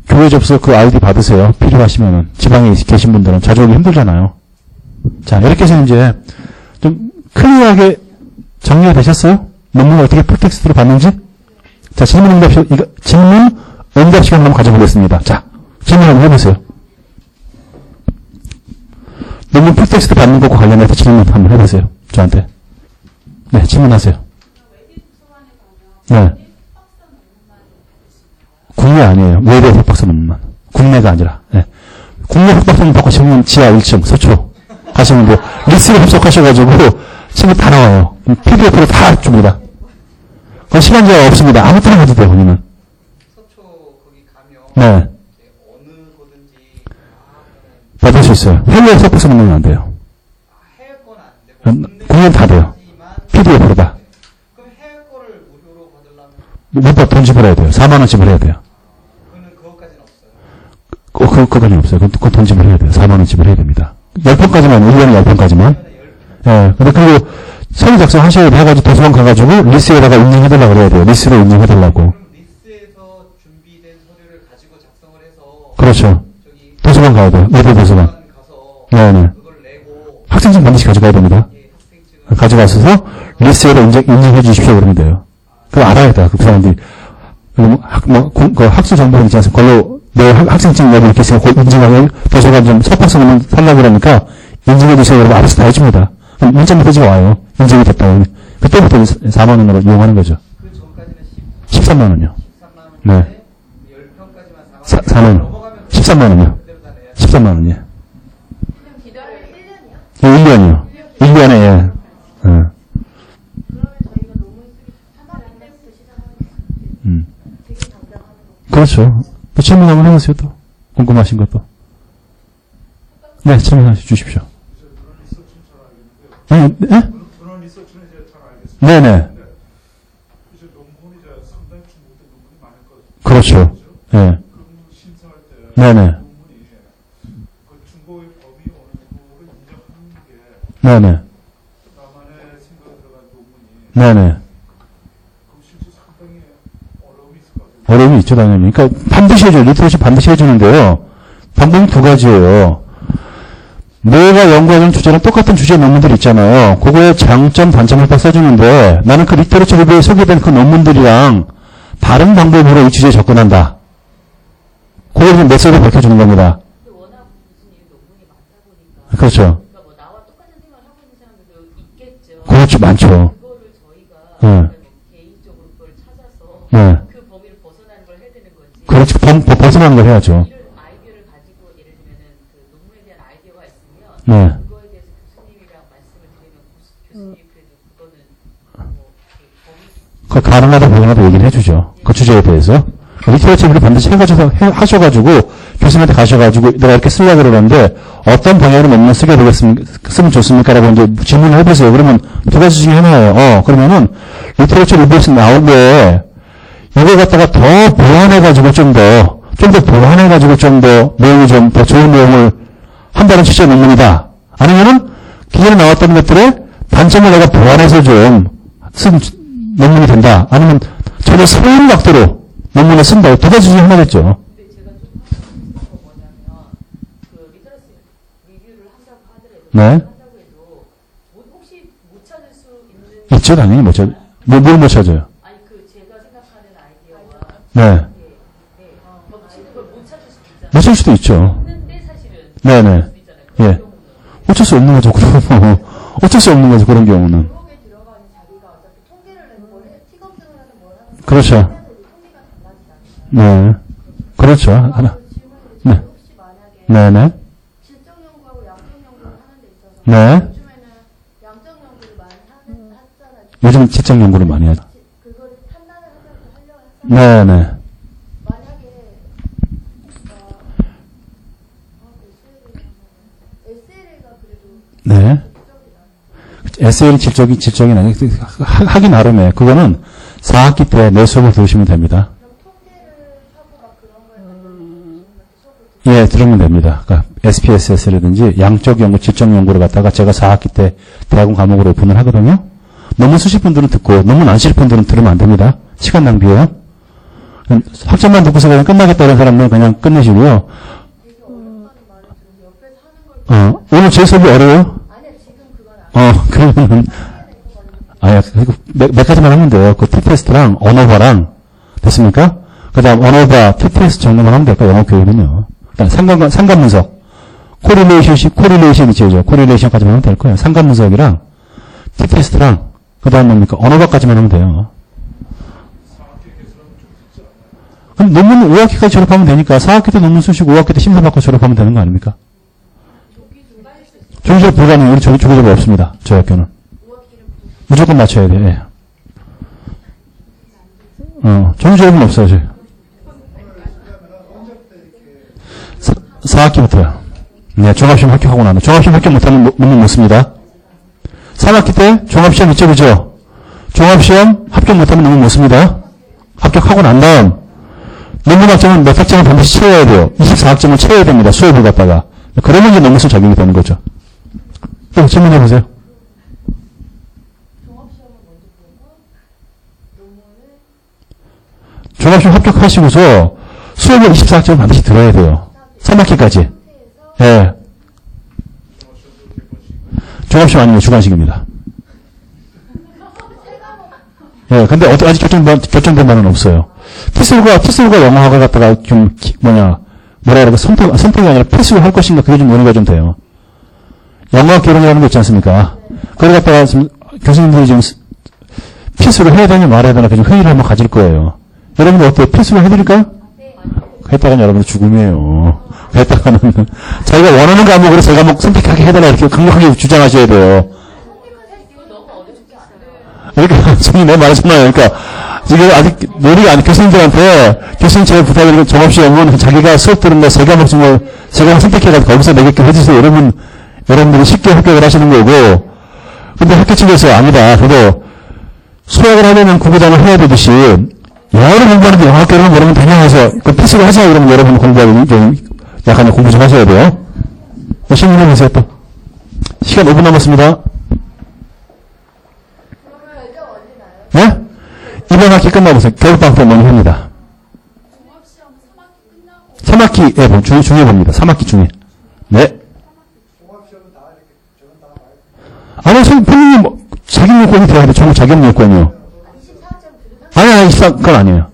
교회 접속 아이디 받으세요. 필요하시면은. 지방에 계신 분들은 자주 오기 힘들잖아요. 자, 이렇게 해서 이제 좀 클리어하게 정리가 되셨어요? 논문을 어떻게 풀텍스트로 받는지? 자, 질문 응답 시간 한번 가져보겠습니다. 자, 질문 한번 해보세요. 논문 풀텍스트 받는 것과 관련해서 질문 한번 해보세요. 저한테. 네, 질문하세요. 네. 국내 아니에요. 외래 석박사 논문만. 국내가 아니라. 네. 국내 석박사 논문 바꾸시면 지하 1층, 서초 가시면 돼요. 리스를 접속하셔가지고 친구 다 나와요. PDF로 다 줍니다. 시간 제한 없습니다. 아무 때나 가도 돼요, 거기는. 서초 거기 가면 네. 어느 거든지 받을 수 있어요. 해외 석박사 논문은 안 돼요. 해외 거는 안 되고 국내는 다 돼요. PDF로 다. 그럼 해외 거를 무료로 받으려면 문법 돈 지불해야 돼요. 4만원 지불해야 돼요. 그거는 그것까지는 없어요. 그거는 없어요. 그건 돈 지불해야 돼요. 4만원 지불해야 됩니다. 10편까지만, 1년에 10편까지만. 예. 근데 그리고 서류 작성하셔야 해가지고 도서관 가가지고 리스에다가 인증해달라고 그래야 돼요. 리스로 인증해달라고. 그럼 리스에서 준비된 서류를 가지고 작성을 해서 그렇죠. 저기 도서관 가야 돼요. 외대 도서관. 가서 네네. 그걸 내고 학생증 반드시 가져가야 됩니다. 학생증을 가져가셔서 리스에다 인증해 주십시오. 그러면 돼요. 그거 알아야 돼요. 그 사람들이. 그 학수 정보는 있지 않습니까? 걸로 내 학생증 여기 이렇게 있으면 인증하면 도서관 좀 석박사는 살라고 그러니까 인증해 주세요. 여러분 알아서 다 해줍니다. 그럼 문자 메시지가 와요. 인증이 됐다고. 그때부터 4만원으로 이용하는 거죠. 그 전까지는 13만원이요. 13만 네. 원인데 10편까지만 4만원. 넘어가면 13만원이요. 그대로 다 내야 13만원이요. 그냥 기다려야 1년이요? 1년이요. 1년에, 예. 그러면 저희가 논문 쓰기 3학기 때부터 시작하는 되게 당장하는 거. 그렇죠. 또 질문 한번 해보세요, 또. 궁금하신 것도. 네, 질문해 주십시오. 그런 리서치는 이제 잘 알겠습니다. 네네. 이제 논문이 이제 상당히 중복된 논문이 많을 거예요. 그렇죠. 예. 그런 심사할 때 네네. 논문이 그 중복의 범위 어느 정도를 인정하는 게 네네. 나만의 생각이 들어간 논문이 네네. 그 실제 상당히 어려움이 있을 것 같아요. 어려움이 있죠, 당연히. 그러니까 반드시 해줘요. 리터러시 반드시 해주는데요. 방법이 두 가지예요. 내가 연구하는 주제랑 똑같은 주제 논문들 있잖아요. 그거에 장점, 단점을 딱 써주는데 나는 그 리터러처 리뷰에 소개된 그 논문들이랑 다른 방법으로 이 주제에 접근한다. 그걸 좀 메시지로 밝혀주는 겁니다. 근데 워낙 무슨 일 논문이 많다 보니까. 그렇죠. 그러니까 뭐 나와 똑같은 생각을 하고 있는 사람들도 있겠죠. 그렇죠. 많죠. 그거를 저희가 네. 개인적으로 그걸 찾아서 네. 그 범위를 벗어나는 걸 해야 되는 거지. 그렇죠. 벗어나는 걸 해야죠. 이런 아이디어를 가지고 예를 들면은 그 논문에 대한 아이디어가 있으면 네. 그거에 대해서 교수님이랑 말씀을 드리면 교수님이 그래도 그거는 뭐그 범위 그 가능하다 불가능하다 얘기를 해주죠. 그 주제에 대해서. 리터러처를 반드시 하셔가지고 교수님한테 가셔가지고 내가 이렇게 쓰려고 그러는데 어떤 방향으로 논문을 쓰면 좋습니까? 라고 이제 질문을 해보세요. 그러면 두 가지 중에 하나예요. 그러면은 리터러처 리뷰에서 나오게 이걸 갖다가 더 보완해가지고 좀 더 보완해가지고 좀 더 내용이 좀 더 좋은 내용을 한다는 취지의 논문이다. 아니면은 기존에 나왔던 것들의 단점을 내가 보완해서 좀 쓴 논문이 된다. 아니면 전혀 새로운 각도로 논문을 쓴다. 두 가지 중에 하나겠죠. 근데 제가 좀 하고 싶은 건 뭐냐면 그 리터러시 리뷰를 한다고 하더라도 네. 한다고 해도 혹시 못 찾을 수 있는 있죠, 당연히 못 찾아요. 뭘 못 찾아요? 아니 그 제가 생각하는 아이디어가 네. 겹치는 걸 못 찾을 수도 있잖아요. 못 찾을 수도 있죠. 있는데 사실은 네네. 수도 있잖아요. 그런 예. 경우는 어쩔 수 없는 거죠. 그럼 어쩔 수 없는 거죠. 그런 경우는. 부록에 들어가는 자기가 어차피 통계를 내는 걸 픽업을 하는 뭘 하는 그렇죠. 통계가 달라지지 않나요? 네. 그렇죠. 하나. 질문이 네. 혹시 만약에 네네. 질적 연구하고 양적 연구를 하는 데 있어서 네. 요즘에는 양적 연구를 많이 하잖아요. 요즘 직장 연구를 많이 하죠. 그거를 판단을 하려고 하잖아요. 네네. 만약에 SLA가 그래도 네. 질적이다. SL 질적이 아니 하기 나름에 그거는 4학기 때 내 수업을 들으시면 됩니다. 그럼 통계를 하고 막 그런 거에 관련된 수업을 예, 들으면 됩니다. 그러니까 SPSS라든지 양적 연구, 질적 연구를 갖다가 제가 4학기 때 대학원 과목으로 오픈을 하거든요. 논문 쓰실 분들은 듣고 논문 안 쓰실 분들은 들으면 안 됩니다. 시간 낭비예요. 학점만 듣고서 그냥 끝나겠다는 사람은 그냥 끝내시고요. 되게 어렵다는 말을 들어서 옆에서 하는 걸 오늘 제 수업이 어려워요? 아니야 지금 그건 그러면은 아야, 몇 가지만 하면 돼요. 그 T-테스트랑 언어바랑 됐습니까? 그 다음 언어바, T-테스트 정도만 하면 될까? 영어 교육은요. 일단 상관 분석. 코릴레이션 있죠. 코릴레이션까지만 하면 될 거예요. 상관 분석이랑 T-테스트랑 그 다음 뭡니까? 언어바까지만 하면 돼요. 그럼 논문 5학기까지 졸업하면 되니까 4학기 때 논문 쓰시고 5학기 때 심사 받고 졸업하면 되는 거 아닙니까? 조기 졸업 불가능해요. 우리 조기 졸업 없습니다. 저희 학교는. 무조건 맞춰야 돼요. 예. 조기 졸업은 없어요. 저희. 4학기부터요. 네, 종합시험 합격하고 나면. 종합시험 합격 못하면 논문 못 씁니다. 3학기 때 종합시험 있죠, 그죠? 종합시험 합격 못하면 논문 못 씁니다. 합격하고 난 다음 논문 학점은 몇 학점을 반드시 채워야 돼요. 24학점을 채워야 됩니다. 수업을 갖다가. 그러면 이제 논문서 적용이 되는 거죠. 또 질문해 보세요. 종합시험 합격하시고서 수업을 24학점을 반드시 들어야 돼요. 3학기까지. 예. 종합시험 아니면 주관식입니다. 예, 근데 아직 결정된 바는 없어요. T술과 영어학을 갖다가 좀, 뭐라 그럴까, 선택이 아니라 필수로 할 것인가, 그게 좀 논의가 좀 돼요. 영어학 개론이라는 거 있지 않습니까? 그걸 갖다가 지금 교수님들이 지금 필수로 해야 되냐 말아야 되나, 좀 회의를 한번 가질 거예요. 여러분들 어때요? 필수로 해드릴까요? 했다가는 여러분들 죽음이에요. 했다가는, 자기가 원하는 과목으로 제 과목 선택하게 해달라, 이렇게 강력하게 주장하셔야 돼요. 그러니까, 지금 내가 말했잖아요. 그러니까, 지금 아직 논의가 아니, 교수님 제가 부탁드리는 종합시험은 자기가 수업 들은 거 세 과목 중에 세 과목 선택해가지고 거기서 내게끔 해주세요. 여러분들이 쉽게 합격을 하시는 거고, 근데 학교 측에서 아니다. 저도 수학을 하려면 국어단을 해야 되듯이 영어를 공부하는데 영어학교를 모르면 되냐 해서 그 패스를 하자 그러면 여러분 공부하기 좀 약간 공부 좀 하셔야 돼요. 신문해 보세요 또. 시간 5분 남았습니다. 그러면 예정 언제 나요? 네? 이번 학기 끝나보세요. 겨울방학 때 먼저 합니다. 종합시험 3학기 끝나고 3학기에 중에 봅니다. 3학기 중에. 네. 종합시험은 다 이렇게 저는 다 말고 아니, 본인이 뭐, 자격 요건이 들어야 돼. 전부 자격 요건이요. 24점 들으면 아니, 24건 아니에요.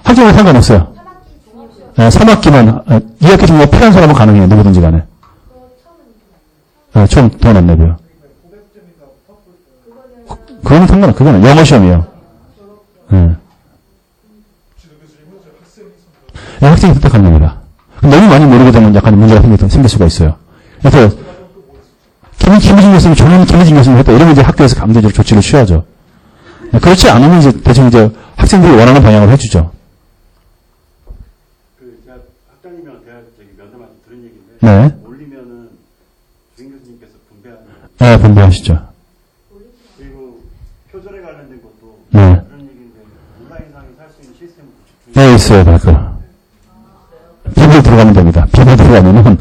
학점은 상관없어요. 3학기 종합시험 네, 3학기만, 2학기 중에 필요한 사람은 가능해요. 누구든지 간에. 그거 처음은 처음 돈 안 내고요. 500점인가 그거는 그거는 상관없어요. 그거는 영어 시험이에요. 네. 지도 교수님은 저 학생이 네, 학생이 선택하는 겁니다. 너무 많이 모르게 되면 약간 문제가 생길 수가 있어요. 그래서, 김희진 교수님, 조용히 김희진 교수님 했다. 이러면 이제 학교에서 강제적으로 조치를 취하죠. 네, 그렇지 않으면 이제 대충 이제 학생들이 원하는 방향으로 해주죠. 그 제가 학장님이랑 대학 저기 면담할 때 들은 얘기인데 네. 올리면은 주임 교수님께서 분배하는 네, 분배하시죠. 그리고 표절에 관련된 것도 네. 그런 얘기인데 온라인상에서 할 수 있는 시스템을 구축 중에 네, 있어요, 네, 그. 비밀 들어가면 됩니다. 비밀 들어가면은,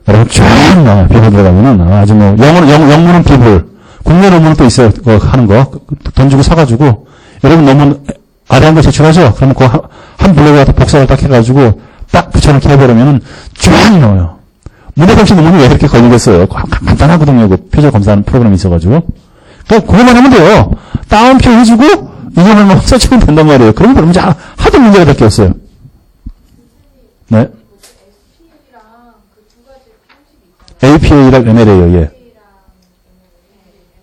여러분 쫙 나와요. 비밀 들어가면은, 아주 뭐, 영문은 비밀, 국내 논문은 또 있어요. 그거 하는 거. 돈 주고 사가지고, 여러분 논문 아래 한 거 제출하죠? 그러면 그 한 블록에다 복사를 딱 해가지고, 딱 붙여넣기 해버리면은 쫙 나와요. 문해தமி시 논문이 왜 그렇게 걸리겠어요? 간단하거든요. 그 표절 검사하는 프로그램이 있어가지고. 그러니까 그것만 하면 돼요. 다운표 해주고, 이거만 써주면 된단 말이에요. 그러면 문제, 하도 문제가 될 게 없어요. 네. SP랑 그 두 가지 형식이 있잖아요. APA랑 MLA요, 예. SP랑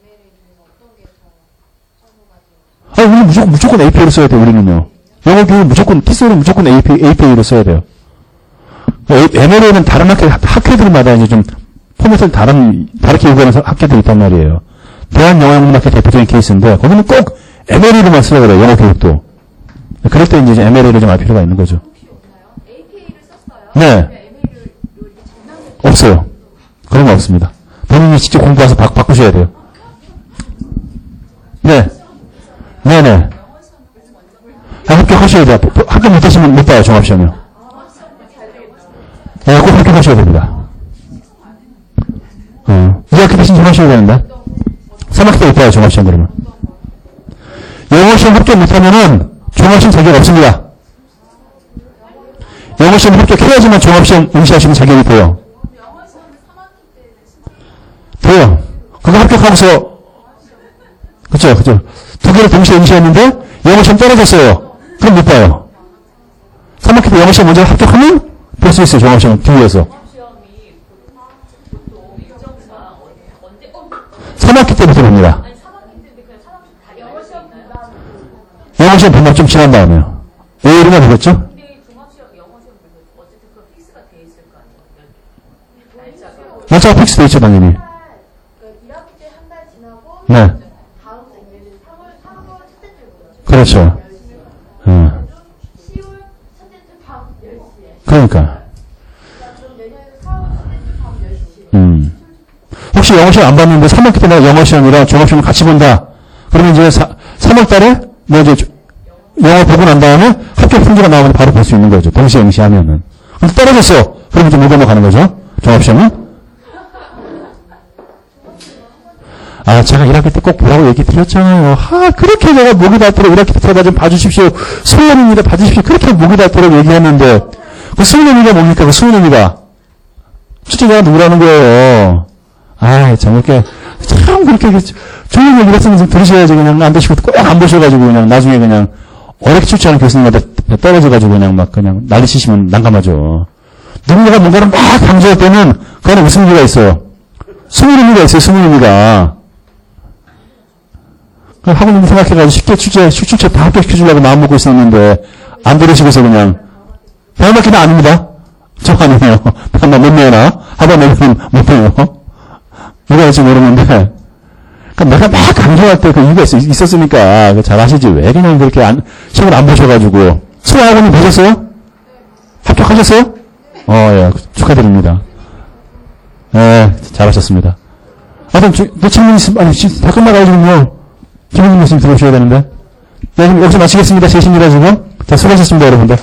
MLA 중에서 어떤 게 더 선호가 돼요? 우리는 무조건 APA로 써야 돼요, 우리는요. 영어 교육은 무조건, TCO는 무조건 APA로 써야 돼요. MLA는 다른 학회들마다 이제 좀 포맷을 다르게 요구하는 학회들이 있단 말이에요. 대한영어영문학회 대표적인 케이스인데, 거기는 꼭 MLA로만 쓰라고 그래요, 영어 교육도. 그럴 때 이제 MLA를 좀 알 필요가 있는 거죠. 혹시 없나요? APA를 썼어요? 네. MLA를 이렇게 장난을 없어요. 그런 거 없습니다. 본인이 직접 공부해서 바꾸셔야 돼요. 네. 네네. 합격하셔야 돼요. 합격 못하시면 못 봐요, 종합시험이요. 네, 꼭 합격하셔야 됩니다. 2학기 때 신청하셔야 되는데. 3학기 때 못 봐요, 종합시험 그러면. 영어시험 합격 못하면은 종합시험 자격 없습니다. 영어시험 합격해야지만 종합시험 응시하시는 자격이 돼요. 돼요. 그거 합격하고서, 그쵸. 두 개를 동시에 응시했는데, 영어시험 떨어졌어요. 그럼 못 봐요. 3학기 때 영어시험 먼저 합격하면 볼 수 있어요, 종합시험 뒤에서. 시험이 보통 일정상 언제 3학기 때부터 봅니다. 아니 3학기 때인데 그냥 3학기 다 영어 시험 있나요? 영어시험 본방 좀 지난 다음에요. 5일이나 보겠죠? 근데 종합시험 영어 시험 보면 어쨌든 그 픽스가 돼 있을 거 아니에요. 날짜가. 날짜가 픽스돼 있죠, 당연히. 그 1학기 때 한 달 지나고 네. 다음 생일 3월 첫째 주거든요. 그렇죠. 10월 첫째 주 밤 10시에. 그러니까. 그럼 내년 4월 첫째 주 밤 10시에. 혹시 영어시험 안 봤는데 3학기 때 내가 영어시험이랑 종합시험을 같이 본다. 그러면 이제 3월 달에 뭐 이제 영어 보고 난 다음에 합격 통지가 나오면 바로 볼 수 있는 거죠. 동시에 응시하면은. 근데 떨어졌어. 그러면 이제 못 넘어가는 거죠. 종합시험은. 아, 제가 1학기 때 꼭 보라고 얘기 드렸잖아요. 그렇게 제가 목이 닳도록 1학기 때 제가 좀 봐주십시오. 수능입니다. 봐주십시오. 그렇게 목이 닳도록 얘기했는데, 그 수능의미가 뭡니까? 그 수능의미가. 출제자가 누구라는 거예요. 참, 이렇게, 참, 그렇게, 좋은 얘기를 했으면 좀 들으셔야지, 그냥, 안 되시고, 꼭 안 보셔가지고, 그냥, 나중에 그냥, 어렵게 출제하는 교수님한테 떨어져가지고, 그냥 막, 그냥, 난리 치시면 난감하죠. 누군가가 뭔가를 막 강조할 때는, 그 안에 무슨 의미가 있어요? 숨은 의미가 있어요, 숨은 의미가. 학원님 생각해가지고 쉽게 출제 다 합격시켜주려고 마음먹고 있었는데, 안 들으시고서 그냥, 다음 학기는 아닙니다. 저 아니에요. 다음 몇 명이나? 하반 내면 못 돼요. 누가 할지 모르는데. 그러니까 내가 막 강조할 때 그 이유가 있었으니까, 잘 아시지. 왜 그냥 그렇게 시험을 안 보셔가지고. 수학원님 보셨어요? 합격하셨어요? 예, 축하드립니다. 예, 잘하셨습니다. 하여튼, 또 질문 있으면, 아니, 다 끝나가요, 지금요. 김현준 교수님 들어오셔야 되는데. 네, 그럼 여기서 마치겠습니다. 3시입니다, 지금. 자, 수고하셨습니다, 여러분들.